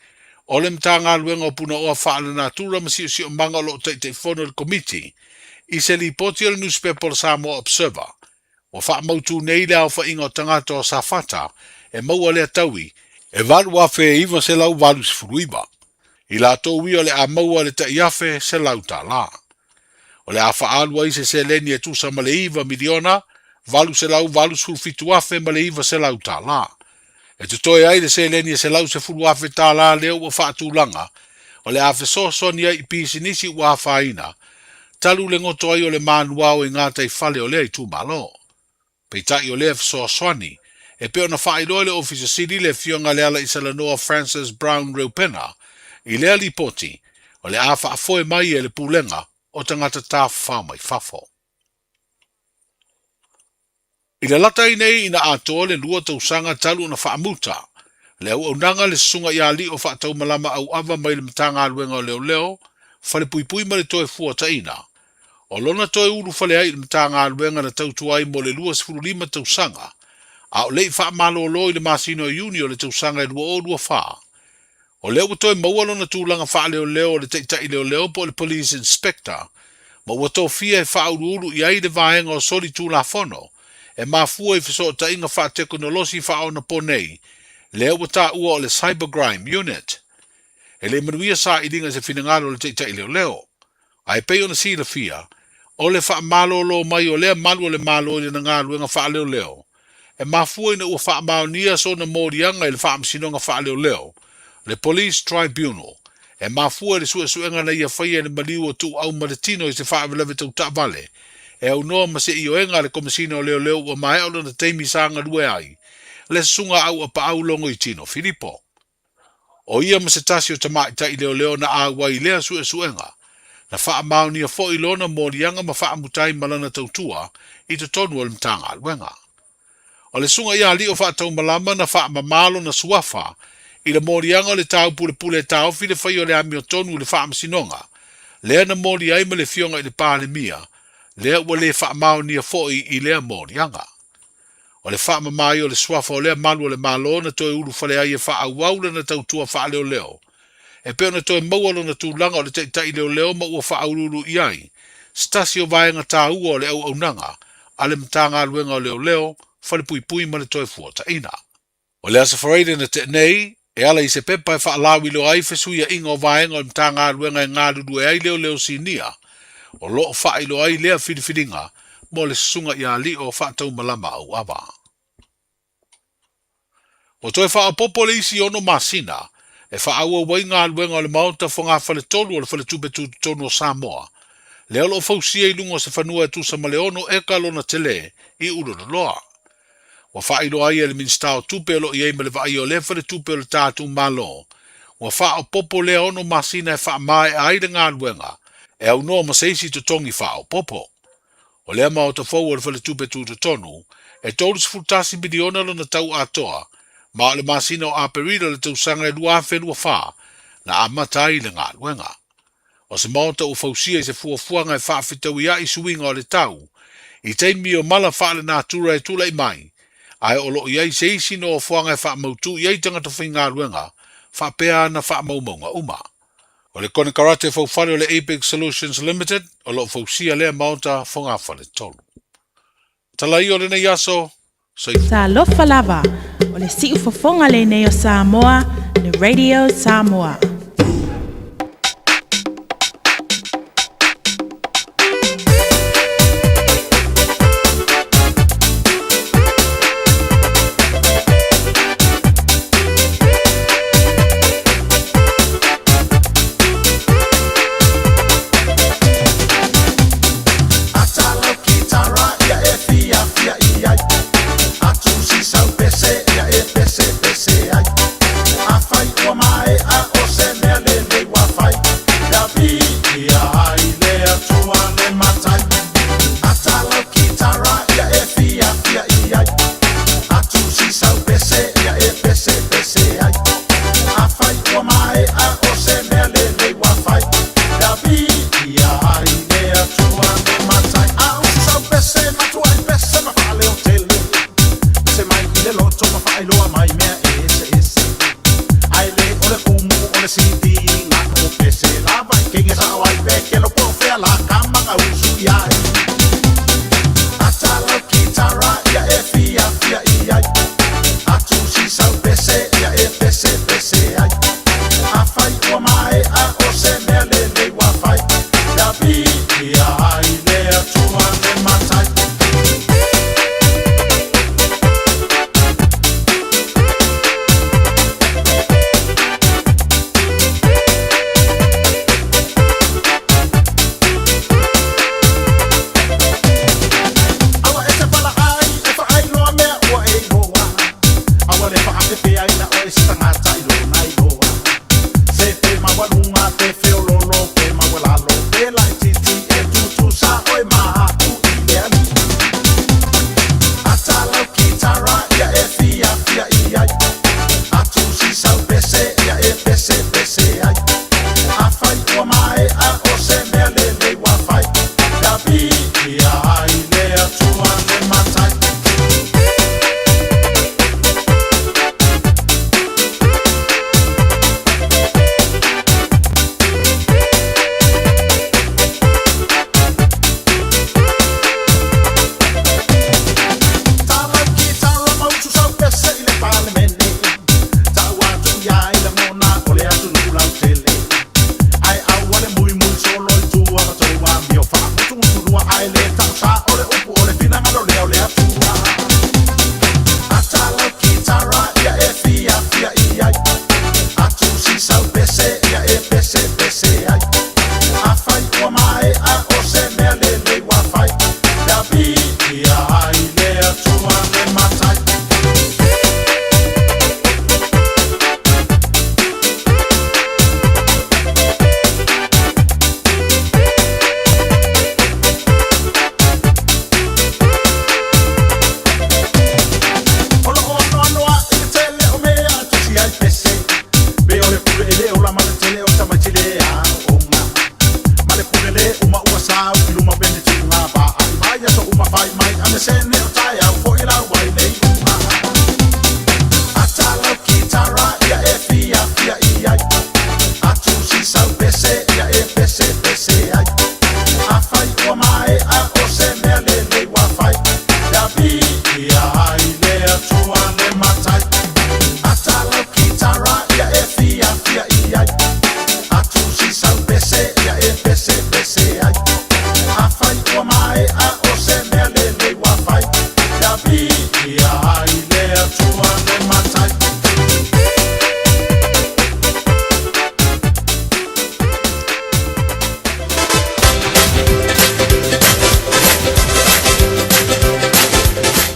[SPEAKER 24] o le matagaluega o punaoa faalanatura ma siʻosiʻomaga o loo taʻitaʻifono le komiti i se lipoti o le newspaper o le Samoa Observer ua faamautū nei le aofaʻiga o tagata o safata e maua lea taui e valu afe e iva se lau valu sefuluiva i latou ia o le a maua le taʻi afe se lau tālā O le afa alua i se leni e tusa ma le iwa miliona, valu se lau valu sulfitu afe ma le iwa se lau tā la. E tu toi ai le se leni e se lau se fulu afe tā la leo ua whaatulanga, o le afe sosoni ai i pisi nisi ua afa ina, talu le ngoto ai o le manuao i ngata i fale o lea i tu malo. Peitai o lea sosoni, e peo na whaelo le ofisa siri le fionga le ala i Salanoa Francis Brown Reupena, i lea li poti, o le afa afoe mai e le pulenga, o tangata tā whamai fafo. I le lata i nei ina atoa le lua tausanga talu na whaamuta, le au nanga le sunga i ali o whaatau malama au ava mai le matanga luenga o leo leo, whale pui pui ma le toe fua ta ina. O lona toe uru whale ai le matanga luenga na tautuai mo le lua sifuru lima tausanga, a o lei wha malo o loi le masino i uni o le tausanga e lua o lua wha. O leo toi maua lona tūlanga wha leo leo le teitai leo leo po le police inspector, ma ua tō fia e wha uru i ai le vahenga o soli tūla fono, e mafua i fiso ta inga wha teknolosi wha ona po nei, leo wata ua o le cybercrime unit. E le manuia sa i dinga se finangalo le teitai leo leo. Ai pei ona si la fia, o le wha malo lo mai o lea malu o le malo i na ngā luenga wha leo leo. E mafua ina ua wha maonia so na morianga i le wha amsinonga wha leo leo. Le police tribunal. E mafua le suenga na ia whaia ni maliu o tu au maritino i se wha aveleve tau vale. E au noa ma se i oenga le komisino leo leo ua mai au na teimi sanga lue ai. Le sunga au a pa au longo i tino Filipo. O ia ma se tasi o tamai ta i leo leo na awa i lea suenga. Na wha maoni a fo i lona morianga ma wha amutai malana tautua i te tonu al mtanga alwenga. O le sunga ia li o wha tau malama na wha mamalo na suafa i le morianga o le tau pule tau fi le whai o le ami o tonu le wha amsinonga. Lea na mori ai ma le fionga i le pāle mia, lea ua le wha maoni a fo i lea morianga. O le wha mamai o le suafa o lea malu o le malo na toi uru whale ai e wha auaula na tautua wha leo leo. E peo na toi maualo na tūlanga o le teitai leo leo ma ua wha aururu i ai. Stasi o vaenga tā ua o le au nanga, a le mtanga aluenga o leo leo, whale pui pui ma le toi fuata ina. O le asa whareide na te nei, e ala i se pepa e wha alawi lo ai fesuia inga o vaenga o le mtanga aluenga e ngā dudu e ai leo leo si nia. O loo wha ilo ai lea whiriwhiringa, mo le sunga i a li o wha tau malama au awa. O toi wha apopo le isi ono masina, e wha aua wai ngā luenga o le maunta fo ngā whale tolu o le whale tupetu tonu o Samoa. Leo lo fausia i lungo se whanua e tusa ma le ono e kalona tele i urona loa. Wa wha ilo ai e le minsta o tupe lo i e ma le vai o le whale tupe o le tātu malo. Wa wha apopo le ono masina e wha mai a aida ngā luenga, e au noa maseisi to tongi wha apopo. O lea mao ta fau o le whale tupetu tonu, e tolu se fultasi miliona lo na tau atoa, ma le masina o aperida le tausanga e lua whenua wha, na amatai le ngā luenga. O se maota o fausia i se fuafuanga e whaafitau ia i suinga o le tau, i teimi o mala wha le nātura e tula i mai, ai o lo iai se isi no o fuanga e wha mautu iai tangata whi ngā luenga, wha pea na wha maumaunga uma. O le kone karate fau whare o le APR Solutions Limited, o lo fausia lea maota whonga whale tolu. Talai o le nei aso,
[SPEAKER 2] Sa lofa lava, o le siu fofonga le nei o Samoa, le Radio Samoa.
[SPEAKER 15] Pese, ya e pese, pese, ay. A fai o mae a o se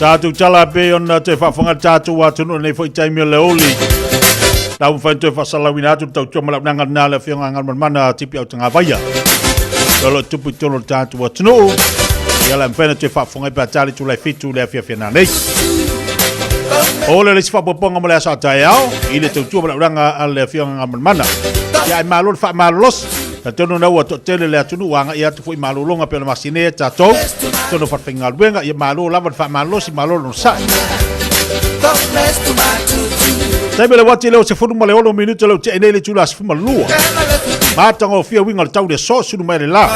[SPEAKER 16] Tātou tala pe ona te whawhanga tātou atu nei fo i taimi o le oli. Tau whain te whasalawina atu tau tua malap nanga nā le whionga ngar mana tipi au tanga vaia. Tolo tupu tolo tātou atu no. Ia la mwhena te whawhanga i pātari tu lai fitu le Fiafia nā nei. Ole le si whapoponga mo le asa tai au. I le tau tua malap nanga le whionga ngar mana. Ia e malo le wha malo los. Na tono na ua tele le atunu wanga ia tu foi malo longa pe na masine tatou tono farfinga luenga ia malo lava fa malo si malo no sa Tabe le wati leo se funu male ono minuto leo te enele tula se fuma lua Matango fia winga le tau de so sunu mai le la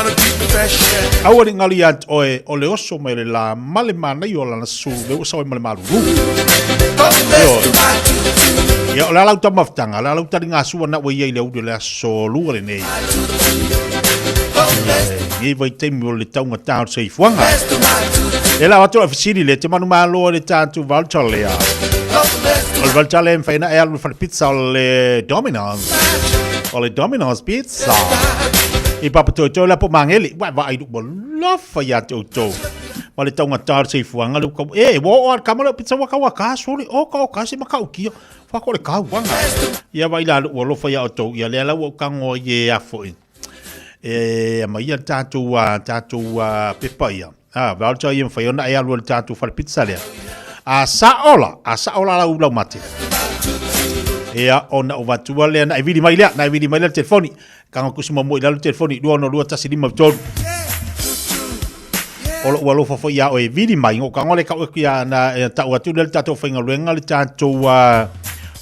[SPEAKER 16] Awa ni ngali ant oe o le oso mai le la male mana i o la na su le usa oi male malu Ia o la lau tamaftanga, la lau tari ngā sua na wei ei le ude le aso lua le nei Ngai vai teimi o le taunga tāo sei fuanga E la watu a fisiri le te manu maa loa le tātu valtale a O le valtale e mwhaina e alu whare pizza o le Domino's pizza I papa toi la po mangeli Wai wa aidu mo lofa ya te utou Ma le taunga tāo sei fuanga le ukau E wo o kamala pizza waka waka sori o ka o kasi makau kia Whako le kau wanga Ia wai la ua lofa ya utou Ia le ala ua kango ye a foi E ma ia tātou pepa ia Valta ia mwhai ona e alua le tātou whare pizza lea A saola la ulau mate Ea ona o vatua lea na e vidi mai lea telefoni Kanga kusima mo i lalu telefoni Dua no lua tasi lima vitoru Ola ua lofa fo ia o e vidi mai Ngo kangole kau eku ia na tau atu le tātou whainga luenga le tātou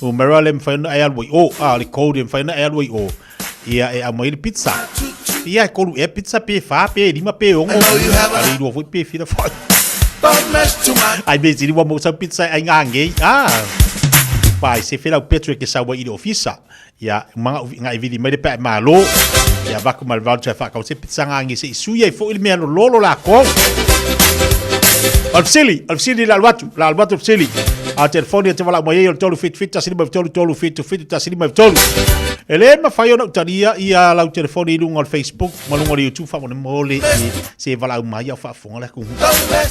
[SPEAKER 16] Umera le mwhai ona e alua i o Le kode mwhai ona e alua i o Ia e amai le pizza Ia e kolu e pizza pe fa pe lima pe ongo Ali dua foi pe fira fa Ai be ziri wa mo sa pizza ai ngange Pai se fela o Petro ke sa wa i ofisa Ia manga ngai vidi mai de pe malo Ia vaku mal voucher fa ka se pizza ngange se isu ia fo il me lolo la ko Alfsili la alwatu Alfsili A telefoni te wala mai o tolu fit tasini mai tolu fit tasini mai tolu Ele ma fai ona utaria ia lau telefoni lunga al Facebook malunga le YouTube fa mo mole se wala mai ia fa fonga la ku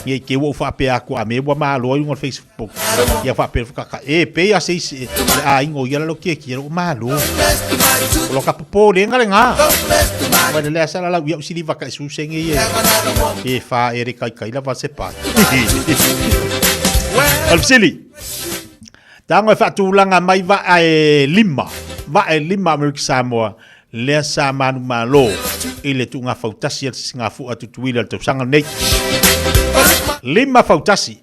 [SPEAKER 16] Ye ke wo fa pe aku a me wa ma lo lunga al Facebook ia fa pe ka pe ia se a ingo ia lo ke o ma lo lo ka po de nga Wa le sala la ia usili va ka su senge e fa ere kai la va se pa Alfsili Tango e whaatulanga mai va e lima Amerika Samoa Lea sa manu malo I le tu ngā fautasi at ngā fu atu tuila tau sanga nei Lima fautasi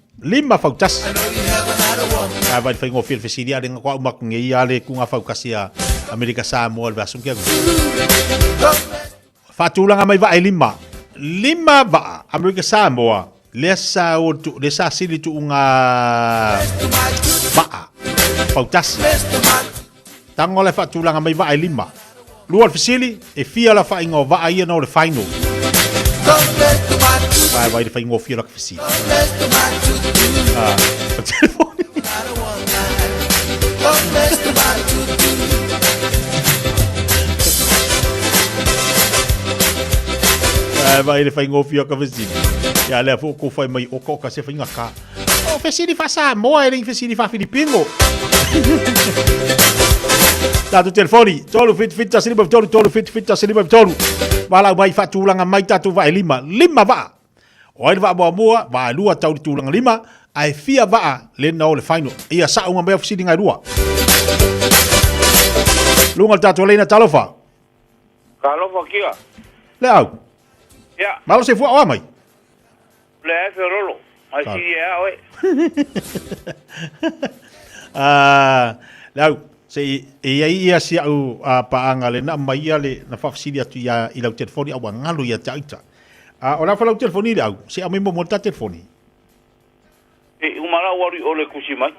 [SPEAKER 16] Vai whai ngō whir whesiri are ngā kua umaku ngei ale ku ngā faukasi a Amerika Samoa le vasum kia Whaatulanga mai va e Lima va Amerika Samoa Le sa sili tu ngā fautasi Tango le whaatulanga mai va e lima Lua le fisili e fia la wha ingo va ia no le final Vai le wha ingo fia la ka fisili Vai le wha ingo fia ka fisili Ya le fo ko fai mai o ko ka se fa ngaka o fesiri fa Samoa e fesiri fa Filipino Tatu telefoni tolu fit tasini ba tolu fit tasini ba tolu wala mai fa tulanga mai tatu va lima va o va boa va lua tau tulanga lima ai fia va le no le final ia sa unha mai fesiri ngai lua lunga tatu lena talofa
[SPEAKER 5] kia
[SPEAKER 16] le au
[SPEAKER 5] ya
[SPEAKER 16] malo se fu o mai
[SPEAKER 5] Le ferrolo, ai si e oe.
[SPEAKER 16] Lau, se ia si au paanga le na mai ale na fafsiri atu ia I lau telefoni au ngalu ia taita. Ora fa lau telefoni le au, se au mo monta telefoni.
[SPEAKER 5] Umara wari ole kusi mai.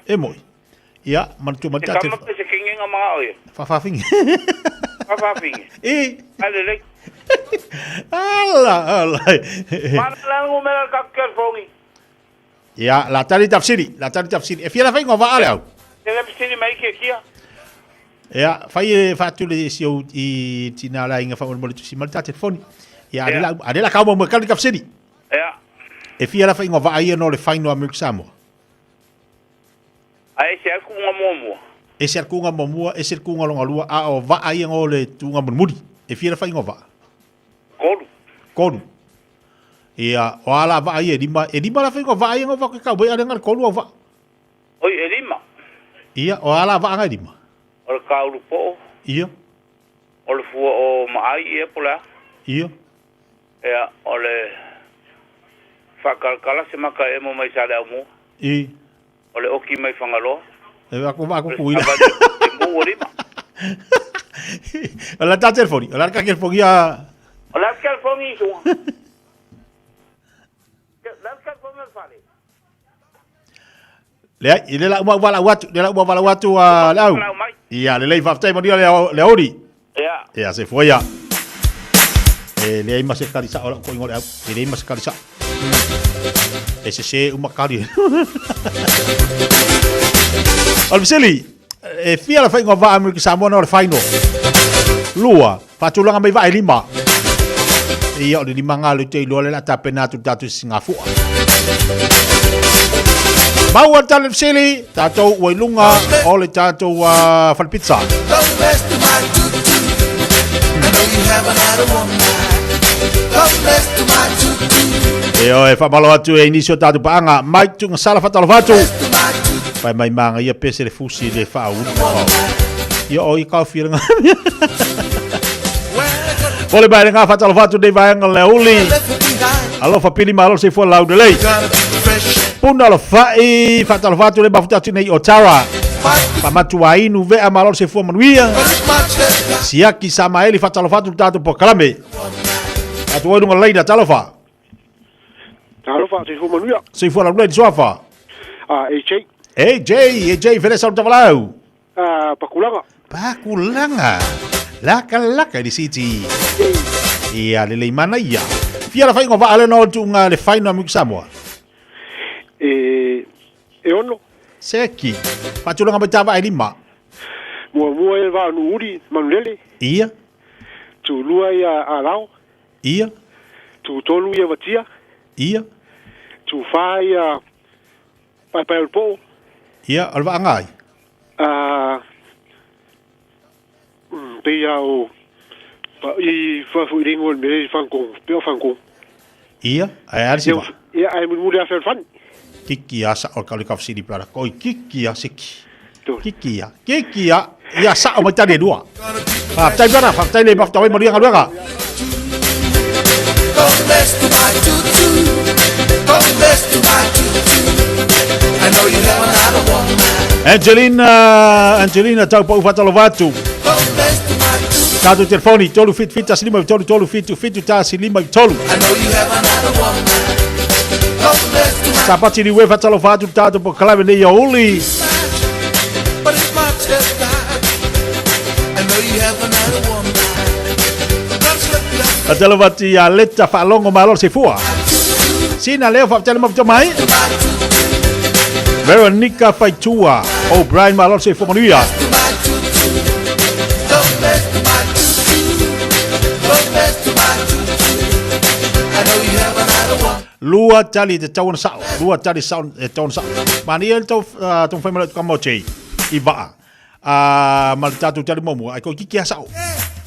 [SPEAKER 16] E moi. Ia, man tu monta telefoni.
[SPEAKER 5] Kama se kinga ma oe.
[SPEAKER 16] Fafafingi.
[SPEAKER 5] Ale le.
[SPEAKER 16] Allah.
[SPEAKER 5] Mana langu mera kakker fongi.
[SPEAKER 16] Ya, la tari tafsiri. E fia la fai ngova ale au.
[SPEAKER 5] Te tafsiri mai ke kia.
[SPEAKER 16] Ya, fai fatu le si o I tina la inga fa mo le tusi malta telefoni. Ya, adela kau mo kan tafsiri.
[SPEAKER 5] Ya.
[SPEAKER 16] E fia la whainga wa aia no le whainua Amerika Samoa.
[SPEAKER 5] Ai se aku ngamo.
[SPEAKER 16] E se kunga mamua, e se kunga longa lua, a o wa aia ngō le tunga muri. E fia la whainga wa. Koru. Ia, o ala wa aia e lima la whainga wa aia ngō wa kau, wei arenga le koru o wa.
[SPEAKER 5] Oi, e lima.
[SPEAKER 16] Ia, o ala wa anga e lima.
[SPEAKER 5] O le kauru po.
[SPEAKER 16] Ia.
[SPEAKER 5] O le fua o maai e pola.
[SPEAKER 16] Ia.
[SPEAKER 5] Ia, o le whakalkala se maka e mo mai sale au mo.
[SPEAKER 16] I.
[SPEAKER 5] O le oki mai whangalo.
[SPEAKER 16] E ako kuila.
[SPEAKER 5] E mo o lima.
[SPEAKER 16] O la ta telefoni, o la ka telefoni a...
[SPEAKER 5] O la ka telefoni sunga. La ka telefoni al fale.
[SPEAKER 16] Lea, i le la uma wala watu a lau. Ia, le lei whaftai maria le ori.
[SPEAKER 5] Ia.
[SPEAKER 16] Ia, se foi ia. E le ima se karisa, ora ko ingore au. E le ima se karisa. E se uma kari. Al Viseli, e fia la whainga wa Amerika Samoa na o le whaino. Lua, whatulanga mai wa e lima. Ia o le lima ngā le te ilua le la tapena tatu Singapura. Mau al tale Viseli, tātou wailunga o le tātou whalpizza.
[SPEAKER 15] Don't mess to my tutu. I know you haven't had a woman. Don't mess to my tutu.
[SPEAKER 16] E o e whamalo atu e inisio tātou paanga, mai tunga sala whatalo whatu. Pai mai manga ia pese le fusi le whau. Ia o i kau whiranga. Pole bai ngā whatalo whatu nei vaenga le uli. Alo whapili ma alo se fua lau de lei. Puna lo whai, whatalo whatu le mafutatu nei o Tara. Pamatu a inu vea ma alo se fua manuia. Siaki Samaeli whatalo whatu tātou po kalame. Atu oirunga leina talofa.
[SPEAKER 7] Talofa, se fua manuia.
[SPEAKER 16] Se fua lau leina soafa.
[SPEAKER 7] AJ.
[SPEAKER 16] AJ, where sa utawalau?
[SPEAKER 7] Pakulanga.
[SPEAKER 16] Pakulanga. Laka di siti. Ia le mana ia. Fia la whainga wa ale no tunga le whainua Amerika Samoa.
[SPEAKER 7] E ono.
[SPEAKER 16] Seki. Patulanga mai tawa e lima.
[SPEAKER 7] Mua e wa uri manulele.
[SPEAKER 16] Ia.
[SPEAKER 7] Tu lua ia alau.
[SPEAKER 16] Ia.
[SPEAKER 7] Tu tolu ia watia.
[SPEAKER 16] Ia.
[SPEAKER 7] Tu wha ia pai po.
[SPEAKER 16] Ia, alwa angai.
[SPEAKER 7] Pia o i fa fu ringo me fanko, peo fanko.
[SPEAKER 16] Ia, ai arsi wa.
[SPEAKER 7] Ia ai mun mulia fer fan.
[SPEAKER 16] Kiki asa o kali kafsi di plana. Koi kiki seki. Kiki ia sa o mai tane dua. Tai bana, tai le bafta wai maria ngaluanga.
[SPEAKER 15] Don't mess to my tutu. Don't mess to my tutu. I know you haven't had a woman.
[SPEAKER 16] Angelina tau pa ufatalo watu. Tatu telefoni tolu fit taslima tolu fit taslima tolu.
[SPEAKER 15] I know you haven't had a woman. Don't mess to my
[SPEAKER 16] Sapati ni wefa talo watu tatu po kalame ne ya uli.
[SPEAKER 15] But it's my chest that I know you haven't had a woman.
[SPEAKER 16] Atalo wati ya leta falongo malo se fua. Sina leo fa tele mo mai. Veronica Faitua, O'Brien malo se fua manuia. Lua tali te tau na sao, lua tali sao e tau na sao. Mani el tau tong whaimala tu kamoche i waa. Mali tatu tali momu, ai ko kiki a sao.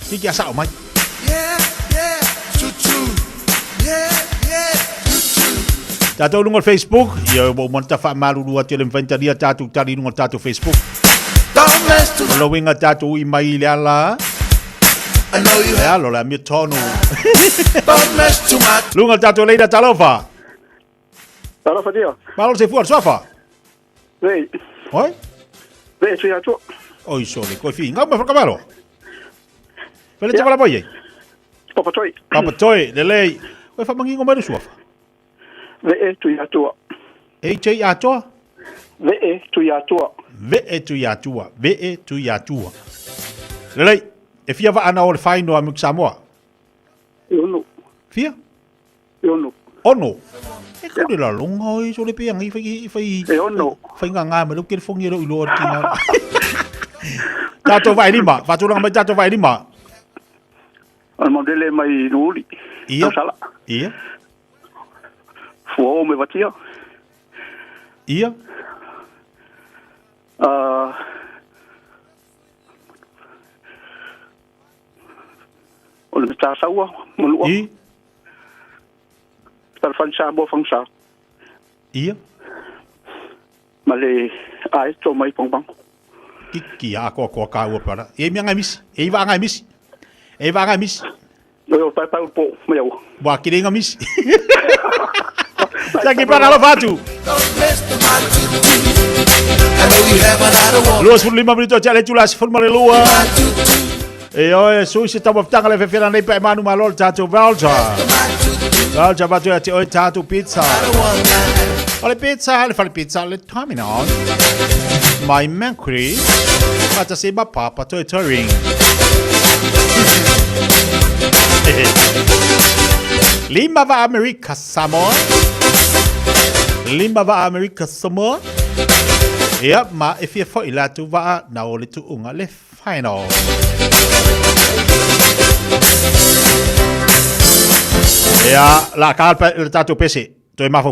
[SPEAKER 16] Kiki a sao mai. Tatu nungal Facebook, ia mo monta wha maru lua tele mwhaintaria tatu tali nungal tatu Facebook. Lo winga tatu i mai le ala. Ya lo la mi tono. Lunga tatu leida talofa.
[SPEAKER 7] Talofa dia.
[SPEAKER 16] Malo se fuar sofa.
[SPEAKER 7] Vei.
[SPEAKER 16] Oi?
[SPEAKER 7] Vei tu ya tu.
[SPEAKER 16] Oi sole, coi fi. Ngau me fa camaro. Pele te vala boye.
[SPEAKER 7] Papa toi.
[SPEAKER 16] Papa toi, le lei. Coi fa mangingo mai sofa.
[SPEAKER 7] Vei tu ya tu.
[SPEAKER 16] E che ya to?
[SPEAKER 7] Vei tu ya tu.
[SPEAKER 16] Vei tu ya tu. Vei tu ya tu. Le lei. E fia va ana o le whaino a Samoa?
[SPEAKER 7] Ono.
[SPEAKER 16] Fia?
[SPEAKER 7] Ono.
[SPEAKER 16] Ono? E kore la longa oi so le peang i whai...
[SPEAKER 7] E ono.
[SPEAKER 16] Whai ngā ngā ma luke le whongi ero i loa ki ngā... Tātou vai lima, whaturanga mai tātou vai lima.
[SPEAKER 7] Al modele mai nuri.
[SPEAKER 16] Ia? Ia?
[SPEAKER 8] Fua me vatia.
[SPEAKER 16] Ia?
[SPEAKER 8] O le ta saua, mulua.
[SPEAKER 16] I?
[SPEAKER 8] Tal fansa bo fangsa.
[SPEAKER 16] Ia?
[SPEAKER 8] Ma le ai to mai pong.
[SPEAKER 16] Ki a ko ka ua para. E mi anga misi. E va anga misi. E va anga misi.
[SPEAKER 8] Yo pa po me yo.
[SPEAKER 16] Wa ki ringa misi. Saki para lo fatu. Luas por 5 minutos já le tulas forma le lua. E oi so se tamo tanga le fefera nei pa manu malol tato valja. Valja va tu oi tato pizza. Ole pizza, le fare pizza le terminal. My mancri. Mata se ba papa to touring. Lima va America Samoa. Lima va America Samoa. Ia ma e fia foi la tu va na o le tu unga le final. Ia la kalpa le tatu pese. Toi mafo.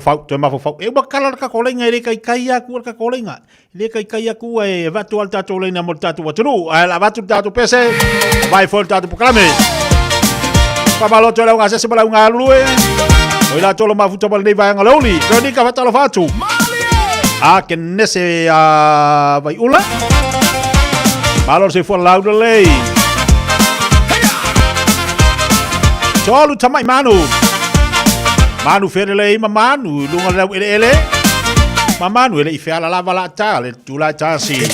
[SPEAKER 16] E wa kala ka kolenga e kai aku ka kolenga. Le kai aku e va tu al tatu le na mo tatu wa tru. La va tu tatu pese. Vai for tatu proclame. Pabalo to la unga se bala unga lue. Oi la tolo mafuta bal nei vai ngaloli. Roni ka fatalo fatu. A que nesse vai ula. Malo se for lauda lei. Solo tamai manu. Manu fere lei ma manu lunga la ele. Ma manu ele ife ala lava la tale tu la tasi.
[SPEAKER 15] I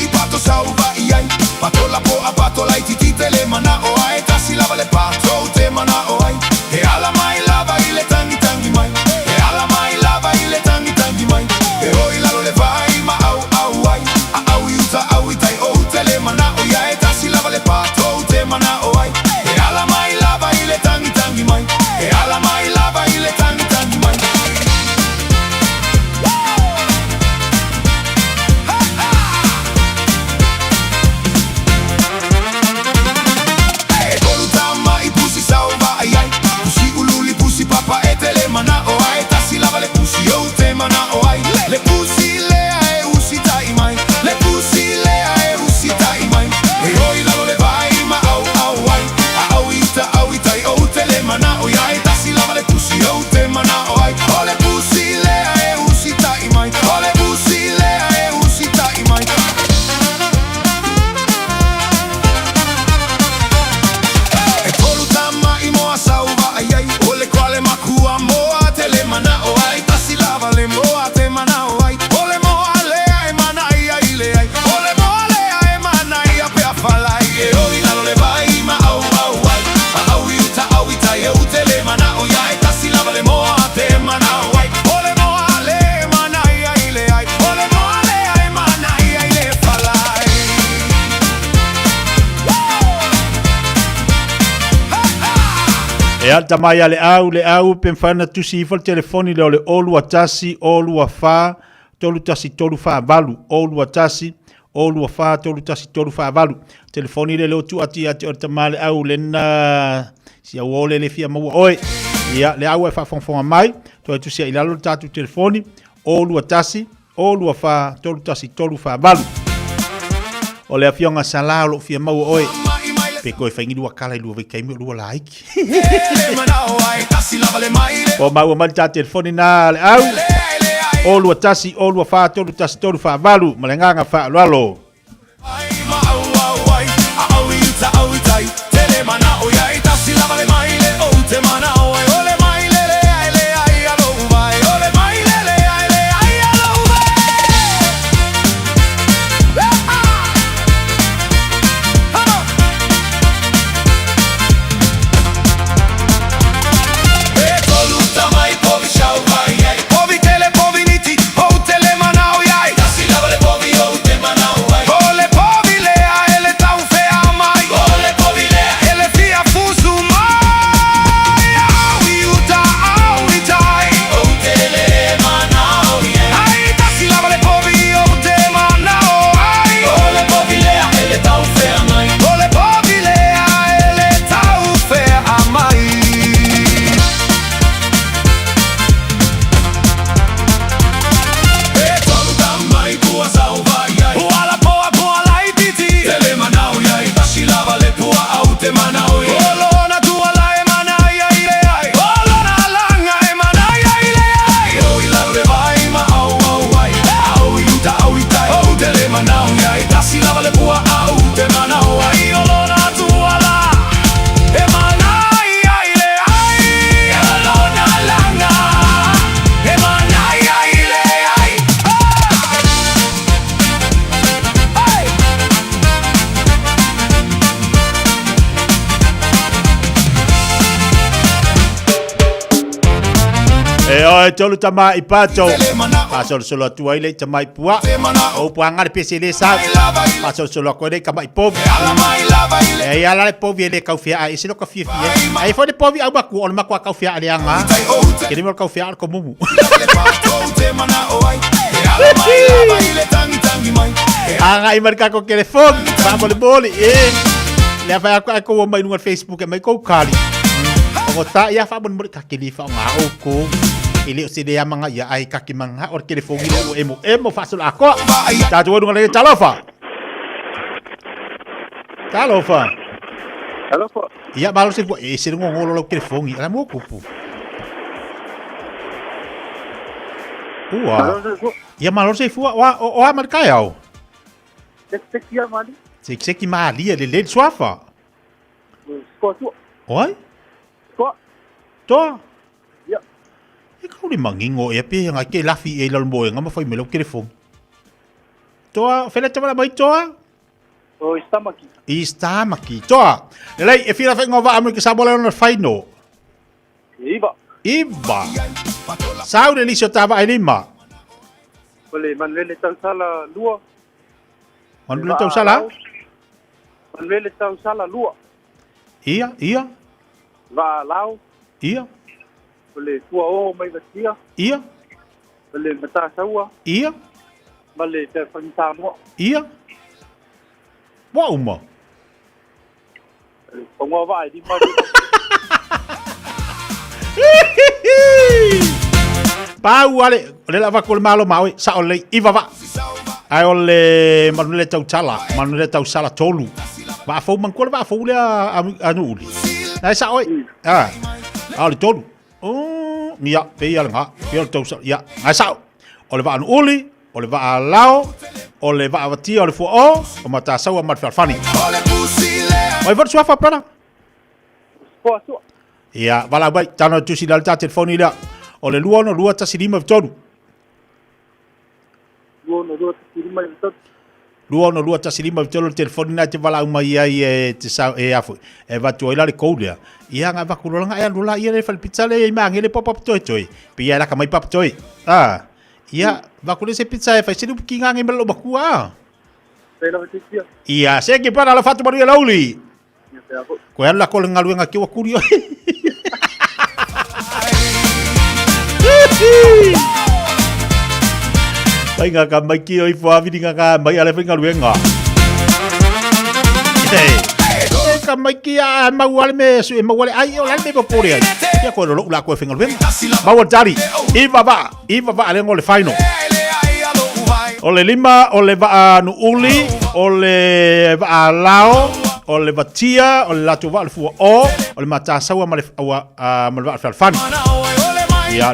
[SPEAKER 15] pato sauva iai. Pato la po a pato la itite le mana o ai tasi lava le pato te mana o ai. E ala mai lava ile tangi mai. E ala mai lava ile tangi mai. E oi la le vai ma au ai. Au yuta au itai o tele mana o ai tasi lava le pato te mana o ai. E ala mai lava ile tangi mai. E ala mai lava ile tangi mai. Papa e tele mana o ai tasi lava le pusi o te mana o ai le pusi le ai usi tai mai le pusi le ai usi tai mai e oi la le vai ma au ita o tele mana o ai tasi lava le pusi o te mana o ai o le pusi le ai usi tai mai o le pusi le ai usi tai mai e tolu tama I moa sauva ai o le quale makua moa tele mana o ai tasi lava le moa te mana o ai o le moa le ai mana ai le ai o le moa le ai mana ai pe afalai e oi la le vai ma au ita e o tele mana o ai tasi lava le moa te mana o ai o le moa le mana ai le ai o le moa le ai mana ai le falai
[SPEAKER 16] E alta mai ale au pen fana tusi i fal telefoni le olu atasi olu afa tolu tasi tolu fa valu olu atasi olu afa tolu tasi tolu fa valu telefoni le tu ati alta mai au le na si a wole le fia mo oi ia le au fa fonfon mai to tusi ila lo tatu telefoni olu atasi olu afa tolu tasi tolu fa valu o le afionga sala lo fia mo oi pe ko fangi dua kala lu ve kai lu like o ma o malta telefoni na au o lu tasi o lu fa to lu tasi to lu fa valu malanga fa lo alo
[SPEAKER 15] Povi
[SPEAKER 16] oi tolu tama ipato. Pasol solo tua ile tama ipua. O puanga de pesele sa. Pasol solo ko de kama ipov. Ya la povi le kaufia ai sino kafia fia. Ai fo de povi au baku on makwa kaufia ale anga. Kini mo kaufia ko mumu. Anga imarka ko telefon. Ba boli. Le fa ko mai no Facebook mai ko kali. O ta ia fa bon ka kili fa nga o ko. Ili si dia manga ya ai kaki manga or telefon ile emo fa sul ako. Ta jo dunga le talofa. Talofa.
[SPEAKER 8] Talofa.
[SPEAKER 16] Ia balo se fu e se ngolo lo telefon ila mo kupu. Ia malo se fu o marka yao. Seki mali le swafa. Oi? To.
[SPEAKER 8] Ya.
[SPEAKER 16] Ikaw ni mangingo e pe nga ke lafi e lalmo nga mafai melo telefon. To fela tama mai to.
[SPEAKER 8] O istamaki.
[SPEAKER 16] Istamaki. To. Lei e fila fa ngova amu ke sabola no faino.
[SPEAKER 8] Iba.
[SPEAKER 16] Sao de lisio tava ai lima.
[SPEAKER 8] Ole manlele tau sala lua.
[SPEAKER 16] Manlele tau sala?
[SPEAKER 8] Manlele tau sala lua.
[SPEAKER 16] Ia.
[SPEAKER 8] Va lao.
[SPEAKER 16] Ia.
[SPEAKER 8] Ole tua o mai vatia.
[SPEAKER 16] Ia.
[SPEAKER 8] Ole mata saua.
[SPEAKER 16] Ia.
[SPEAKER 8] Male te fanta mo.
[SPEAKER 16] Ia. Wa uma.
[SPEAKER 8] Pongo vai di ma.
[SPEAKER 16] Pau ale lava kol malo maui sa ole iva. Ai ole manule tau sala tolu. Va fo man kol va fo le anu uli. Dai sa oi. Ale tolu. Oh, mia pe ia nga. Pe tau sa ya. Ai sa. Ole va anu uli, ole va lao, ole va avati ole fo o mata sa wa mat fani. Oi va sua fa para.
[SPEAKER 8] Poa.
[SPEAKER 16] Ia, wala bai, tano tu si dal ta telefoni la. Ole lua ta si lima vitonu. Lua ta si lima vitonu telefoni na te wala umai ai te sa e afu. E va tu ila le koulia. Ia nga va kulolanga ia lula ia le fal pizza le ima ngele pop toi. Pia la kamai pop toi. Ia, va kule se pizza e fa sidu kinga nge melo bakua. Ia, se ke para la fatu maria lauli. Ko ala ko ngalu nga ki wa kurio. Pai nga ka mai ki oi fua vidi nga mai ale finga luenga. Ka mai ki a mau ale me su mau ale ai o le me popore ai. Ya ko lo la ko finga luenga. Mau tari. Iva va ale ngole final. Ole lima, ole va nu uli, ole va lao. Ole batia, ole latu va fu o, ole mata sawa male va fan. Ya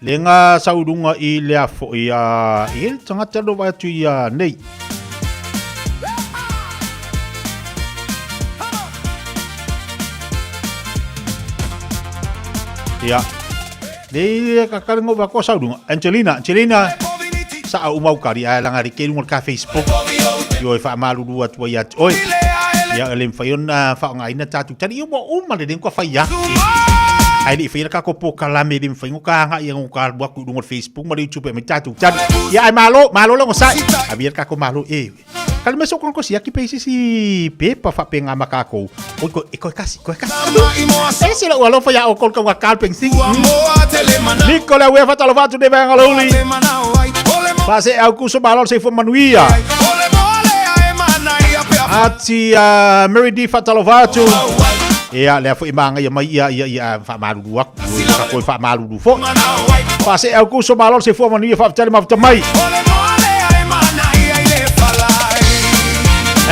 [SPEAKER 16] lenga saudunga I le afo ia il tanga telo va tu ia nei. Ya. Nei kakarengo va ko saudunga. Angelina sa umau kari a langa ri kenu ka Facebook. Yo fa malu dua tu ia. Oi. Ya lem fayona fa nga ina tatu tani yo mo le den ko fa ya ai li fa ka ko po kala me dim fa nga nga yang ka bo ku dungo Facebook mo YouTube me tatu tani ya ai malo lo sa abir ka ko malo kal me so kon ko si aki pesi si pepa fa penga makako ko kasi si lo walo fa ya o kol ka kal peng sing Nicola we fa talo va tu de ba ngaloli pase au ku so balol se fo manuia Ati Mary D Fatalovatu. Ia le fo imanga ia mai ia fa malu dua. Ko fa malu du fo. Pase au ku so malol se fo manu ia fa tali ma mai.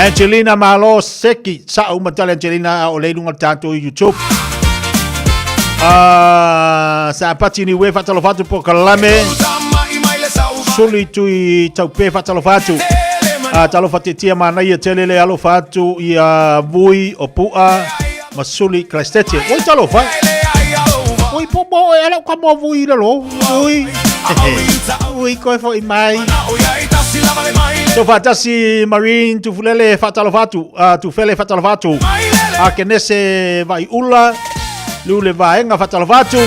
[SPEAKER 16] Angelina malo seki sa o matale Angelina o le lunga tanto YouTube. Sa patini we Fatalovatu po kalame. Suli tui tau pe Fatalovatu. Talo fatitia mana ia telele alo fatu ia vui o pua masuli klestetia. Oi talo fa. Oi popo ela kwa mo vui lo. Oi ko fo mai. To fatasi marine tu fulele fatalo fatu tu fele fatalo fatu. A kenese vai ula lule vai nga fatalo fatu.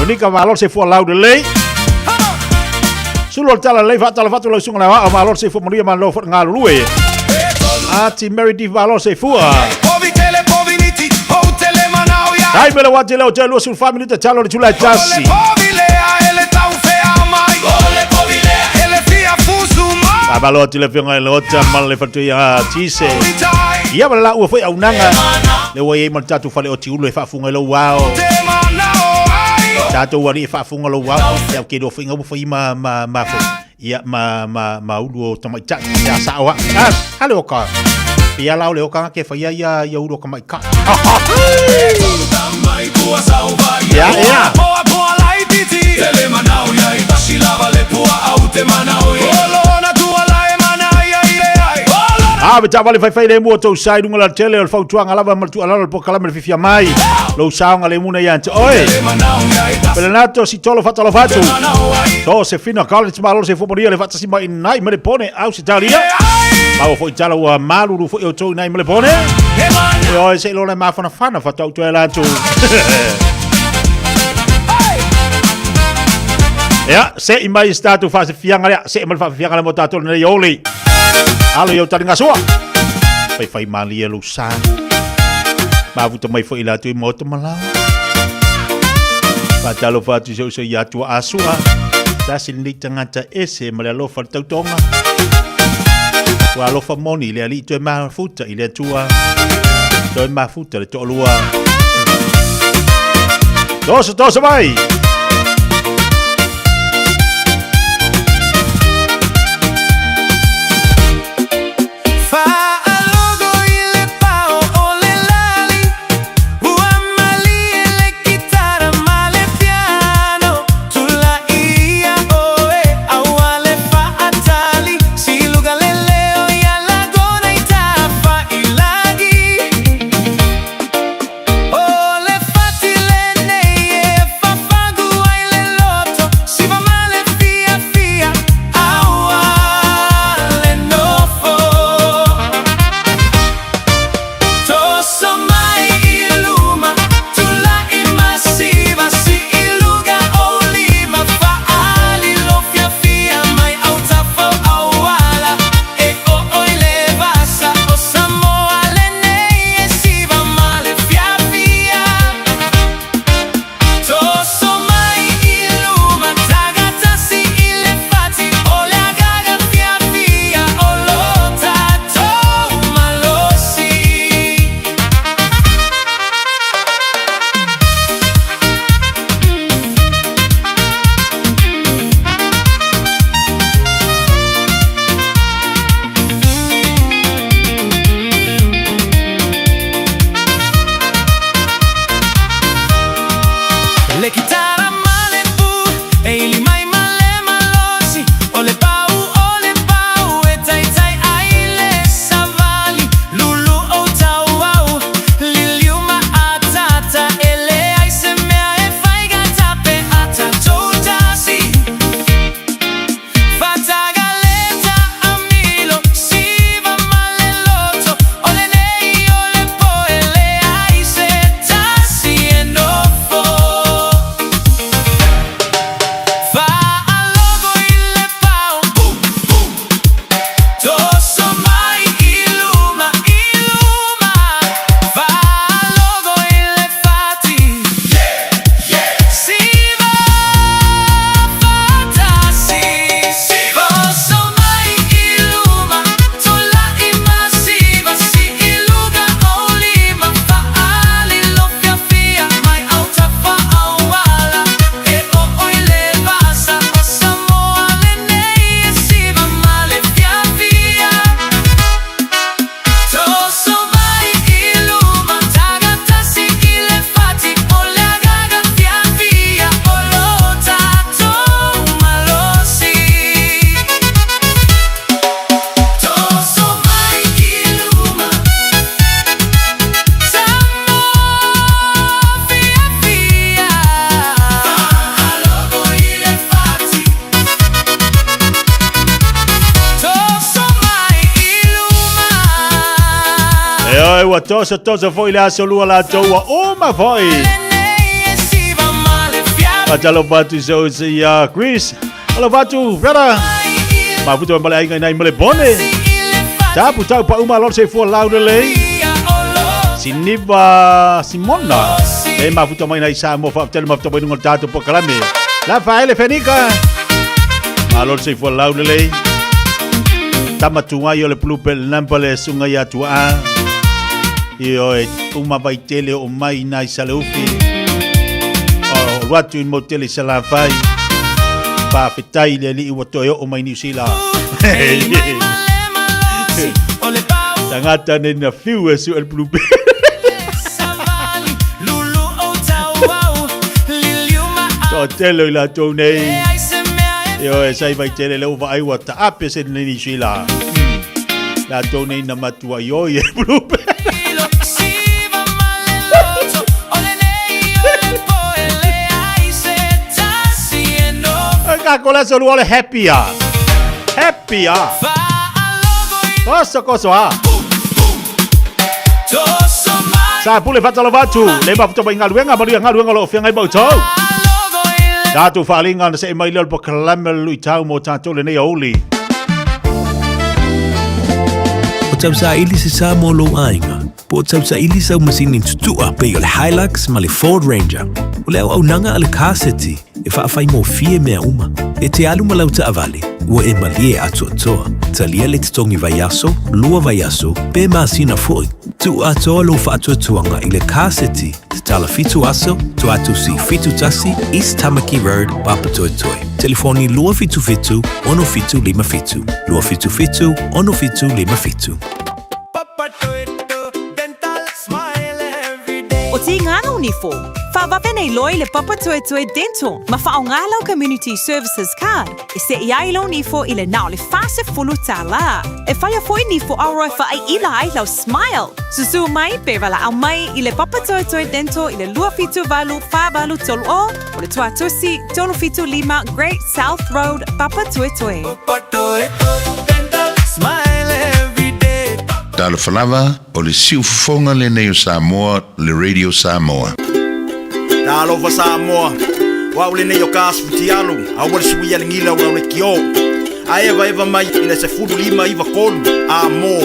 [SPEAKER 16] Nika malo se fo laude lei. Sulo tala lei fa tala fatu lo sunga na malo se fo Maria man lo fo ngalue. Ati Mary Div malo se fo. Dai bele wate leo telo sul family te chalo chula chasi. Abalo tile finga lo tamal le fatu ya chise. Ia bala u foi au nanga. Le wai mal tatu fale o tiulu e fa funga lo wao. Tatu wari e fa funga lo wao. Ya ke do finga bu foi ma fo. Ia ma udo tamai cha ya sawa. Halo ka. Pia lau leo ka ke fa ya udo ka mai ka. Ya. Beta vale fai le moto sai dunga la tele al fau tuanga lava mal tu ala po kala Fiafia Mai lo saunga le muna yante oi Belenato si tolo fatto lo faccio to se fino a college malo se fu morire le faccia si mai nai me le pone au si Italia ma fu Italia wa malu fu io to nai me le pone e oi se lo le ma fana fatto auto elanto ya se i mai stato fa se fianga se me fa fianga le motato ne yoli Alo yo taringa soa. Fai mali e lusa. Ma vuta mai foi lá tu moto malau. Patalo fatu so ya tu asua. Ta sinli tangata ese malalo fa tautonga. Wa lo fa moni le ali tu ma futa ile tua. Tu ma futa le to lua. Dos mai. Ua tosa foi la solua la toa o ma foi. Matalo batu so si Chris. Hello batu, brother. Mafuto mbale ai ngai male bone. Tapu tau pa uma lot se for laudele. Siniba Simona. E mafuto mai nai sa mo fa tele mafuto mai ngol tatu po kalame. La faile fenika. Malot se for laudele. Tamatunga yo le plupe nampale sunga ya tua. Yo uma vai tele o mai nai saleufi. O watu in motele salafai. Pa fitai le li wotoyo o mai New Zealand. Tangata ne na fiu su el plupe. So telo la tone. Yo sai vai tele le vai wata ape se ne New Zealand. La tone na matua yo e plupe. Cola solo ole happier. Cosa. Sa pule fatalo batu. Leba puto ba ngaluenga lo fianga ba to. Tatu falinga se mai lol po kalamel lui tau mo tatu le nei oli.
[SPEAKER 6] O tau sa ili se sa mo lo ainga. Po tau sa ili sa masinin tutua pe ole Hilux ma le Ford Ranger. O leo au nanga ale kaseti. E whaafai mo fie mea uma. E te alu malau ta avale, ua e malie atu atoa. Talia le te tongi vai aso, lua vai aso, pe maasina foi. Tu atoa lo wha atu atuanga i le kaseti, te tala fitu aso, tu atu si fitu tasi, East Tamaki Road, Papatoetoe. Telefoni lua fitu fitu, ono fitu lima fitu. Lua fitu fitu, ono fitu lima fitu.
[SPEAKER 9] O te ngana uniform. Whawape nei loi le Papatoetoe Dental. Ma whaongalau Community Services Card. E se iai lau nifo i le nao le fase fulu tala. E whaia foi nifo auroi wha ai ila ai lau Smile. Susu mai pe wala au mai i le Papatoetoe Dental i le lua fitu valu whawalu tolu o le tuatusi tolu fitu lima Great South Road Papatoetoe. Papatoetoe Dental Smile every day.
[SPEAKER 10] Talo falava o le siufonga le neo Samoa le Radio Samoa.
[SPEAKER 11] Talo fa Samoa. Wa ule nei o kasu tialu. A wale suia le ngila wa ule kio. A eva mai ina se fudu lima iwa kolu. A mo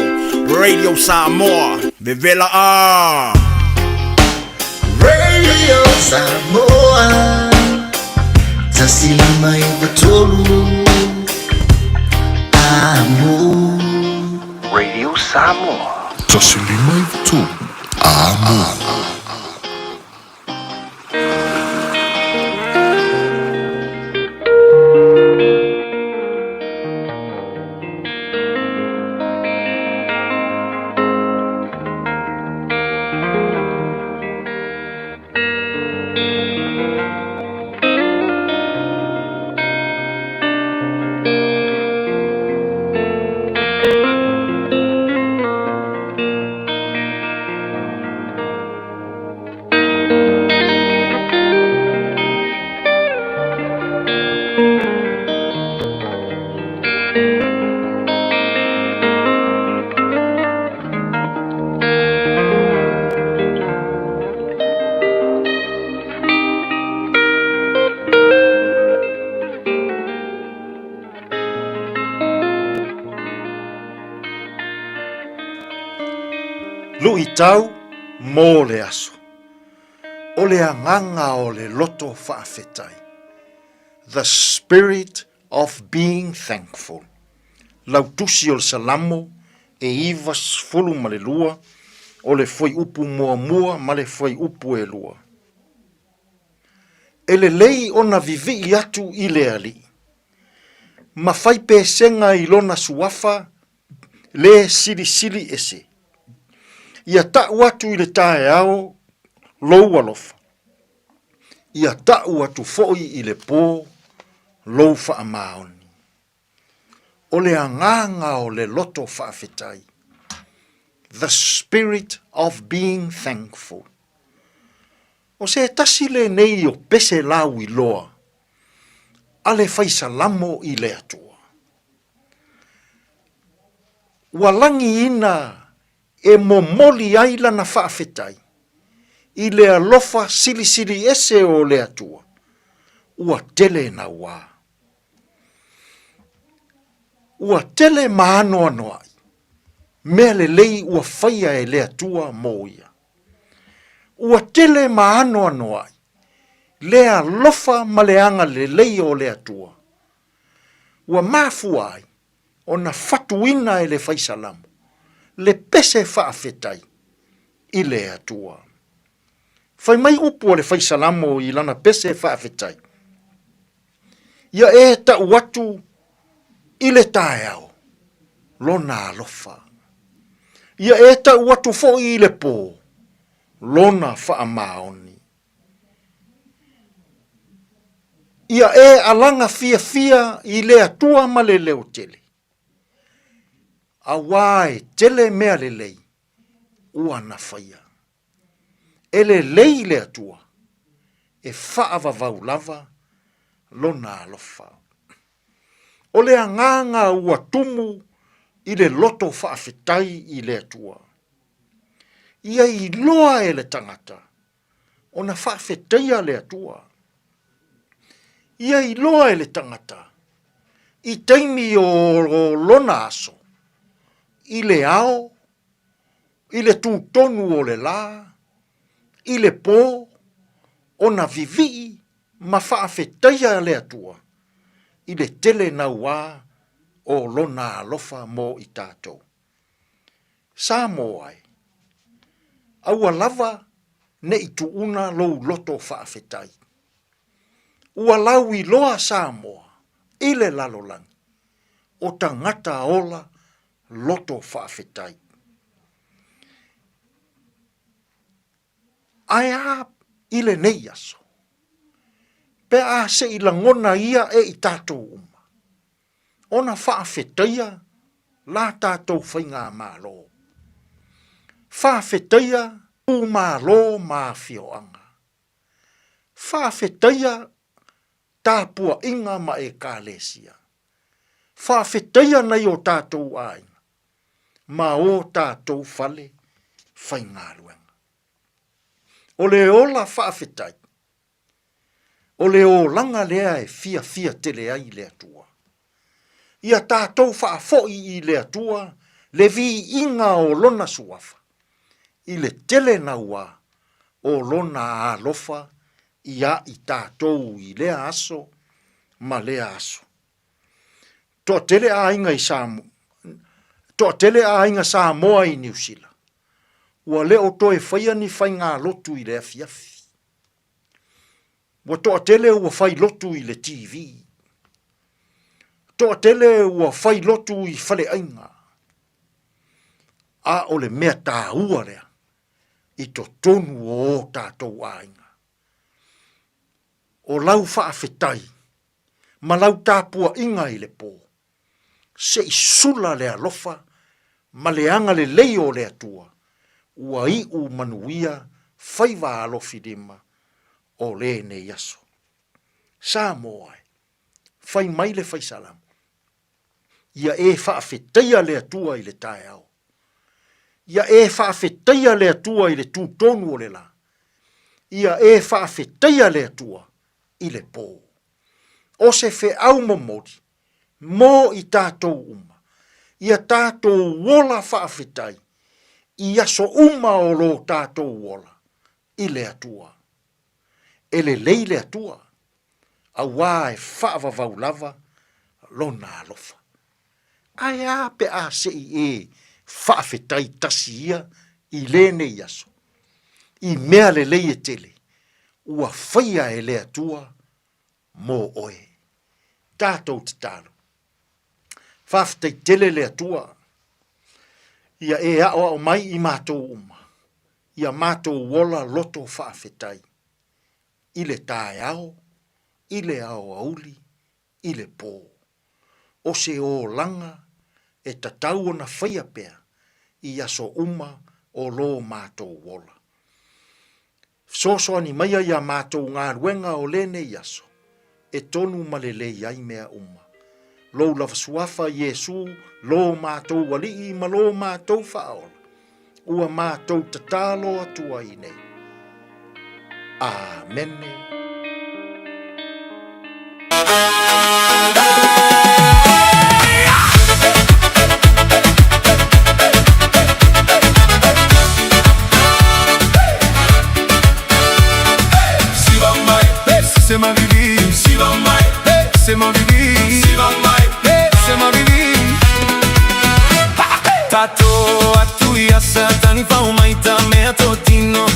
[SPEAKER 11] Radio Samoa. Vevela a
[SPEAKER 12] Radio Samoa. Tasilima iwa tolu. A mo Radio Samoa.
[SPEAKER 10] Tasilima iwa tolu. A mo
[SPEAKER 14] Tau mo le aso. O le anganga o le loto whaafetai. The spirit of being thankful. Lautusi o le salamo e ivas fulu ma le lua o le foi upu mua ma le foi upu e lua. E le lei ona vivi atu i le ali. Ma fai pesenga i lona suafa le sili ese. Ia ta'u atu i le tae ao, lou alofa. Ia ta'u atu fo'i i le pō, lou whaamaoni. O le anganga o le loto whaafetai. The spirit of being thankful. O se tasi le nei o pese lau i loa. Ale whaisalamo i le atua. Walangi ina e momoli aila na whaafetai. I le alofa sili ese o le atua. ua tele na wā. Ua tele maano anoa, mea le lei ua whaia e lea tua mō ia. Ua tele maano anoa, lea lofa maleanga le lei o lea tua. Ua mafua ai, o na fatuina e le faisalamu, le pese whaafetai, i lea tua. Whai mai upu o le faisalamu i lana pese whaafetai. Ia e ta watu i le tae au, lona alofa. Ia e ta watu fo i le pō, lona whaamaoni. Ia e alanga fia i lea tua ma le leo tele. A wae tele mea le lei, ua na whaia. E le lei lea tua, e whaava vau lava, lona alofa. O lea nganga ua tumu i le loto whaafetai i lea tua. Ia i loa e le tangata, o na whaafetai lea tua. Ia i loa e le tangata, i taimi o lona aso, i le ao, i le tūtonu o le la, i le pō, o na vivi, ma whaafetaia lea tua, i le tele na wā, o lona alofa mō i tātou. Samoa ai, aua lava ne i tuuna lou loto whaafetai. Ua lau i loa Samoa, i le lalolangi, o tangata ola loto whaafetai. Ai a i le nei aso, pe a se i langona ia e i tātou uma. Ona whaafetaia, la tātou whainga mālo. Whaafetaia, u mālo mā whioanga. Whaafetaia, tāpua inga ma e kālesia. Whaafetaia nei o tātou ainga, ma o tātou whale whainga luenga. O le ola whaafetai, o le o langa lea e fia tele ai lea tua. Ia tātou whaafoi i lea tua, le vi inga o lona suafa. I le tele na ua, o lona alofa, ia i tātou i lea aso, ma lea aso. Toa tele a inga i Samoa, toa tele a inga Samoa i New Zealand. Ua leo toe whaia ni whai ngā lotu i lea fiafi. Ua toa tele ua whai lotu i le TV. Toa tele ua whai lotu i whale ainga. A o le mea tā ua lea, i to tonu o tātou ainga. O lau whaafetai, ma lau tāpua inga i le pō. Se i sula lea lofa, ma leanga le leo lea tua. Ua i u manuia whaiva alofi dima o le ne yaso. Samoa, whai mai le whai salamu. Ia e whaafetaia lea tua i le tae au. Ia e whaafetaia lea tua i le tūtonu o le la. Ia e whaafetaia lea tua i le pō. O se whe au momori, mō i tātou uma. Ia tātou wola whaafetai. Ia so uma o lo tātou wola, i lea tua. E le lei lea tua, a wā e whaavavau lava, lona alofa. Ai a pe a se i e whaafetai tasi ia, i le ne iaso. I mea le lei e tele, ua whaia e lea tua, mō oe. Tātou te tālo. Whaafetai tele lea tua, ia e ao mai i mātou uma. Ia mātou wola loto whaafetai. I le tae ao, i le ao auli, i le pō. O se o langa e tatau na whaia pea i aso uma o lo mātou wola. Soso ani maia ia mātou ngā ruenga o lene i aso. E tonu malele iai mea uma. Lo lava suafa Yesu, lo mātou walii, ma lo mātou whaola. Ua mātou tatalo atua i nei. Amene.
[SPEAKER 15] Laissez-moi vivre. Siva mai. Laissez-moi vivre. Tato atu ya satani fa umaita mea totino.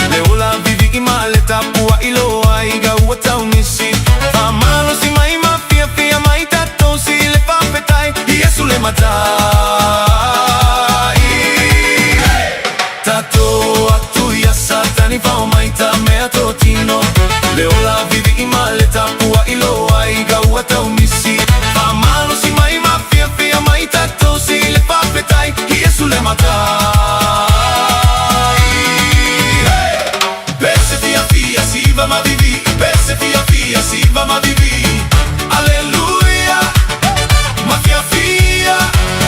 [SPEAKER 15] Leola vivi imaleta pua iloa iga wata unisi. Famalo si mai ma Fiafia Mai tato si le papetai. Yesu le matai. Tato atu ya satani fa umaita mea totino. Leola vivi imaleta pua iloa iga wata unisi. Famalo si mai ma Fiafia Mai tato si le papetai. Yesu le matai. Pese Fiafia si va ma vivi. Pese Fiafia si va ma vivi. Alleluia. Ma Fiafia.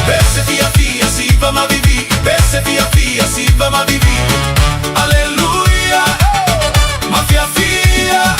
[SPEAKER 15] Pese Fiafia si va ma vivi. Pese Fiafia si va ma vivi. Alleluia. Ma Fiafia.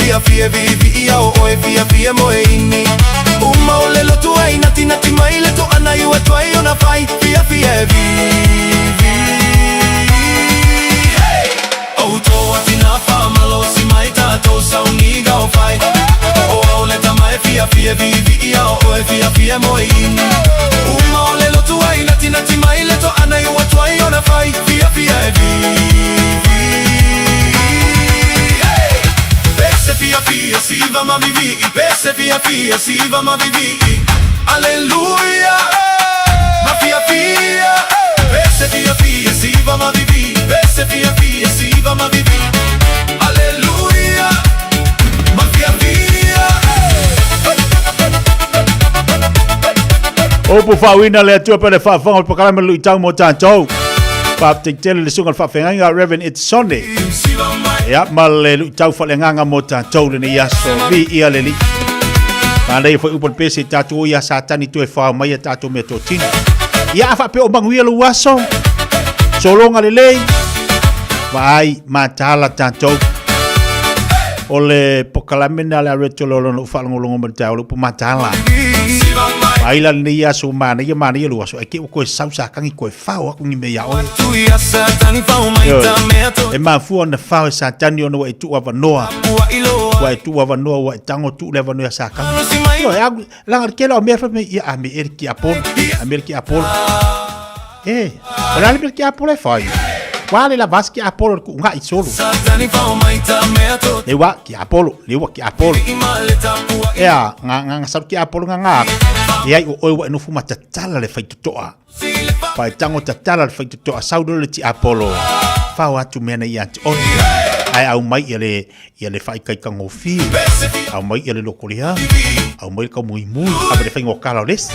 [SPEAKER 15] Fiafia vivi ia o oe Fiafia moe ini. Uma o lelo tu ai nati nati mai le tu ana iu atu ai ona fai. Fiafia vivi. O to atina famalo si mai tato sa uniga o fai. O au le tamai Fiafia vivi ia o oe Fiafia moe ini. Uma o lelo tu ai nati nati mai le tu ana iu atu ai ona fai. Fiafia vivi. Pese Fiafia si va ma vivi. Pese Fiafia si va ma vivi. Alleluia. Ma Fiafia. Pese Fiafia si va ma vivi. Pese Fiafia si va ma vivi. Alleluia. Ma Fiafia.
[SPEAKER 16] Opo whawina le atua pere whawhonga pa kalama lui tau mo tātou. Whapte tele le sunga whawhenga Reverend It's Sunday. Ya ma le lui tau whalenganga mo tātou le ni yaso vi ia le li. Mānei whai upon pese tātou ia sātani tue whao mai a tātou me tō tina. Ia awha pe o manguia lu waso. Solonga le lei. Vai mātala tātou. O le pokalamena le areto lolo no whalangolongo mo tātou lupu mātala. Aila ni ya so mana ya lu so e ke ko sausa kangi ko fa o ku ni me ya o e ma fu on fa o satani ono e tu ava noa wa tu ava noa wa tango tu le va no sa kan yo ya la ke lo me fa me ya ameriki apol e ora ameriki apol e fa quale la vaschi apol ku nga i solo le wa ki apol ya nga sa ki apol nga e ai o oe no fuma tatala le fai tutoa. Pai tango tatala le fai tutoa saudo le ti Apollo. Fau atu mena i atu o. Ai au mai ele fai kai kango fi. Au mai ele lokolia. Au mai ka mui mui. Abe le fai ngokala o les.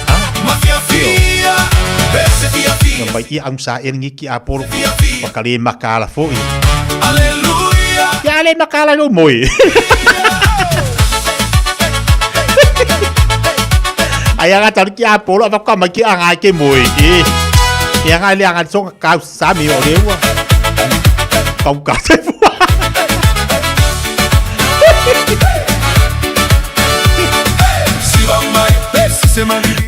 [SPEAKER 16] Nga mai i ang sa eringi ki Apollo. Wakale makala fo i. Aleluia. Ya le makala no moi. Aya nga tari ki Apollo ava ka mai ki anga ke moi ki. Ya nga le anga so ka sami o lewa. Kau ka se fu.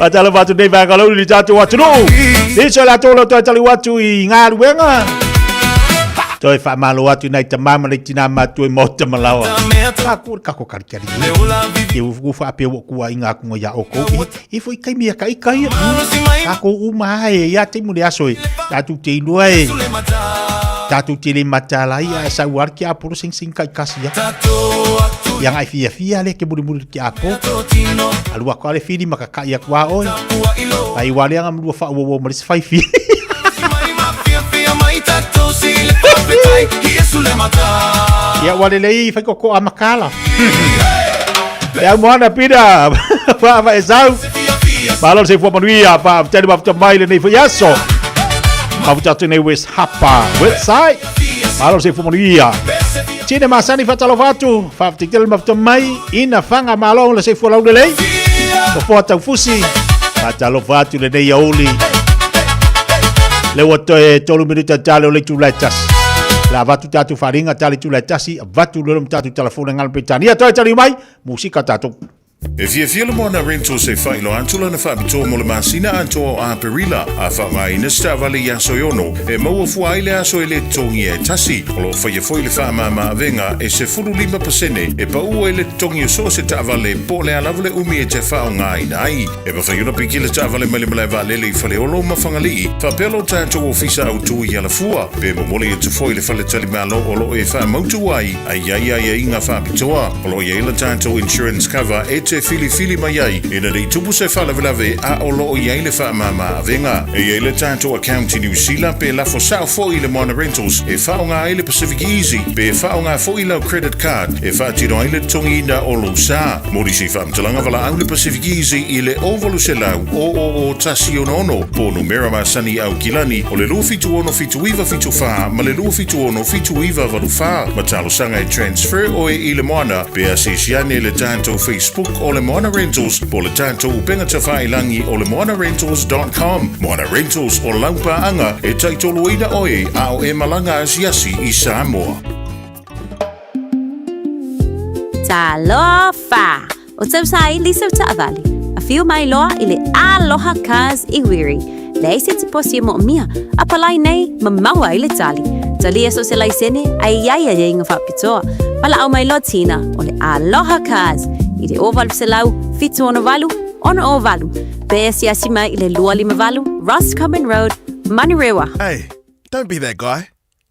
[SPEAKER 16] Patala batu dei ba kalau li tatu watu no. Ni so la tolo to tali watu i nga ruenga. Toi fa malo watu nai tamama le tina matu e mota malawa. Aku kako kari. E u fa pe wo ku inga ku ya oko. E foi kai mia kai. Ako uma e ya te mule aso e. Tatu te luai. Tatu te le matala ia sa war ki aporo sing kai kasia. Ia ngai Fiafia le ke muri ki apo. Alua ko le fili makaka ia kwa oi. Ai wale anga mlua fa wo maris fai fi.
[SPEAKER 15] Fiafia mai tatou sile papetai Yesu le mata.
[SPEAKER 16] Ia wale lei fai ko amakala. Ya moana pida. Pa ezau. Balon se fo manuia pa tele ba tamai le nei fo yaso. Mavutatu nei West Hapa website. Balon se fo manuia. Tine masani fatalo fatu. Fa titel maftamai ina fanga malong le se fo lau lei. Ko fo tau fusi. Fatalo fatu le nei oli. Le wato e tolu minuta talo le tuletas. La vatu tatu faringa tali tuletasi. Vatu lulum tatu telefone ngal petania. Toi tali mai musika tatu.
[SPEAKER 10] E Fiafia le moana rental se whaino antula na whaapitoa mo le masina antoa o Aperila a whaamai na stavale i aso iono e maua fua ile aso ele tongi e tasi o lo whaia foi le whaamama avenga e se furu 5% e pa ua ele tongi o so se taavale po le alavale umi e te whao ngai nai e pa whaiona piki le taavale mele mele valele i whale olo mawhangali whapelo tātou o fisa au tui ala fua pe momoli e tu foi le whale tali malo o lo e whaamautu ai ai inga whaapitoa o lo ia ila tātou insurance cover e te fili mai ai ina rei tupu se whalavelave a o loo i eile whaamama avenga e eile tātou account i New Zealand pe la fo sao fo i le Moana Rentals e whaonga eile Pacific Easy pe whaonga fo i lau credit card e whaatino eile tongi ina o lo sa mori si whaamtalanga wala au le Pacific Easy i le ovalu se lau o tasi ono po numera ma sani au kilani o le lua fitu ono fitu iwa fitu wha ma le lua fitu ono fitu iwa valu wha ma talo sanga e transfer o e i le Moana pe a se siane le tātou Facebook o le Moana Rentals po le tātou upenga te whailangi o le moanarentals.com Moana Rentals o laupaanga e taitolo ina oe a o e malanga asiasi i Samoa.
[SPEAKER 13] Talofa! O tau sai Lisa Taavali. A fiu mai loa i le Aloha Cars i Wiri. Le eise te posi mo mia. A palai nei ma maua i le tali. Tali e so se lai sene ai iaia e inga whapitoa. Pala au mai lo tina o le Aloha Cars. I le ovalu se lau, fitu ono valu, ono o valu. Pe siasi mai i le lua lima valu, Ross Common Road, Manurewa.
[SPEAKER 17] Hey, don't be that guy.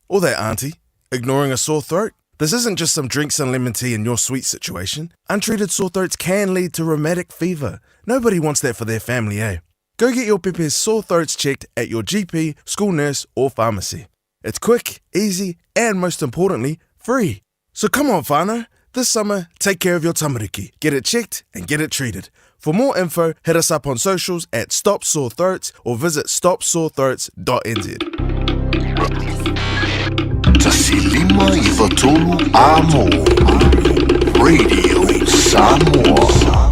[SPEAKER 17] Or that auntie. Ignoring a sore throat. This isn't just some drinks and lemon tea in your sweet situation. Untreated sore throats can lead to rheumatic fever. Nobody wants that for their family, eh? Go get your Pepe's sore throats checked at your GP, school nurse, or pharmacy. It's quick, easy, and most importantly, free. So come on, whānau. This summer, take care of your tamariki. Get it checked and get it treated. For more info, hit us up on socials at Stop Sore Throats or visit stopsorethroats.nz.
[SPEAKER 12] Tasilima Ivatolu Amo Radio Samoa.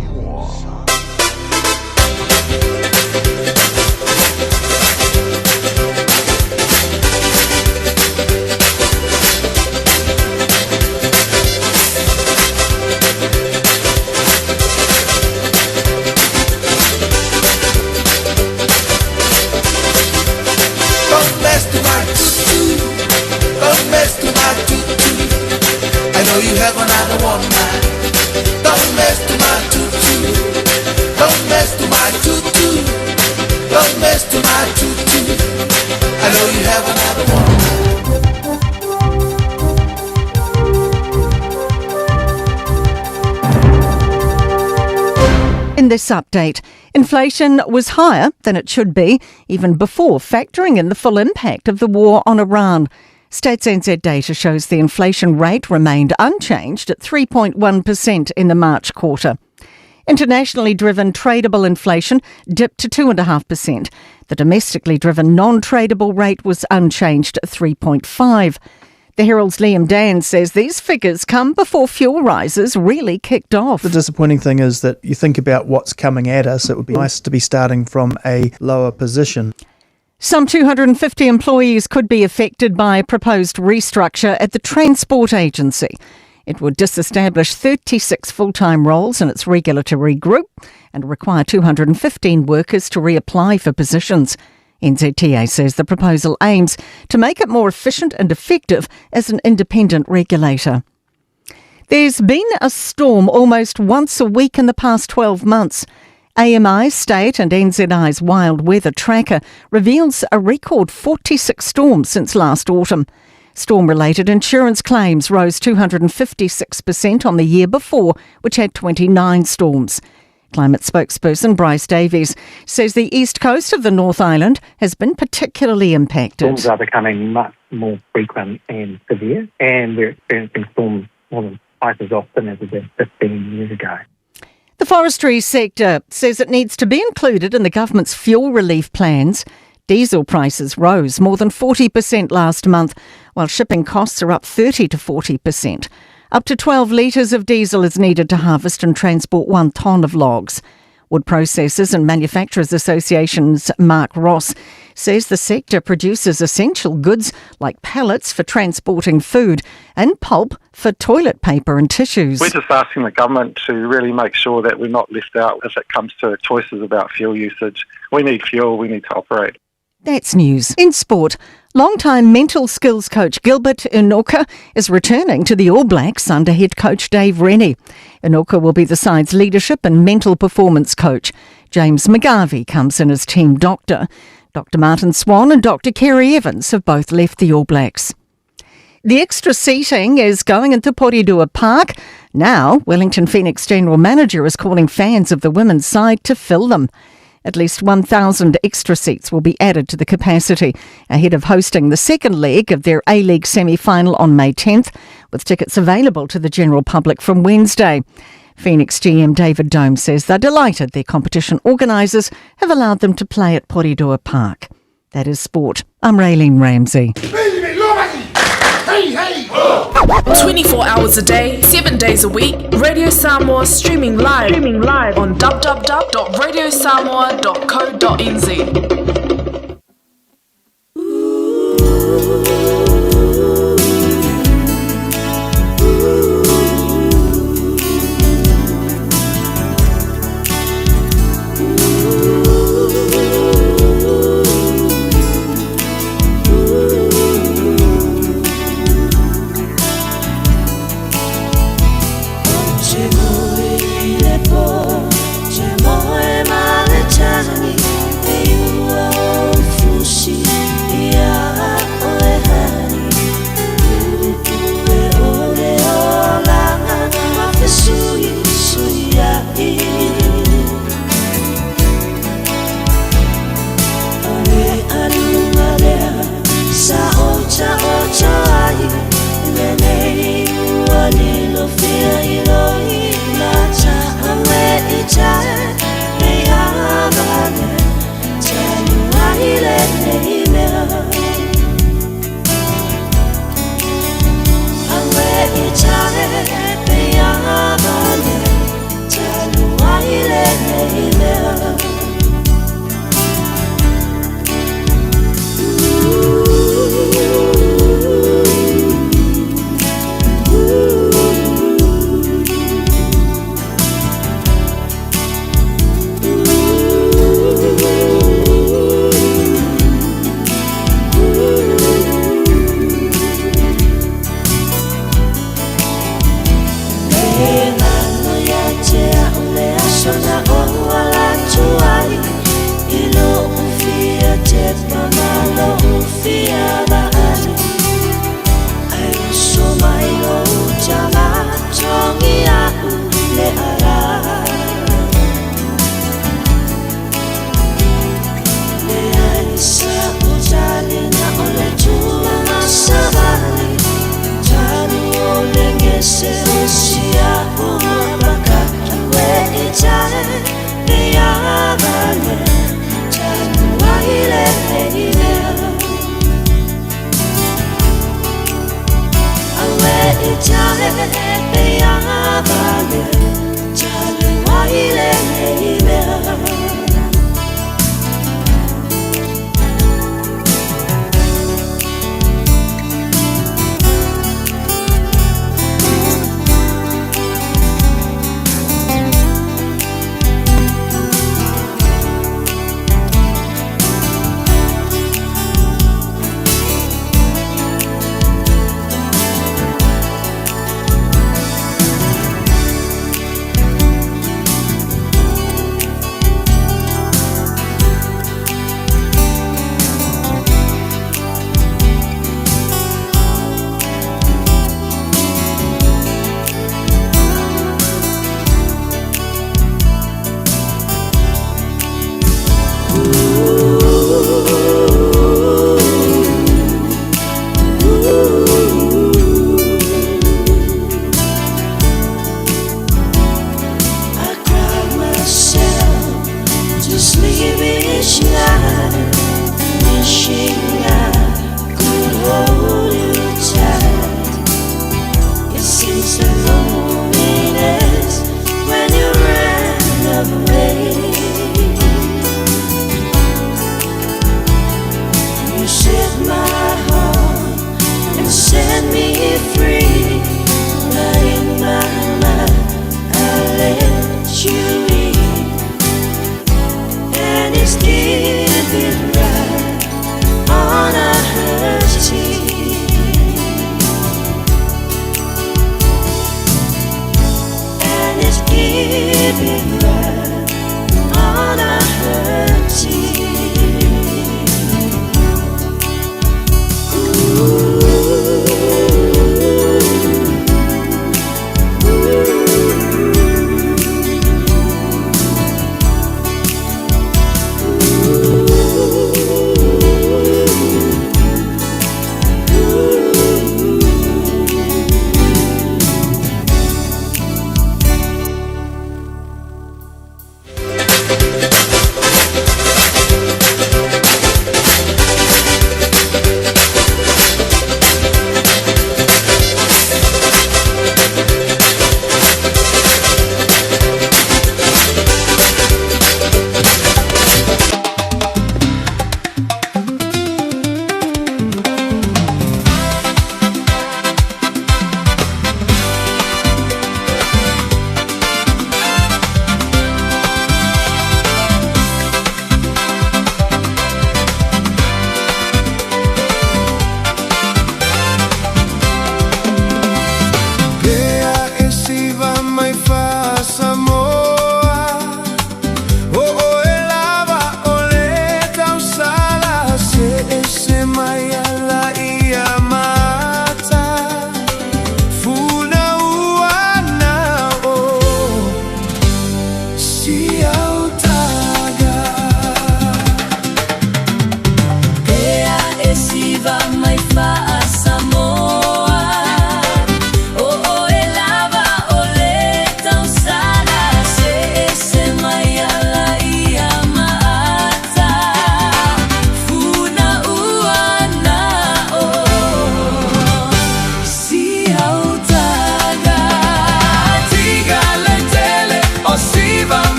[SPEAKER 15] You have another one man. Don't mess to my tutu. Don't mess to my tutu. Don't mess to my tutu. I know you have another one.
[SPEAKER 18] In this update, inflation was higher than it should be, even before factoring in the full impact of the war on Iran. Stats NZ data shows the inflation rate remained unchanged at 3.1% in the March quarter. Internationally driven tradable inflation dipped to 2.5%. The domestically driven non-tradable rate was unchanged at 3.5%. The Herald's Liam Dan says these figures come before fuel rises really kicked off.
[SPEAKER 19] The disappointing thing is that you think about what's coming at us. It would be nice to be starting from a lower position.
[SPEAKER 18] Some 250 employees could be affected by a proposed restructure at the Transport Agency. It would disestablish 36 full-time roles in its regulatory group and require 215 workers to reapply for positions. NZTA says the proposal aims to make it more efficient and effective as an independent regulator. There's been a storm almost once a week in the past 12 months. AMI State and NZI's Wild Weather Tracker reveals a record 46 storms since last autumn. Storm-related insurance claims rose 256% on the year before, which had 29 storms. Climate spokesperson Bryce Davies says the east coast of the North Island has been particularly impacted.
[SPEAKER 1] Storms are becoming much more frequent and severe, and we're experiencing storms more than twice as often as we did 15 years ago.
[SPEAKER 18] The forestry sector says it needs to be included in the government's fuel relief plans. Diesel prices rose more than 40% last month, while shipping costs are up 30 to 40%. Up to 12 litres of diesel is needed to harvest and transport 1 tonne of logs. Wood Processors and Manufacturers Association's Mark Ross says the sector produces essential goods like pallets for transporting food and pulp for toilet paper and tissues.
[SPEAKER 3] We're just asking the government to really make sure that we're not left out if it comes to choices about fuel usage. We need fuel, we need to operate.
[SPEAKER 18] That's news. In sport, long-time mental skills coach Gilbert Inoka is returning to the All Blacks under head coach Dave Rennie. Inoka will be the side's leadership and mental performance coach. James McGarvey comes in as team doctor. Dr Martin Swan and Dr Kerry Evans have both left the All Blacks. The extra seating is going into Porirua Park. Now, Wellington Phoenix General Manager is calling fans of the women's side to fill them. At least 1,000 extra seats will be added to the capacity ahead of hosting the second leg of their A-League semi-final on May 10th, with tickets available to the general public from Wednesday. Phoenix GM David Dome says they're delighted their competition organisers have allowed them to play at Porirua Park. That is sport. I'm Raylene Ramsey.
[SPEAKER 20] 24 hours a day, 7 days a week, Radio Samoa streaming live on www.radiosamoa.co.nz.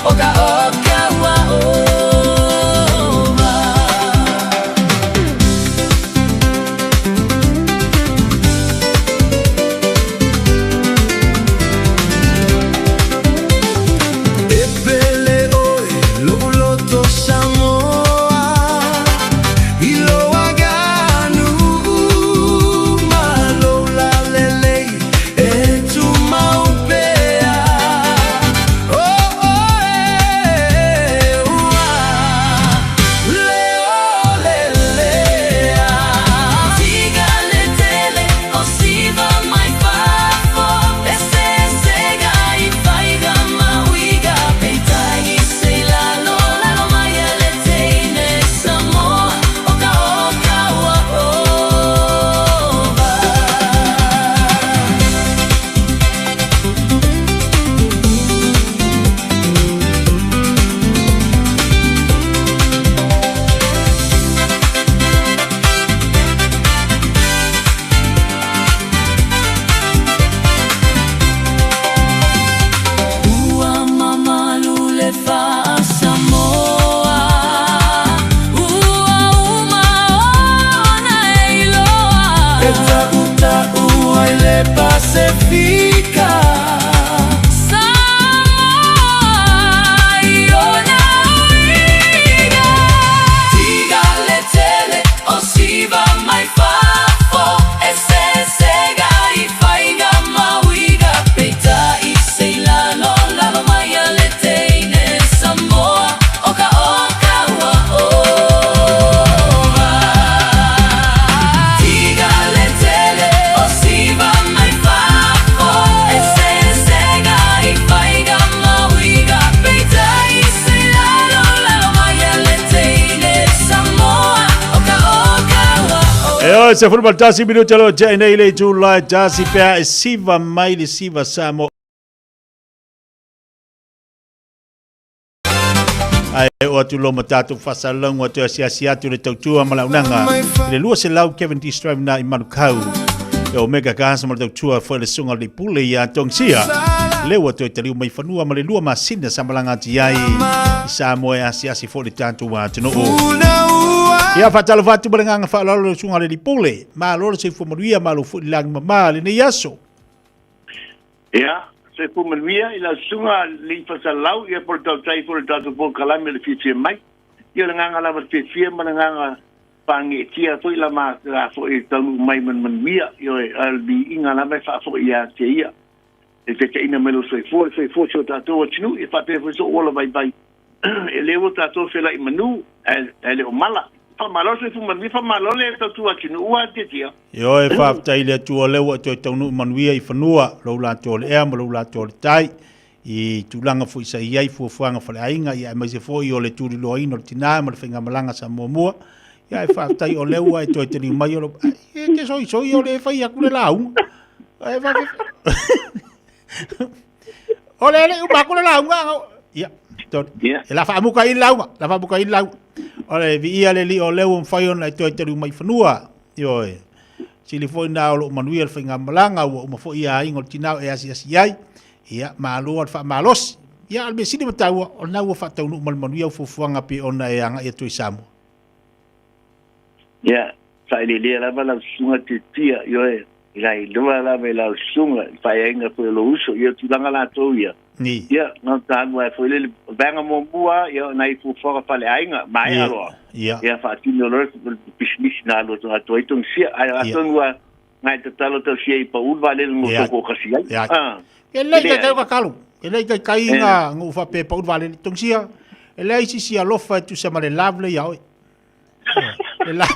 [SPEAKER 15] oka oka wa ova. Epele oi lobuloto Samoa ilo aganu malola lele etu maupea oh ua leo lelea tiga letele osiva mai fafo ese sega I faiga mawiga peitai seila lola lo mai letene Samoa oka oka wa ova. Ua mama lule fa Samoa ua uma ona eiloa eta uta ua ile Pacifica Samoa iona uiga tiga letele osiva mai fafo ese sega I faiga mawiga peita I seila lola lo mai letene Samoa oka oka wa ova. Tiga letele osiva mai fafo ese sega I faiga mawiga peita I seila lola lo mai letene Samoa oka oka wa ova.
[SPEAKER 16] E oi se fulma tasi minuta lo ja nei le July tasi pea e siva mai le siva Samoa. Ai o atu lo matatu fasalong o te asia tu le tautua malaunanga. Le lua se lau Kevin D. Strive na I manukau. E o mega kasa ma le tautua fo le sunga le pule ia tongsia. Le o te taliu mai fanua ma le lua masina sa malanga ti ai. I Samoa e asia si fo le tantu wa tino o. Ia fatalo fatu balanga fa lo sunga le pule. Ma lo se fo maria ma lo fu lang ma le ne yaso.
[SPEAKER 4] Ia, se pumanuia I la sunga li fasalau ia por tau tai por tau po kalame le Fiafia Mai. Ia nganga la Fiafia ma nganga pangi tia foi la ma la foi tau mai manuia ia albi inga la mai fa foi ia te ia. E te ina melo se fo so tatu tinu e fa pe fo so ola vai vai. E levo tatu fe la I manu ele o mala. Fa malo se pumanuia fa malo le tatu tinu ua te tia.
[SPEAKER 16] Yo e fa tai le tu le o to tonu manuia I fanua lo la to le am lo la to tai I tulanga fu isa ia fu fuanga fa ainga ia mai se fo I o le tu lo ino tina ma le finga malanga sa momo ia e fa tai o le ua e to teni mai o e ke so o le fa ia ku le lau e fa o le u ba ku le lau ia to e la fa muka I lau o le vi ia le li o le un fa ona to teni mai fanua yo e sili foi na o manuia le finga malanga o ma foi ia ingo tinau e asia ai ia malo al fa malos ia al besini matau o na o fa tau no manuia fo fuanga pe ona e anga e tu Samoa.
[SPEAKER 4] Ya, sai le la bala sunga tia yo e lai lua la bela sunga fa inga po lo uso yo tu danga la to ia.
[SPEAKER 16] Ni.
[SPEAKER 4] Ya, no tan wa foi le banga mo bua yo nai fu fora fa le ainga mai alo.
[SPEAKER 16] Ya.
[SPEAKER 4] Ya fa tino lo bismis na lo to to itong sia ai aton wa ngai te talo to sia I pa u vale mo to ko kasi ai. Ah.
[SPEAKER 16] Ele ka kalu. Ele ka kainga ngu fa pe pa u vale tong sia. Ele si sia lo fa tu sa male lovely ya. E la.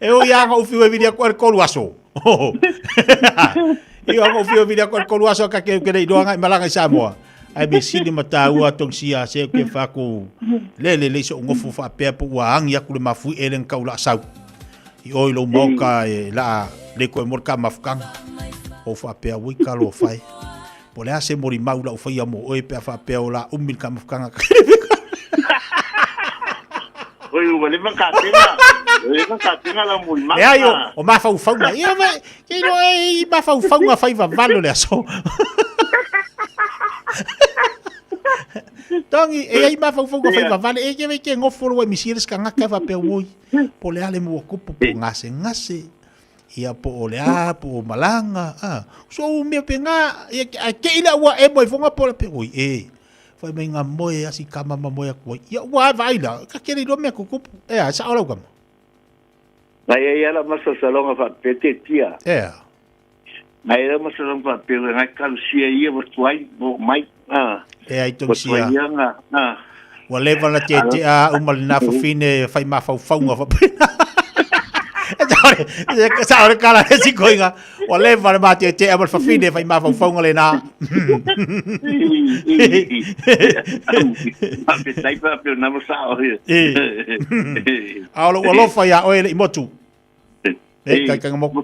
[SPEAKER 16] E o ia nga ufiu e vidia kwa koluaso. Ia nga ufiu e vidia kwa koluaso ka ke nei doanga I malanga I Samoa. Ai be sini mata ua tong sia se ke fa ko le so ngofu fa pe po wa ang ya ku le mafu elen ka ula sau. I oi lo moka e la le ko morka mafkang. O fa pe wi ka lo fai. Po le ase mori maula o fai mo oi pe fa pe ola umil ka mafkang.
[SPEAKER 4] Oi, wale makatinga. Wale makatinga la mulma.
[SPEAKER 16] E ai o mafau fau na. Ia vai, e no e mafau fau na fai va valo le aso. Tangi e ai ma fau fai vale e ke ngofo wa misiles ka ngaka fa pe woi. Po le ale mo ko po ngase. Ia po ole po malanga. So me penga ke ila wa e mo fonga po pe woi Fai mai ngā moe asi kama ma moe kua. Ia ua vai la. Ka kere lo mea kukupu. Sa olau kama.
[SPEAKER 4] Nai e ala masa salonga fa pete tia. Nai ala masa salonga fa pete ngai kalu sia ia wa tuai mo mai.
[SPEAKER 16] Ai tong sia.
[SPEAKER 4] Wa
[SPEAKER 16] Wa leva na te a umal na fa fine fai ma fa faunga fa pena. Sa ora kala si koinga. Wa leva na te a fa fine fai ma fa faunga le na.
[SPEAKER 4] Sai pa pe na mo sa o.
[SPEAKER 16] Alo wa lo fa ya o ele motu. Kai mo.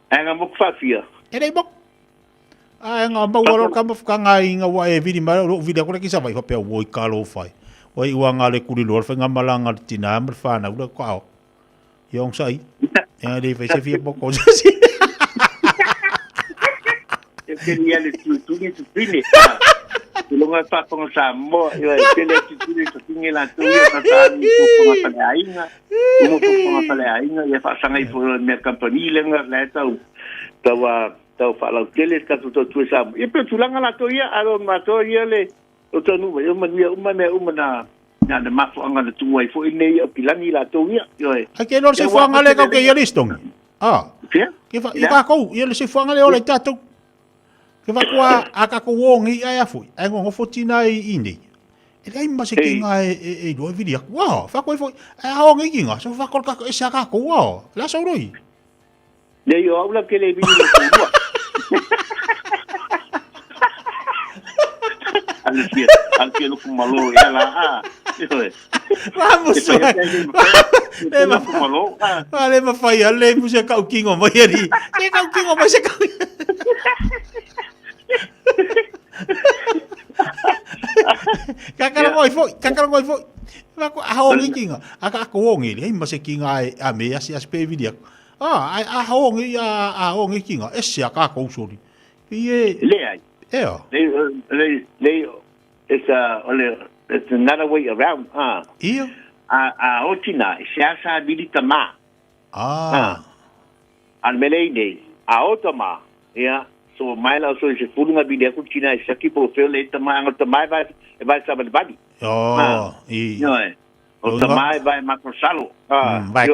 [SPEAKER 4] Anga mo Fiafia.
[SPEAKER 16] Ele mo. Nga mau walo kama whakanga i ngā wae vidi mara o vidi akore ki sa vai whapea woi kalo whai. Wai ua ngā le kuri lor whenga malanga tina amir whana ura kao. Iong sai. Nga le whai se fia poko sasi.
[SPEAKER 4] E keni ale tūtungi tūpine. Tulunga whaponga Samoa. Iwa e kele tūtungi tūtungi la tūi o tatani pōponga pale ainga. Umo pōponga pale ainga. Ia whasanga i pōra mea kampani lenga le tau. Tau whalau tele katu tau tue Samoa. E pēr tulanga la tō ia, aro ma tō ia le, o tanu mai, o manuia, o mea, o mana, nga na mafuanga na tuai, fo inei o pilangi la tō ia.
[SPEAKER 16] Ai ke lor se fuanga le kau ke ia listongi.
[SPEAKER 4] Pia?
[SPEAKER 16] I ka kou, ia le se fuanga le ola i tātou. Ke whakua a ka kou wongi ai afui, ai ngongo fotina i inei. E rei ma se ki ngā e roi vidi aku, wao, whakua i fo, e haongi ki ngā, so whakua kako e sa ka kou, wao, la sa uroi.
[SPEAKER 4] Le yo aula ke le vidi le kua. Anche lo fumalo e la
[SPEAKER 16] Vamos le ma fumalo le ma fai ale mu se kau kingo mai ri se kau kingo mai se kau kakara ngoi foi va ko a hongi kinga aka ko hongi le ma se kinga a me asi pe video a hongi a hongi kinga e se aka ko sori ie
[SPEAKER 4] le ai it's another way around.
[SPEAKER 16] Ia.
[SPEAKER 4] Otina, siasa bilita ma. An melei a otama. Ia. So maila so se fulunga bide ku China saki po fele tama ang tama vai sabe badi.
[SPEAKER 16] I.
[SPEAKER 4] O tama vai makrosalo.
[SPEAKER 16] Vai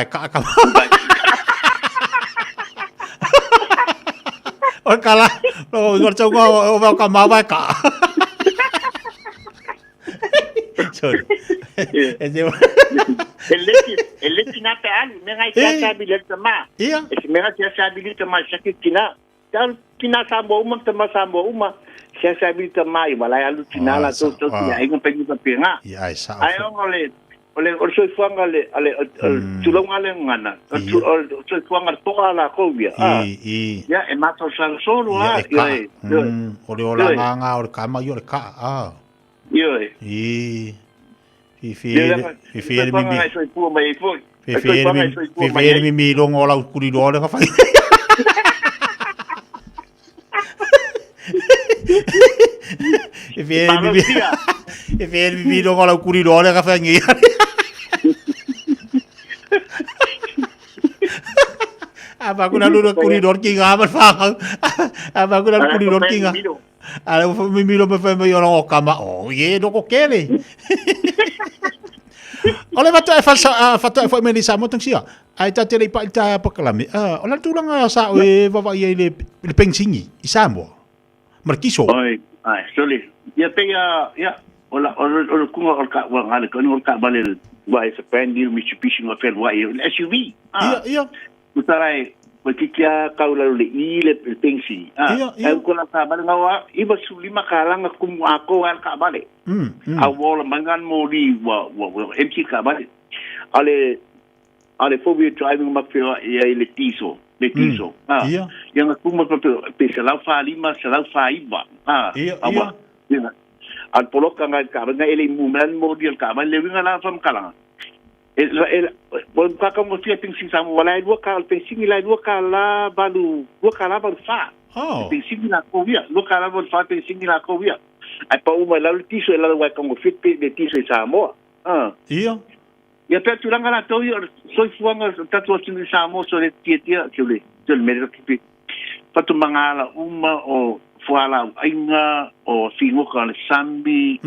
[SPEAKER 16] ka. O kala, o ngor chau o va ka ma vai ka. Sorry.
[SPEAKER 4] El letinata ali, me ngai siasa bilita ma.
[SPEAKER 16] Ia.
[SPEAKER 4] Me ngai siasa bilita ma saki China. Tal China Samoa uma tama Samoa uma. Siasa bilita ma i malai alu China la to ya ingo pengi pa penga.
[SPEAKER 16] Ia ai sa.
[SPEAKER 4] Ai ole so fuanga ale tulong ale ngana. So fuanga toa la kovia. Ya e mato sal solo
[SPEAKER 16] ole ola nga ole kama yo ka Fiafia mi longo la kuri do le ka fai. Fiafia mi longo la kuri do le ka fai ngi. Apa kuna lu kuri do ki ga ba fa. Apa kuna kuri do ki ga. Ala mi milo me fa me yo no kama ye do ko kele. Ole va fa fa me ni sa mo tang sia. Ai ta tele pa ta pa kalami. Ola tulang sa e va ye le pensingi i Samoa. Markiso.
[SPEAKER 4] Ai soli. Ya te ya ola kunga ka wa ngale ko no ka bale wa is a brand new Mitsubishi no fel wa SUV.
[SPEAKER 16] Ia.
[SPEAKER 4] Utarai porque kia kaula le ile pensi ai ko la ka bale ngawa iba sulima kalanga kum ako al ka bale awol mangan modi wa MC ka bale ale phobia driving ma fe le tiso yang kum pe sala fa lima sala fa iba awa al poloka nga ele muman modi al ka bale winga la fam kalanga bon ka mo tia pensi Samoa la dua kal pensi la dua kala balu fa
[SPEAKER 16] Oh.
[SPEAKER 4] Pe singi la ko via. Lo kala mo fa pe singi la ko via. Ai pa uma la tiso la wa ko fit pe de tiso Samoa.
[SPEAKER 16] Ia.
[SPEAKER 4] Ia pe tu langa la to ia soi fuanga tatu atu Samoa so le tia ke le. Tel me ro ki pa tu mangala uma o fuala ainga o fingo ka le sambi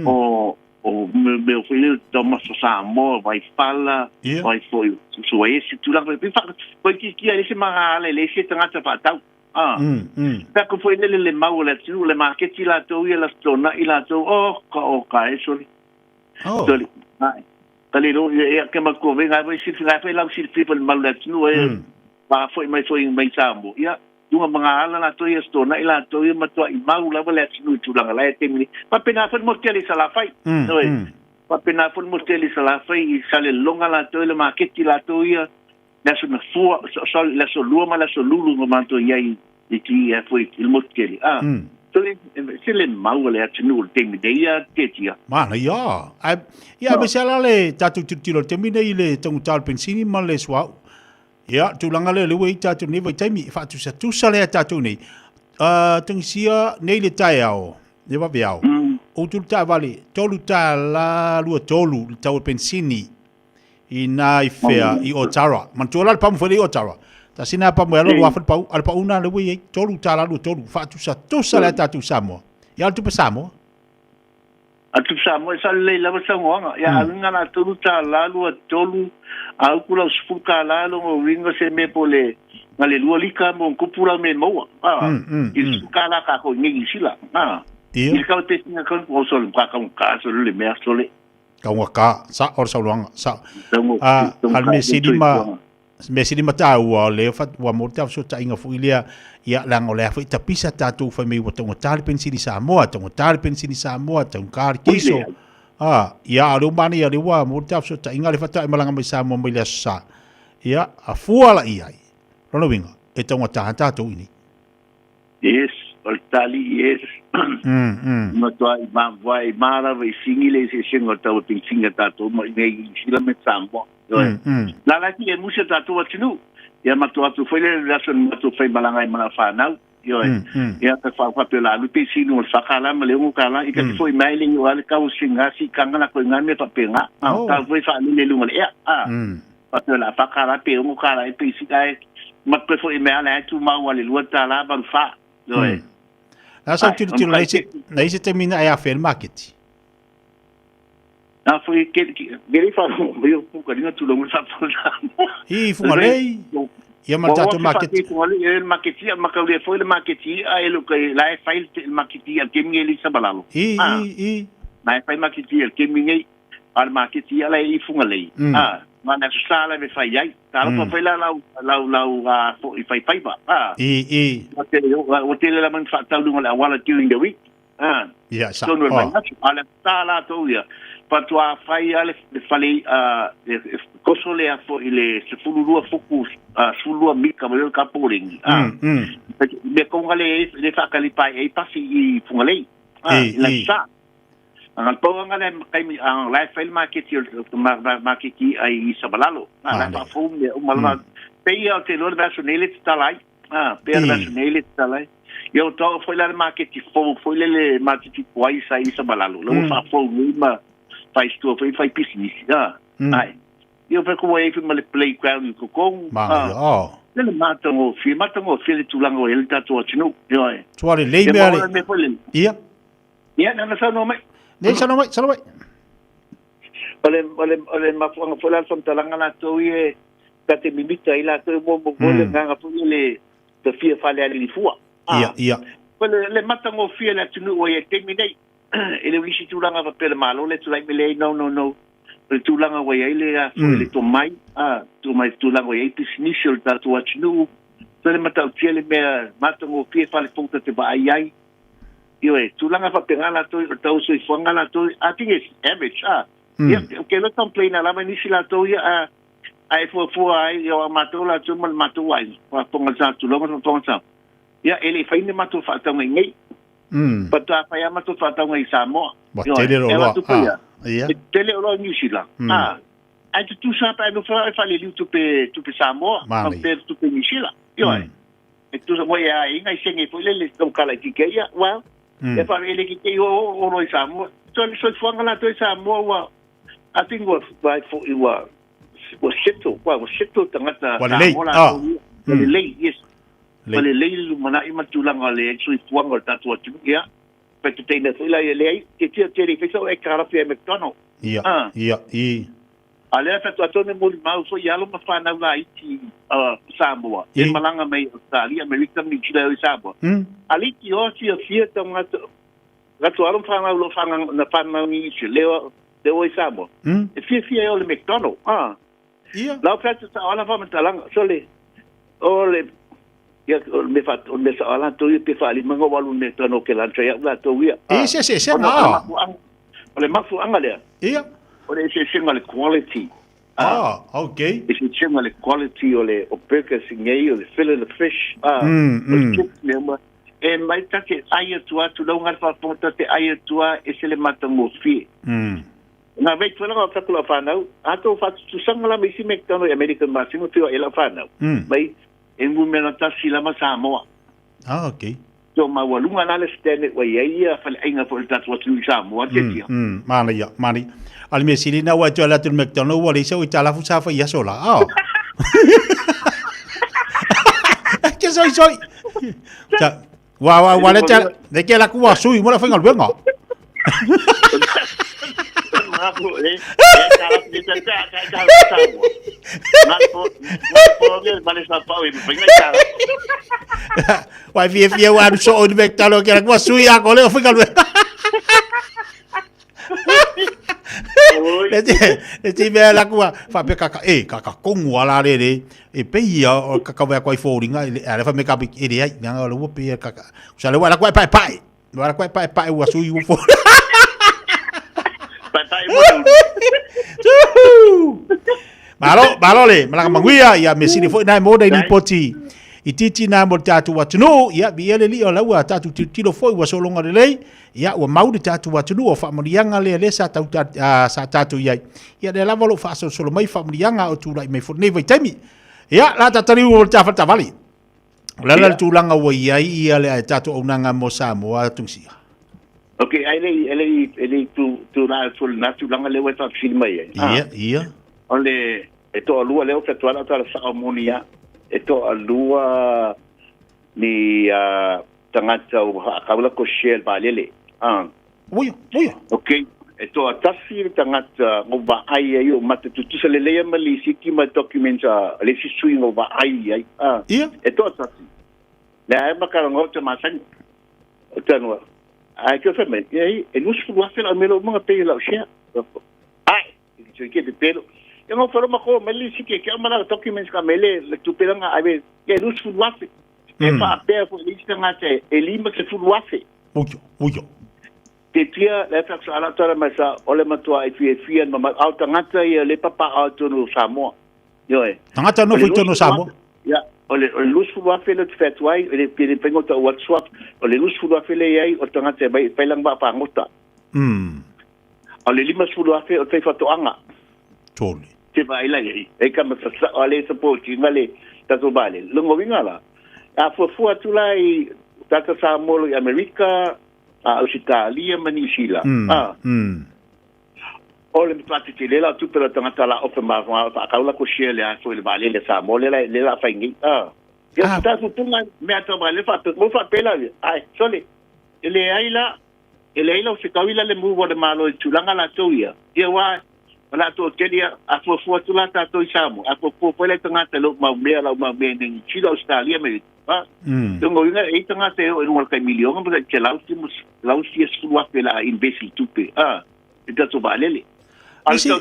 [SPEAKER 4] o me foi do mas Samoa vai fala vai foi so esse tu langa pe fa ko ki ale se mangala le se tanga pa tau. Ta ko foi le mau le tu le market la to ia la stona ila to o ka eso. Toli. Tali lo e ke ma ko venga vai si fa la si people mal le tu e pa foi mai Samoa. Ia dunga mga ala la to ia stona ila to ia ma to i mau la le tu tu la la te mi. Pa pena fa mo tele sala fai. Pa pena fa mo tele sala fai sale longa la to le market la to ia la so na fu so la so luma la so lulu no manto ia ki e foi il motkeli so se le mau le atinu te midea te tia
[SPEAKER 16] mana ia me sala le tatu tiro te midei le tongu tal pensini ma le swau ia tu langa le wei tatu ni vai taimi fa tu sa tu sale tatu ni tungsia nei le tai ao ne va viao o tu ta vale tolu ta la lu tolu tau pensini ina fea I Otara man tu la pam foi Otara ta sina pa mo lo wa fa pau al pa una le wi tolu tala lu tolu fa tu sa la ta tu Samoa ya tu pa Samoa
[SPEAKER 4] atu Samoa sa le la sa ngoanga ya nga na tolu tala lu tolu au kula sfuka la lo ringo se me pole ngale lu lika mo kupula me mo il sfuka la ka ko ngi sila il ka te singa kon o sol ka so le mer sole
[SPEAKER 16] ka sa or sa luanga sa al mesidima tau le fa wa morta so ta inga fuilia ia lango le fa tapisa tatu fa me wa tonga tal pensini Samoa tonga tal pensini Samoa tonga kar kiso ia alo mani ia le wa morta so ta inga le fa ta malanga mai Samoa mai le sa ia a fuala ia rono winga e tonga tatu ini
[SPEAKER 4] yes Tali yes. No toa vai mara vai singile se singo tau pinsinga tatu mai nei sila me Samoa. La la ki e musa tatu atinu. Ia matu atu foi le rason matu foi malanga mana fanau. Ia ka fa pela lu pisino fa kala male ngu kala I ka foi mailing o ale ka usinga si kanga na ko ngame pa penga. Ta foi fa le lu male pa pela fa kala pe ngu kala e pisika mat pe foi mala tu ma wale lu ta la ba fa.
[SPEAKER 16] Asa tiro na ise termina a fair market.
[SPEAKER 4] Na foi que ele falou, eu pouquinho tu longo sabe.
[SPEAKER 16] E fumalei. Ia maltato market.
[SPEAKER 4] El market, macaule foi le market, a ele que lá faz el market, que me ele sabalalo. Na faz market, que me al market lá e fumalei. Mas na sala me faz aí, tá lá foi lá e faz ba. Hotel lá man fa tal lá wala during the week.
[SPEAKER 16] Yeah,
[SPEAKER 4] so no vai ala sala to ya. Patua fai ale fale kosole a fo ile se fulua fokus fulua mika mo ka poling. Me kongale le fa kalipai e pasi I fungale. La sa. Ang pawang ale kay ang life file market market ay sabalalo. Na pa phone umalma pay out te lor personalit talai. Per personalit talai. Eu to foi lá no market foi le market quais aí sabalalo. Lo fa phone ma faz tu faz business. Ai. Eu foi como aí foi playground com ele mata o filho tu lango ele tá tu atinu.
[SPEAKER 16] Tu ale lei me. Ia.
[SPEAKER 4] Ia na sa no mai.
[SPEAKER 16] Nei sa no mai.
[SPEAKER 4] Ole ma foi lá som talanga na to e kate mimita ila to mo le nganga pu le te fia fale ali fua.
[SPEAKER 16] Ia.
[SPEAKER 4] Le mata o filho la tunu o e terminei. Ele wisi tu langa pa pele malo le tu lai mele no. Tu langa o e le to mai tu langa o e initial ta tu atinu. Le mata o fiele me mata o filho fale fonta te ba ai. Yo tu langa pa pengala to so ifanga to I think it's average okay let's complain la ma nisi la to ya ai fo ai yo mato la tu mal mato ai pa ponga sa tu longa ponga ya ele fa ine mato fa ta ngai pata fa ya mato fa ta ngai Samoa
[SPEAKER 16] yo tele ro
[SPEAKER 4] tele ro New Zealand ai tu sa pa no fa le tu pe Samoa per tu pe New Zealand yo e tu sa moi ai ngai senge foi le tau kala ki ke ia wa e fa ele ki ke o no Samoa so fuanga la to Samoa wa I think what by for you was shito tangata Samoa le yes le lu mana I matulanga le so fuanga tatu tu ia pe te tena foi la le ke te fe so e kara fe McDonald ale fa tu atone mo mau so yalo ma fa na la iti Samoa e malanga mai Australia America ni chile Samoa ali ki o si fia tangata gato alum fa na lo fa na fa na ni leo de o Samoa e fia o le McDonald la fa tu ala fa mtalanga so le ole ya me fa me sa ala to pe fa li mango walu McDonald ke la trea la to wi
[SPEAKER 16] se na
[SPEAKER 4] ole mafu angale ole se singa le quality
[SPEAKER 16] okay
[SPEAKER 4] se singa le quality ole o burger singei ole fill the fish e mai take ai tua tu lo ngar fa ponta te ai tua e se le matango fi na vei tu nga fa kula fa nau ato fa tu sanga la misi McDonald American ma singo tu e la fa nau mai e mu mena ta sila ma Samoa
[SPEAKER 16] okay
[SPEAKER 4] so ma walunga na le stand wa ia fa le inga fo ta tu Samoa te tia
[SPEAKER 16] mani al me sili na wa tu la tu McDonald wa le so ta la fu sa fa ia so la que soy wa le cha de que la cuba sui mo la fa ngal benga Wai fia wa so o McDonald que la cuba sui a ko le fa ngal benga le ti be la cuba fa pe kaka kongu ala le e pe ia o kaka wa ko fo ringa ale fa me ka e dia nga lo pe kaka sa le wa la kwa pai wa su yu fo malo le malanga manguia ya mesini fo na mo dai poti ititi na mo tatu wa tunu ya bi ele li o la wa tatu tilo fo wa so longa le ya wa mau de tatu wa tunu o fa morianga le sa tatu ya de la volo fa so mai fa morianga o tu lai me fo ne vai tami ya la tatari o ta fa vali la tu langa wa ya le tatu o nanga mo Samoa tungsia
[SPEAKER 4] okay ele tu na tu langa le wa ta filma
[SPEAKER 16] ia
[SPEAKER 4] ole eto alua leo ka tuala ta Samoa eto alua ni tangata o kaula ko shell balele
[SPEAKER 16] Uyo.
[SPEAKER 4] Okay. Eto atasi tangata o ba ai ai o mate tu sele le mali siki ma documenta le si swing o ba ai ai. Eto atasi. La ma ka ngo te masan. Tanwa. Ai que fe men. Ai e nus fu afel a melo mga pe la xia. Ai, que que de pelo. Eu não falo uma coisa, mas se que é uma documento que mele le tu pela nga ai que nus fu afel. E fa pe fo le tangata ele ma que fu afel.
[SPEAKER 16] Uyo.
[SPEAKER 4] Te tia le fa sala tara masa ole matua I fia ma au tangata ia le papa au tonu Samoa. Yo e.
[SPEAKER 16] Tangata no foi tonu Samoa.
[SPEAKER 4] Ya, ole lus fu wa fele te fatwai, ele pele pengo ta WhatsApp, ole lus fu wa fele ai o tangata bai pelang ba pa ngota. Ole lima fu wa fele o te fatoanga.
[SPEAKER 16] Tole.
[SPEAKER 4] Te vai la ai. E ka ma sa ole support ngale ta so bale. Lungo wingala. A fu atulai tata Samoa i America Australia mani sila ole mi pati te lela tu pela tangata la ofa ma fa kaula ko shele a so le bale le sa mo le la faingi ya ta su tunga me ato bale fa mo fa pela ai sole ele ai la se kawila le mu de malo tulanga la toia ia wa la to telia a fo tu la ta to isamu a fo le tangata lo ma me ni chila Australia me Tungo ina e tanga te o no kai milion ba ke lausi es fuwa pela investi tupe ita to balele al to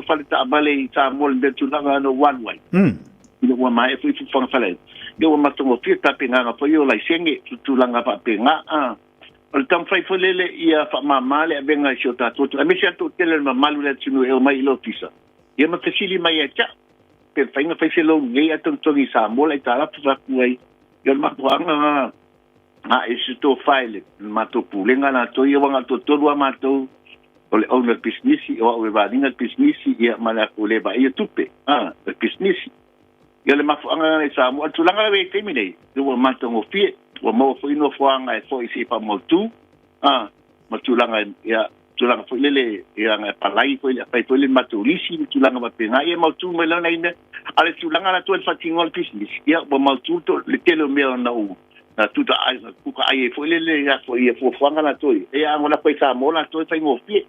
[SPEAKER 4] falta bale ta mol de tunanga no one way ino wa mai fu fanga fale yo ma to fita pinga fo yo la senge tulanga pa pinga al tam fai fo lele ia fa male benga shota to me sia to tele malu le tunu e mai lo tisa ia ma fesili mai cha pe fainga fai selo ngai atongi Samoa le tala pa kuai yo ma puanga ese to file ma to pulenga na to yo wanga to toa ma to ole owner business o we vadinga business ia mala kule ba ia tupe business ia le mafuanga nei Samoa tulanga la we temi nei do matongo fie wa mo fo ino fuanga e fo isi pa mo tu ma tulanga ia tulanga fo lele ia nga palai fo ia fo le matulisi tulanga ma penga ia mo tu me lana ine ale tulanga la tu el fatingol business ia wa mo tu to le telo me na u na tuta ai kuka ai fo lele ia fo fuanga la tu ia ngona pa Samoa la tu fa ngo fie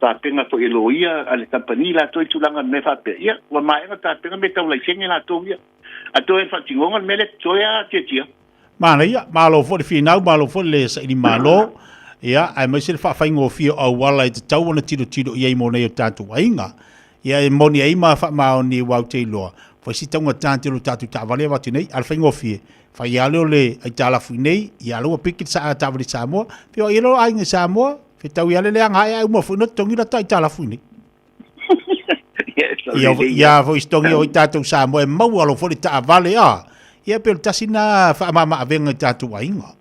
[SPEAKER 4] ta penga fo eloia ale company la tu tulanga me fa pe ia wa mai ta penga me tau la senga la tu ia a tu el fatingol me le toya tetia
[SPEAKER 16] mana ia malo fo finau malo fo le sa ni malo ia ai mai se fa ngo fio au wala i te tau ona tiro ia i mo nei o tatu ainga ia e moni ai ma fa ma ni wa te lo fo si tau ngata lo tatu ta vale wa tinei al fa ngo fie fa ia le ai tala fu nei ia lo pikit sa ta vale Samoa fio ia lo ai ngi Samoa fe tau ia le nga ai mo fu no tongi la ta tala fu nei ia fo istongi o tatu Samoa e mau alo fo ta vale ia pe tasina fa mama avenga tatu ainga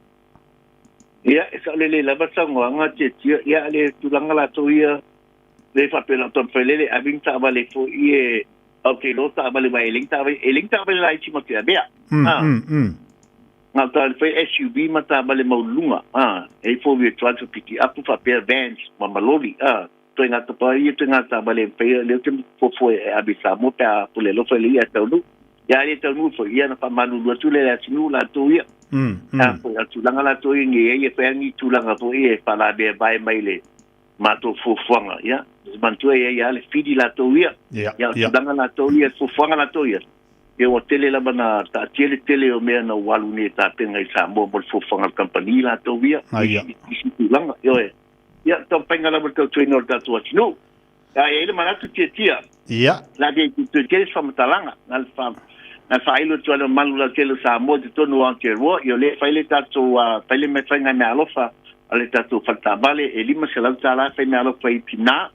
[SPEAKER 4] ia esa lele la basango nga tia ia le tulanga la toia le fa pela ton felele aving ta vale fo ie okay lo ta vale vai elinta vale la chi motia bea nga ta fe SUV mata vale maulunga e fo vi try to pick up fa per vans mamaloli toinga to pa ie toinga ta vale fe le tem fo abisa mo pa pole lo fe ia tolu ya le tolu fo ia na pa manu lo tu le la tinu la toia po ya tulanga la toia ngi e fe ngi tulanga po e pa la be bai mai le mato fo fuanga ya mantu ya le fidi la toia ya tulanga la toia fo fuanga la toia e o tele la bana ta tele o me na walu ni ta penga i Samoa mo fo fuanga company la toia isi tulanga yo ya to penga la mo to no ta to no ya ele manatu tia
[SPEAKER 16] ya
[SPEAKER 4] la de tu queres fa matalanga al fam na failo tu ala malula tele Samoa de tonu anterior yo le faile tatu faile me fanga me alofa ale tatu falta vale e lima se la tala fa me alofa i pina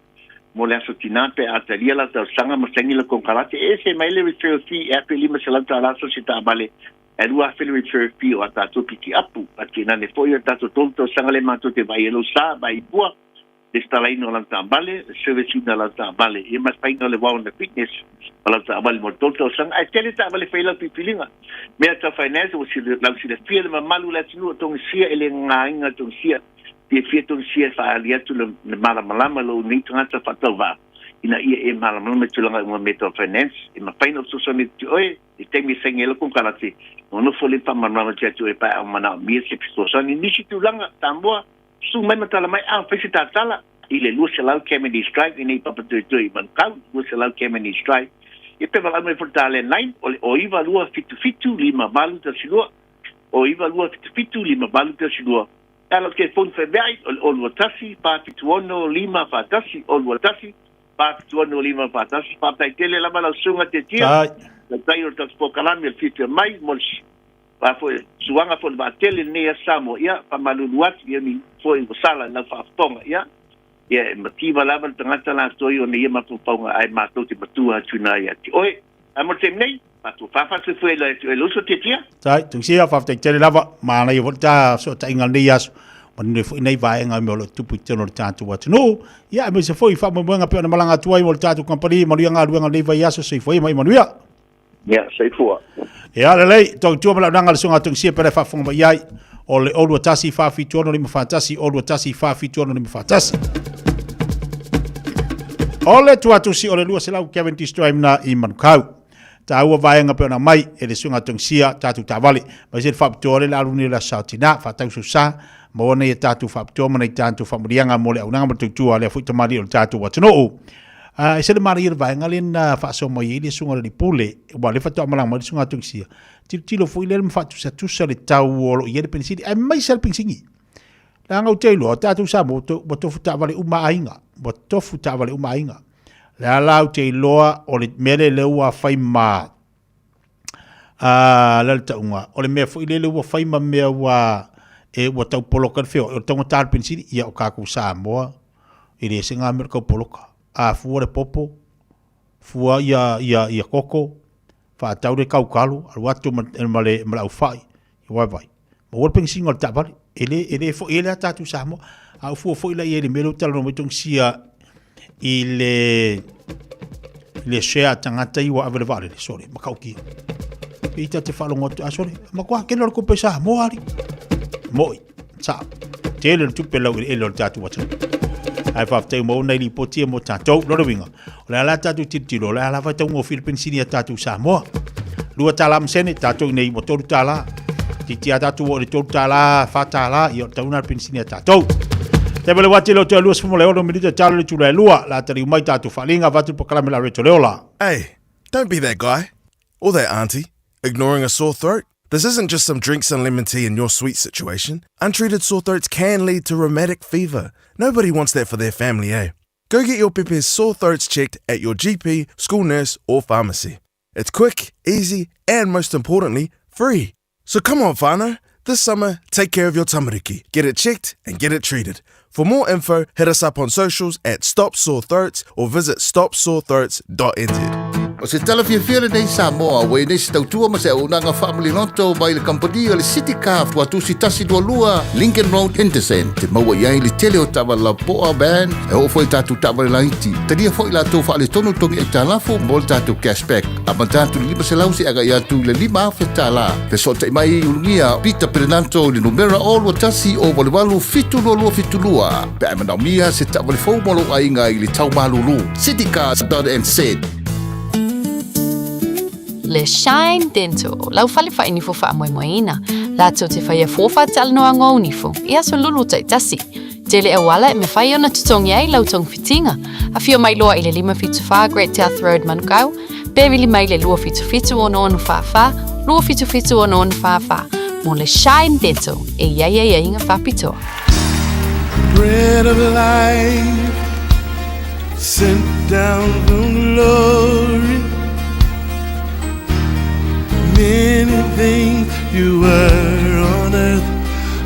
[SPEAKER 4] mo le asotina pe atalia la sanga mo sengi le konkarate ese mai le refer fee e lima se la tala so sita vale e lua fe le refer fee o tatu piki apu patina ne foi tatu tonto sanga le manto te vai lo sa vai bua esta lei no la vale service na la vale e mas pai no le va on the fitness la vale mo toto sang ai tele ta vale faila pipilinga me ta finance o si la firma malu la tinu tong sia ele nga tong sia pe fieto sia fa alia tu le malama lo ni tanga fa tova ina e malama me tu langa mo meto finance e ma pai no so ni oi e te mi sengelo con kalati no fo le pa manama tu e pa mana mi se pisto so ni si tu langa tamboa su mai matala mai fesita tala ile lu se lau Kemeny Drive ini papa tu man kau lu se lau Kemeny Drive e pe vala mai portale 9 o iva lua fitu lima balu ta silua o iva lua fitu lima balu ta silua ala ke fon fe bai o lu tasi pa fitu ono lima pa tasi o lu tasi pa fitu ono lima pa tasi pa tai tele la mala sunga te tia la tai o transport el Fiafia Mai molsi pa foi suanga fo ba tele ne Samoa ia pa maluluat ia ni foi sala na fa tonga ia mativa lava tangata la toi o ne ma ponga ai ma to te matua tuna ia ti oi amo te nei pa tu fa se foi la lo so te tia
[SPEAKER 16] tai tu sia fa te tele lava ma na i volta so ta ingal ni as ne foi nei vai nga me lo tu puto no tanto what no ia me se foi fa mo nga pe na malanga tu ai volta tu company mo nga lu nga nei vai aso se foi mai manuia
[SPEAKER 4] ya sei fua
[SPEAKER 16] ya lei to tu mala nga so nga tu sia pe fa fonga ia o le olu tasi fa fituono ni mfatasi olu tasi fa fituono ni mfatasi ole tu atu si ole lua se lau Kevin Stream na i Manukau ta ua vaenga pe ona mai e le sunga tongsia tatu tavali ma se fa ptore la luni la sautina fa tau susa mo ne tatu fa ptore ma tatu fa murianga mo le aunanga ma tu ale fu tamari o tatu watno e se le mari le vaenga le na fa so mo i le sunga le pule wa le fa to malang ma le sunga tongsia tilo fu ile fa tu sa le tau o ye le pensidi ai mai sel pensingi la ngau te lo tatu sa mo to fu tavali uma ainga boto futa vale uma inga la lau te loa o le mele le ua fai ma la ta unga o le me fu ile le ua fai ma me ua e ua tau poloka feo o tonga tar pensiri ia o kaku Samoa i le singa merka poloka a fua le popo fua ia koko fa tau le kaukalu al watu male au fai i wai vai mo wal pensinga o tabali ele fo ele tatu Samoa a fu fo ila ele melo talo no metong sia ile le share tangata I wa avele vale sorry makauki ita te falongo sorry makwa ke lo ko pesa moari moi sa tele tu pelo e lo tatu watu ai fa te mo nei poti mo tatu lo winga la la tatu titilo la fa te ngo Philippines ni tatu Samoa lua talam sene tatu nei mo toru tala titia tatu o toru tala fa tala io tauna Philippines tatu te vele wati lo te lua sfumo le oro minute talo le tula lua la tari mai tatu falinga vatu pokala la reto leola.
[SPEAKER 17] Hey, don't be that guy or that auntie ignoring a sore throat. This isn't just some drinks and lemon tea in your sweet situation. Untreated sore throats can lead to rheumatic fever. Nobody wants that for their family, eh? Go get your Pepe's sore throats checked at your GP, school nurse, or pharmacy. It's quick, easy, and most importantly, free. So come on, whānau. This summer, take care of your tamariki. Get it checked and get it treated. For more info, hit us up on socials at Stop Sore Throats or visit stopsorethroats.nz.
[SPEAKER 12] O se tala Fiafia nei Samoa, wei nei se tautua ma se aunanga family noto mai le kampania le City Car fua tusi tasi dua lua Lincoln Road Henderson. Te maua iai le tele o tawa la poa ban e ho foi tatu tawa le laiti. Tania foi la tau fa le tonu tongi e talafo mol tatu cashback. Ama tatu lima se lausi aga iatu le lima fe tala. Te sota mai ulungia Peter Pernanto le numera all wa tasi o walewalu fitu lua. Pe amana mia se tawa le fau molo ainga i le tau malulu. citycars.nz.
[SPEAKER 2] Le Shine Dental. Lau fale fa ini fo fa moina. La to te fa fo fa tal no anga unifo. Ia so lulu tai tasi. Tele e wala me fa ona tutong yai lau tong fitinga. A fio mai loa ile lima fitu fa Great South Road Manukau. Bevili mai le lua fitu ono fa. Lua fitu ono fa. Mo le Shine Dental. E ia inga fa pito.
[SPEAKER 15] Bread of life sent down from glory. Many things you were on earth,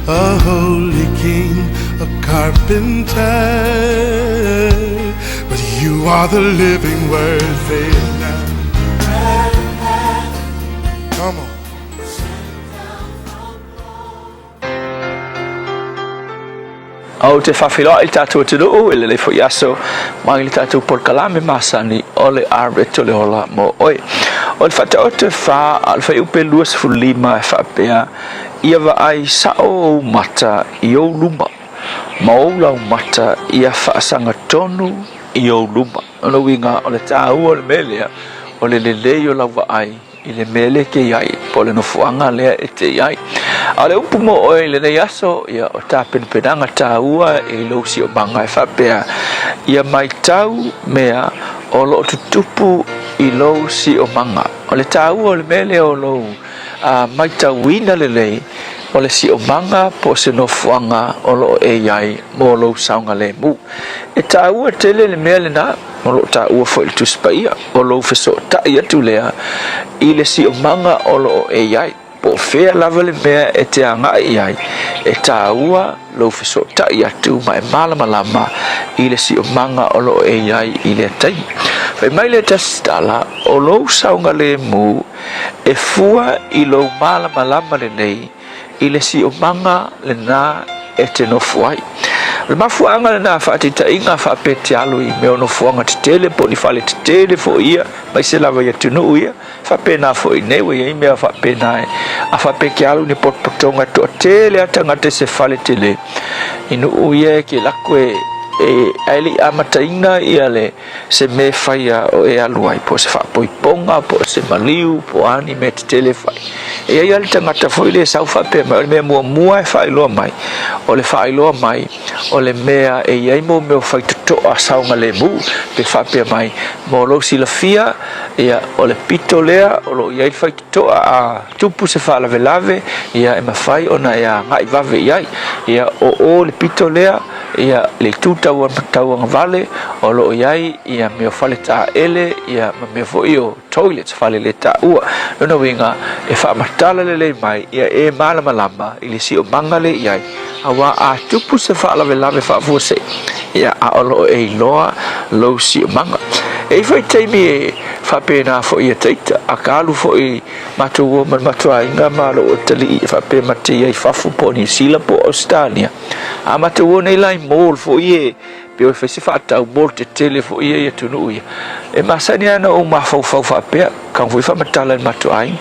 [SPEAKER 15] a holy king, a carpenter, but you are the living word. Say it now. Come on.
[SPEAKER 21] Au te whawhiroa I tātou te roo, ele le fo yaso, mai le tātou por kalame masani, ole arreto le hola mo oi. O le whata o te wha, al whai upe luas fulima e whapea, ia wa ai sao mata I o luma. Ma o lau mata ia whaasanga tonu I o luma. Ono winga o le tāu o le melea, o le lelei o lau wa ai, I le mele ke iai, po le nofuanga lea e te iai. A le upu mo oi le nei aso, ia o tā penpenanga tāua e lousi o manga e whapea. Ia mai tau mea o lo tutupu I lousi o manga. O le tāua o le mele o lou mai tau wina le lei, o le si o manga po se nofuanga o lo e iai mo lou saunga le mu. E tāua tele le mea le na, o lo tāua fo il tuspaia, o lou feso tai atu lea, I le si o manga o lo e iai. Po fea lava le mea e te anga iai, e tāua lou feso tai atu ma e malama I le si o manga o lo e iai I le tai. Fai mai le tasitala o lou saunga le mu e fua I lou malama le nei I le si o manga le na e te nofuai. Le mafuanga le na whaatita inga whaapete alu I meo nofuanga te tele po ni whale te tele fo ia mai se lava ia tunu ia whapena fo I newe ia I mea whapena e a whapeke alu ni potpotonga to tele atanga te se whale tele inu uia ke lakwe e aili amataina ia le se me whaia o e aluai po se whapoiponga po se maliu po ani me te tele whai e ai ali tangata fo I le sau whape mai o le mea mua e whailoa mai o le whailoa mai o le mea e iai mo meo whaitotoa saunga le mu pe whape mai mo lo silafia ia o le pito lea o lo iai whaitotoa a tupu se whalavelave ia e mawhai ona ia ngai vave iai ia o le pito lea ia le tutau ang vale o lo iai ia meo whale ta ele ia meo fo io toilets whale le ta ua lona winga e whaamatala le mai ia e malama I le si o manga le iai awa a tupu se whalavelave whaafuase ia a olo e loa lo si o manga e whai teimi e whapena fo ia teita a kalu fo I matua man matua inga malo o tali I whape mate ia I whafu po ni sila po Australia a matua nei lai mall fo ie pe o fa se fa ta mo te tele fo ia tunu ia e masani ana o ma fa pe ka foi fa matala matu ai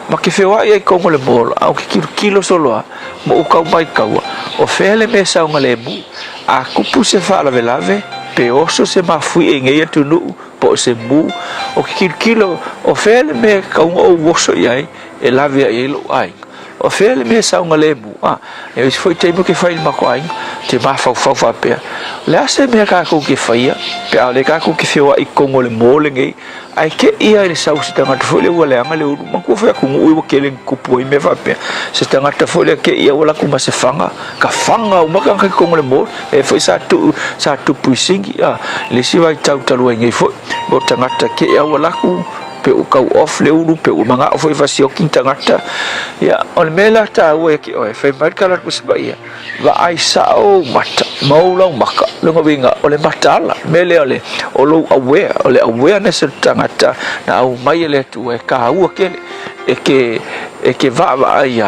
[SPEAKER 21] ma ke fe wa ia ko mo le bol au ki kilo solo mo o ka mai ka o fele me sa o le mu a kupu se fa la velave pe oso se ma fui e ia tunu po se mu o ki kilo o fele me ka o woso ia e lave ia lo ai o fele me sa o le mu e foi te mo ke fai ma ko ai te ma fa pe le se me ka ko ke fai pe ale ka ko ke fe wa i ko mo le mole ngai ai ke ia le sau se tanga fo le wala ngale u ma ko fa ko u ke le ku po me fa pe se tanga ta fo le ke ia wala ku ma se fanga ka fanga u ma ka ko mo le mo e foi sa tu puisingi le si vai tau talu ngai fo bo tanga ta ke ia wala ku pe o kau off le uru pe o manga o foi fasi o kinta ngata ya on mela ta o e ki o e fai mai kala ku sba ia va ai sa o mata maula maka lo ngovinga o le matala mele ole o lo aware o le awareness tangata na o mai le tu e ka u ke e ke va ai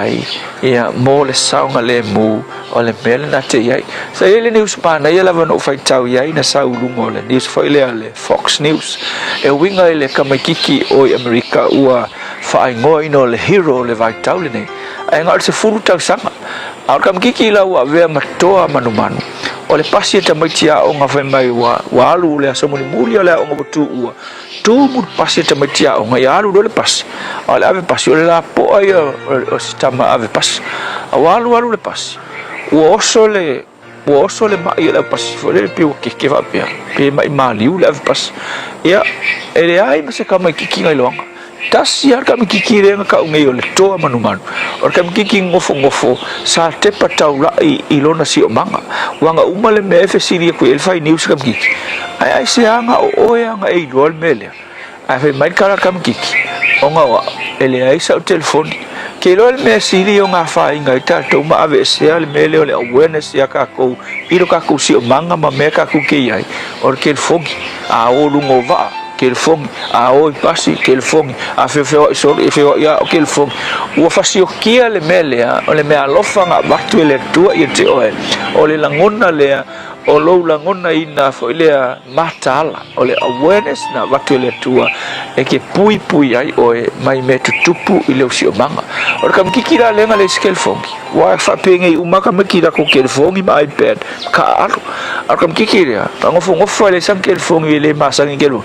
[SPEAKER 21] ia mo le saunga le mu o le mele na te ia sa ele news pa na ia lava no fai tau ia na sa ulungo le news foi le Fox News e winga ele kamakiki o America ua fai ngoi no le hero le vai tau le nei ai ngal se fulu tau sanga al kamakiki la ua vea matoa manu o le pasi te maitia o nga fai mai wa alu le aso moni muri o le o ngotu ua tu mu pasi te maitia o nga i alu le pasi o le ave pasi o le la po ai o sistema ave pasi o alu le pasi o oso le mai le pasi fo le piu ke va pe mai maliu le ave pasi ia ele ai ma se ka mai kiki ngai longa tasi ar kam kiki re ka ngai o le toa manu or kam kiki ngofo sa te patau la i lona si o manga wanga uma le me fsiri ku el fai news kam kiki ai se anga o anga e lol mele ai fe mai kala kam kiki onga wa ele ai sa o telefoni ke lol me siri o nga fai ngai ta to ma ave se al mele o le awareness ya ka ko iro ka ku si o manga ma me ka ku ke ai or ke fogi a o lungo va que el fong a oi pasi que el fong a fe so e fe ya que el fong o fasio kia le mele o le me alofanga batu le tua i te o le langona le o lo langona ina fo le matala o le awareness na batu le tua e ke pui ai o mai me tupu i le usio manga o kam kikira le ngale skel fong wa fa penge u maka me kira ko ke el fong i mai iPad ka ar kam kikira ngofo le sam ke el fong i le masang ngelo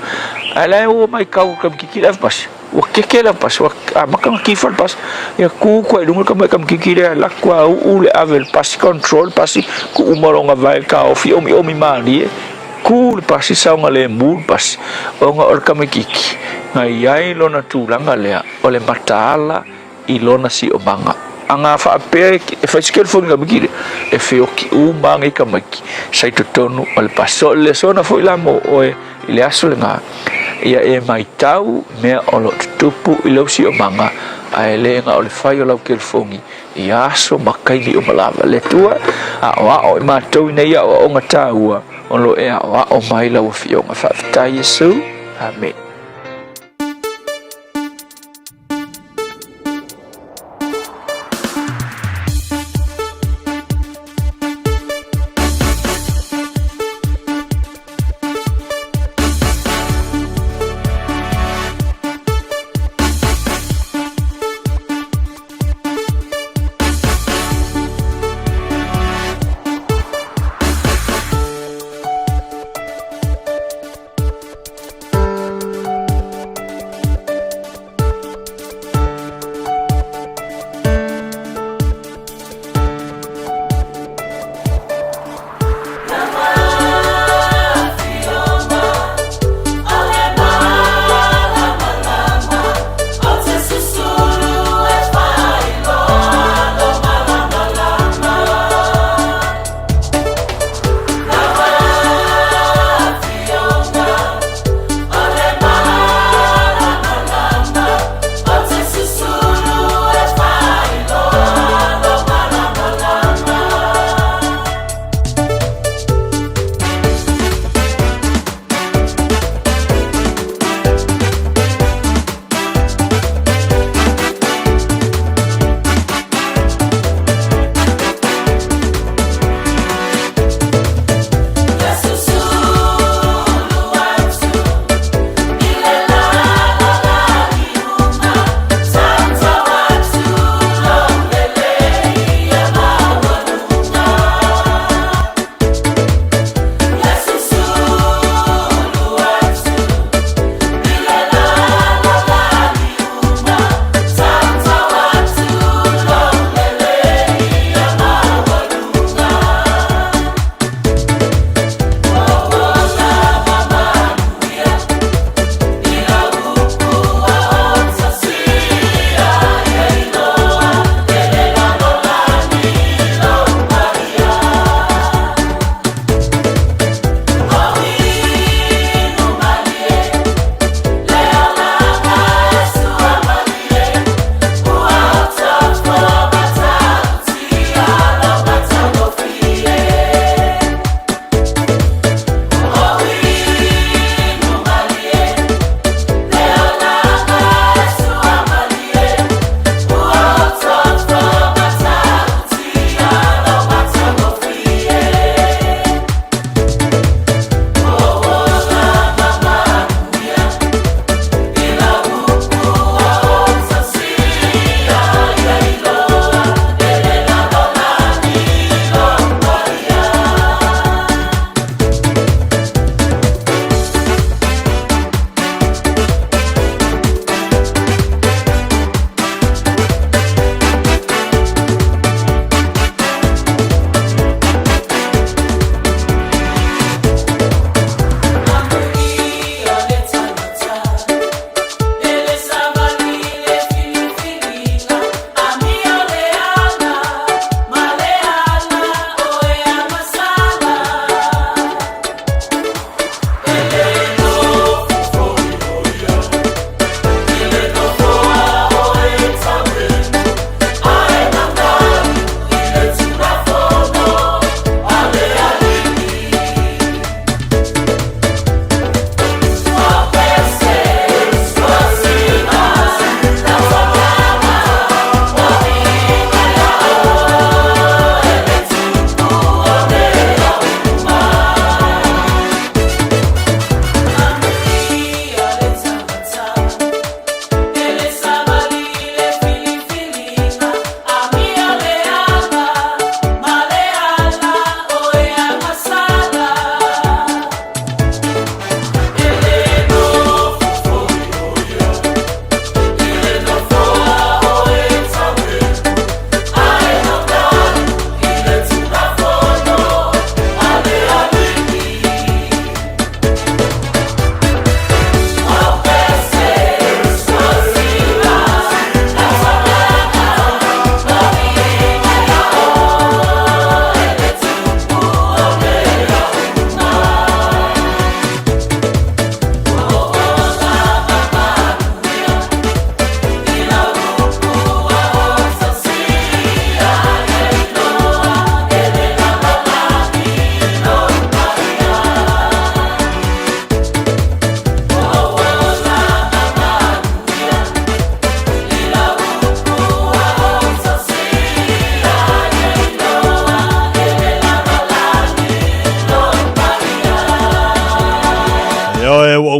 [SPEAKER 21] ala o mai kau kam kikira pas o kekela pas o makam kifal pas ya ku dunga kam kikira la kwa u le avel pas control pas ku umaronga vai ka ofi omi mali ku pas sa ngale mul pas o nga kam kiki ngai ai lona tulanga le o le matala i lona si o banga anga fa pe e fa skel fo nga bigire e fe o ki u mangi kamaki sai to tonu o le paso le sona fo la mo o ile aso le nga ia e mai tau me o lo tupu i lo si o manga a ele nga o le fai o lau ke fongi i aso makai ni o malava le tua a o ma tau nei a o nga taua o lo e a o mai lau fi o nga fa Yesu amen.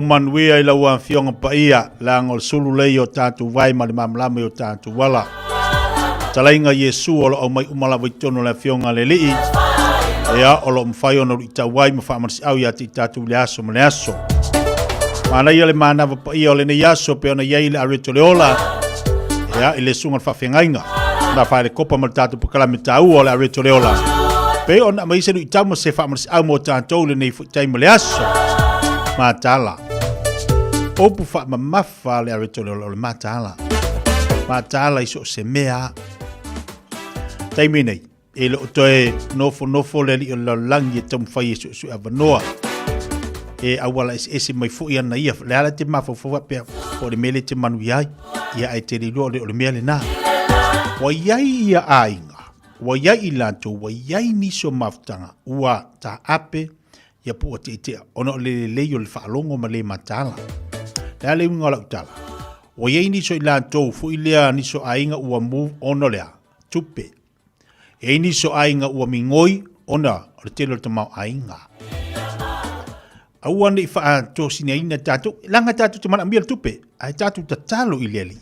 [SPEAKER 16] manuia I lau an fionga pa ia, la ngol sulu lei o tātu vai ma le mamlama o tātu wala. Talainga Yesu o lo au mai umala waitono le fionga le lii, ea o lo mwhai ono i tawai ma whaamarisi au ia ti tātu le aso ma le aso. Mana ia le manawa pa ia o le nei aso pe ona iai le areto le ola, ea I le sunga whawhengainga, na whae le kopa ma le tātu pakalame tāu o le areto le ola. Pe ona ma isenu I tau ma se whaamarisi au mo tātou le nei fuitai ma le aso, Matala. Opu fa mamafa le areto le ola o le matala. Matala iso se mea. Taimi nei, e le otoe nofo le li o langi e tamu fai iso su avanoa. E awala ese mai fui ana ia, le ala te mafaufaua pia, o le mele te manu iai, ia ai te rilo o le mea le nā. Wa iai ia ainga, wa iai lanto, wa iai niso maftanga, ua ta ape, ia pu o te itea, ono le leo le whaalongo ma le matala. Le ale unga la utala. O iei niso I lanto, fu I lea niso ainga ua move ono lea, tupe. E niso ainga ua mingoi, ona, o le telo te mau ainga. Aua ne wha to sine ina tātou, langa tātou te mana mia tupe, ai tātou ta talo I leli.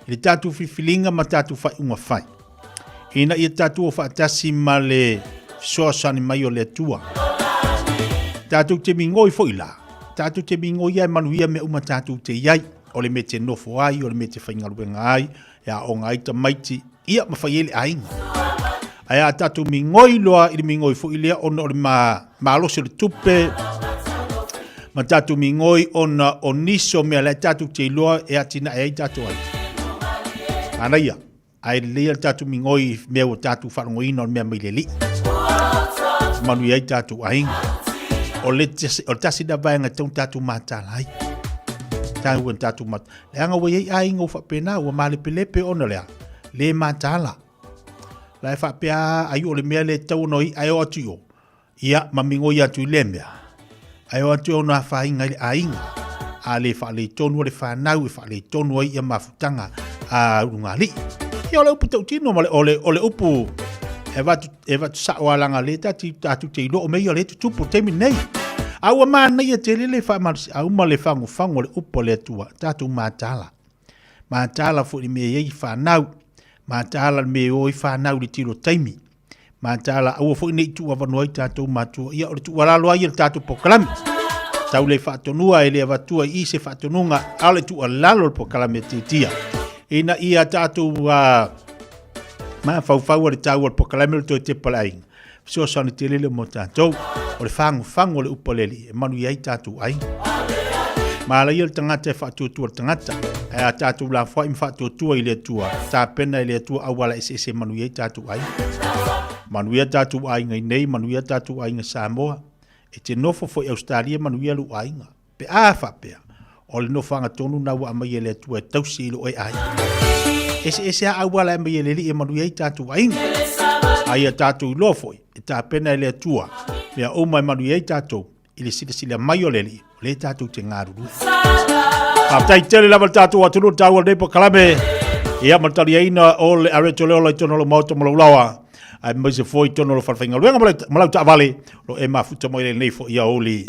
[SPEAKER 16] I le tātou whiwhilinga ma tātou whai unga whai. Ina ia tātou o whaatasi ma le soasani mai o le tua. Tātou te mingoi fo ila. Tātou te mingoi ai manuia me uma tātou te iai. O le me te nofo ai, o le me te whaingaruenga ai. Ia o ngai ta maiti. Ia ma whaiele ainga. Ai a tātou mingoi loa I le mingoi fo ilea. Ona o le maalose le tupe. Ma tātou mingoi ona o niso mea le tātou te iloa. E atina e ai tātou ai. Ana ia. Ai lea tātou mingoi mea o tātou wharongoina o mea maileli. Manu iai tātou ainga. O le tasi da vaenga tau tātou mātālai. Tātou an tātou mātālai. Le anga wai ai ainga o whapena ua male pelepe ona lea. Le mātāla. Lai whapea ai o le mea le tau noi ai o atu o. Ia mamingo I atu I le mea. Ai o atu o na whainga I le ainga. A le whaale tonu o le whanau e whaale tonu ai ia mafutanga a rungali. Ia o le upu tau tino o le upu e vatu saoalanga le tātou te ilo o mei o le tutupu temi nei. Aua mana ia te lele whamarisi au ma le whangu le upo le atua tātou mātala. Mātala fu I mea iei whanau. Mātala me o I whanau le tiro taimi. Mātala aua fu I nei tu avanoi tātou mātua. Ia o le tu walalo ai le tātou pokalami. Tau le whaatonua e le avatua I se whaatonunga au le tu alalo le pokalami te tia. Ina ia tātou ma fau le tau al pokalame le toi te palaing. So sani te lele mo tātou. O le whangu le upaleli. E manu iai tātou ai. Ma ala ia le tangata e whaatuatua le tangata. E a tātou la whai whaatuatua I le atua. Tā pena I le atua awala ese manu iai tātou ai. Manu ia tātou ai ngai nei. Manu ia tātou ai ngai Samoa. E te nofo foi Australia manu ia lu ai nga. Pe a whapea. O le nofo anga tonu na wa amai e le atua e tausi ilo oi ai. Ese a awala e mai e leli e manu iai tātou ai nga. Ai a tātou ilo foi. E tā pena e le atua. Mea o mai manu iai tātou. I le sila mai o leli. Le tātou te ngāruru. Aptai tele lava tātou atunu tāu al nepo kalame. Ia matari aina o le areto leo lai tono lo mauta mo laulawa. Ai mai se foi tono lo farwhainga. Luenga malau ta avale. Lo e mafuta mo ile neifo ia oli.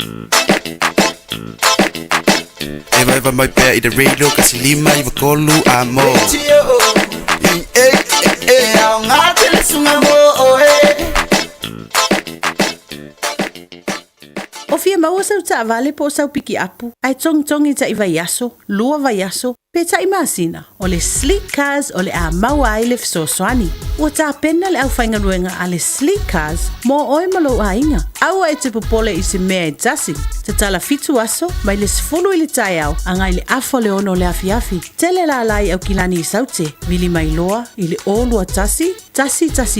[SPEAKER 5] Eva mai pea I te radio kasi lima I wakolu a mo. Au ngā tele sunga mo
[SPEAKER 22] O fia maua sau ta avale po sau piki apu. Ai tongi ta I vaiaso, lua vaiaso, pe ta I masina. O le sleek cars o le a maua ai le fisosoani. Ua ta pena le au whaingaruenga a le sleek cars mo oi malo a inga. Aua e te popole I se mea e tasi. Te tala fitu aso, mai le sifulu I le tai au, angai le afo le ono le afiafi. Tele la lai au kilani I saute, vili mai loa, I le o lua tasi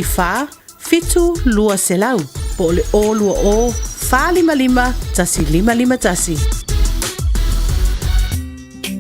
[SPEAKER 22] fa, fitu lua selau. Po le o lua o, fa lima tasi.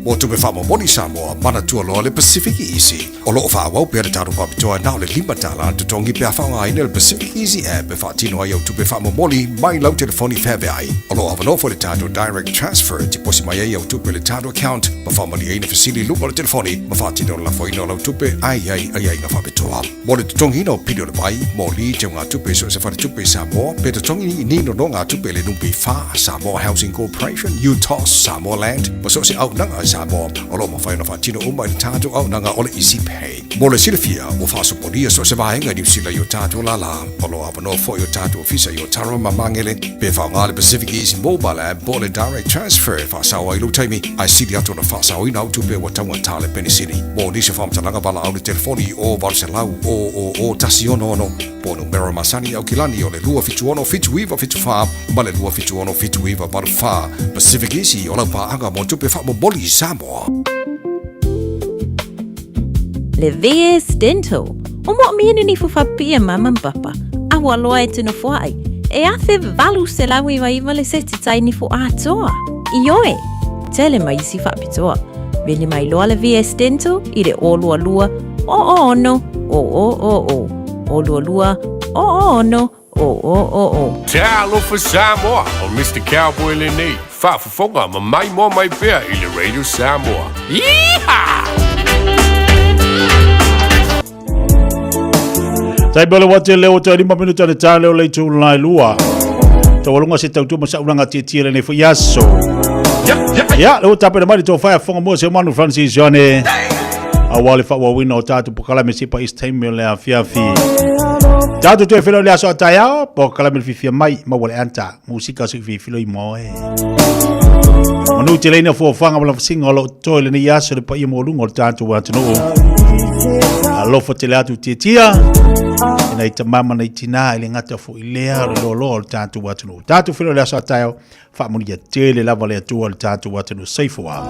[SPEAKER 7] Mo tupe wha moni Samoa, mana tua loa le Pacific Easy. O loo wha wau pia le taru whapitoa nao le lima tala, tu tongi pia whaunga ina le Pacific Easy app e wha tino ai au tupe wha moni mai lau telefoni whewe ai. O loo awanofo le tato direct transfer, ti posi mai ai au tupe le tato account, ma wha mani aina fasili lupa le telefoni, ma wha tino la foino lau tupe ai nga whapitoa. Mo le tutongi ino pidio le pai, mo li te ngā tupe so se whare tupe Samoa, pe tutongi ni no ngā tupe le numpi wha Samoa Housing Corporation, UTOS, Samoa Land, ma so se au nanga Samoa, o lo ma whaina whatino umai tātou au nanga ole Easy Pay. Mo le Fiafia, o whasoponia so se vahenga New Zealand yo tātou la la, o lo awano fo yo tātou ofisa yo taro mamangele, pe whaunga le Pacific Easy Mobile app, bo le direct transfer, whasawa ilu taimi, ai siri atu na whasawa ina au tupe wa taunga tāle penisiri. Mo nisi whamtalanga bala au le telefoni o valse lau o tasi ono, po numero masani au kilani o le lua fitu ono fitu iwa fitu wha, ma le lua fitu ono fitu iwa baru wha, Pacific Easy o lau paanga mo tupe wha mo boli Samoa.
[SPEAKER 13] Le VS Dental. O mo mienu ni fufapia mama mpapa. Awa loa e tino fuai. E athe valu se lawi wa iwa le seti tai ni fu atoa. Ioe. Tele mai isi fapitoa. Veni mai loa le VS Dental i le o lua lua. O no. O. O lua lua. O no. O.
[SPEAKER 8] Talo for Samoa o Mr. Cowboy Lenny. Fa fonga ma mai mo mai pea i le Radio Samoa. Yeehaw!
[SPEAKER 16] Tai bole wate leo te 5 minuta le tale o le tu lai lua. Te walunga se tau tu ma sa unanga titia le ne fu yaso. Ya, leo tape le mari to fire fonga mo se manu Francis Jone. Awali fa wawina o tatu pokala me sipa East Time le Fiafia. Tatu tu e filo le aso ataya pokala me Fiafia Mai ma wale anta musika su filo I moe. Manu te leina fu fanga wala singa lo to le ni yaso le pa I mo lungo tatu wa tano. Alofa te leatu titia. Ina ita mama na itina ili ngata fu ilea lo tatu watunu. Tatu filo le aso atayo. Fa muni ya tele lava le atua le tatu watunu seifu wa.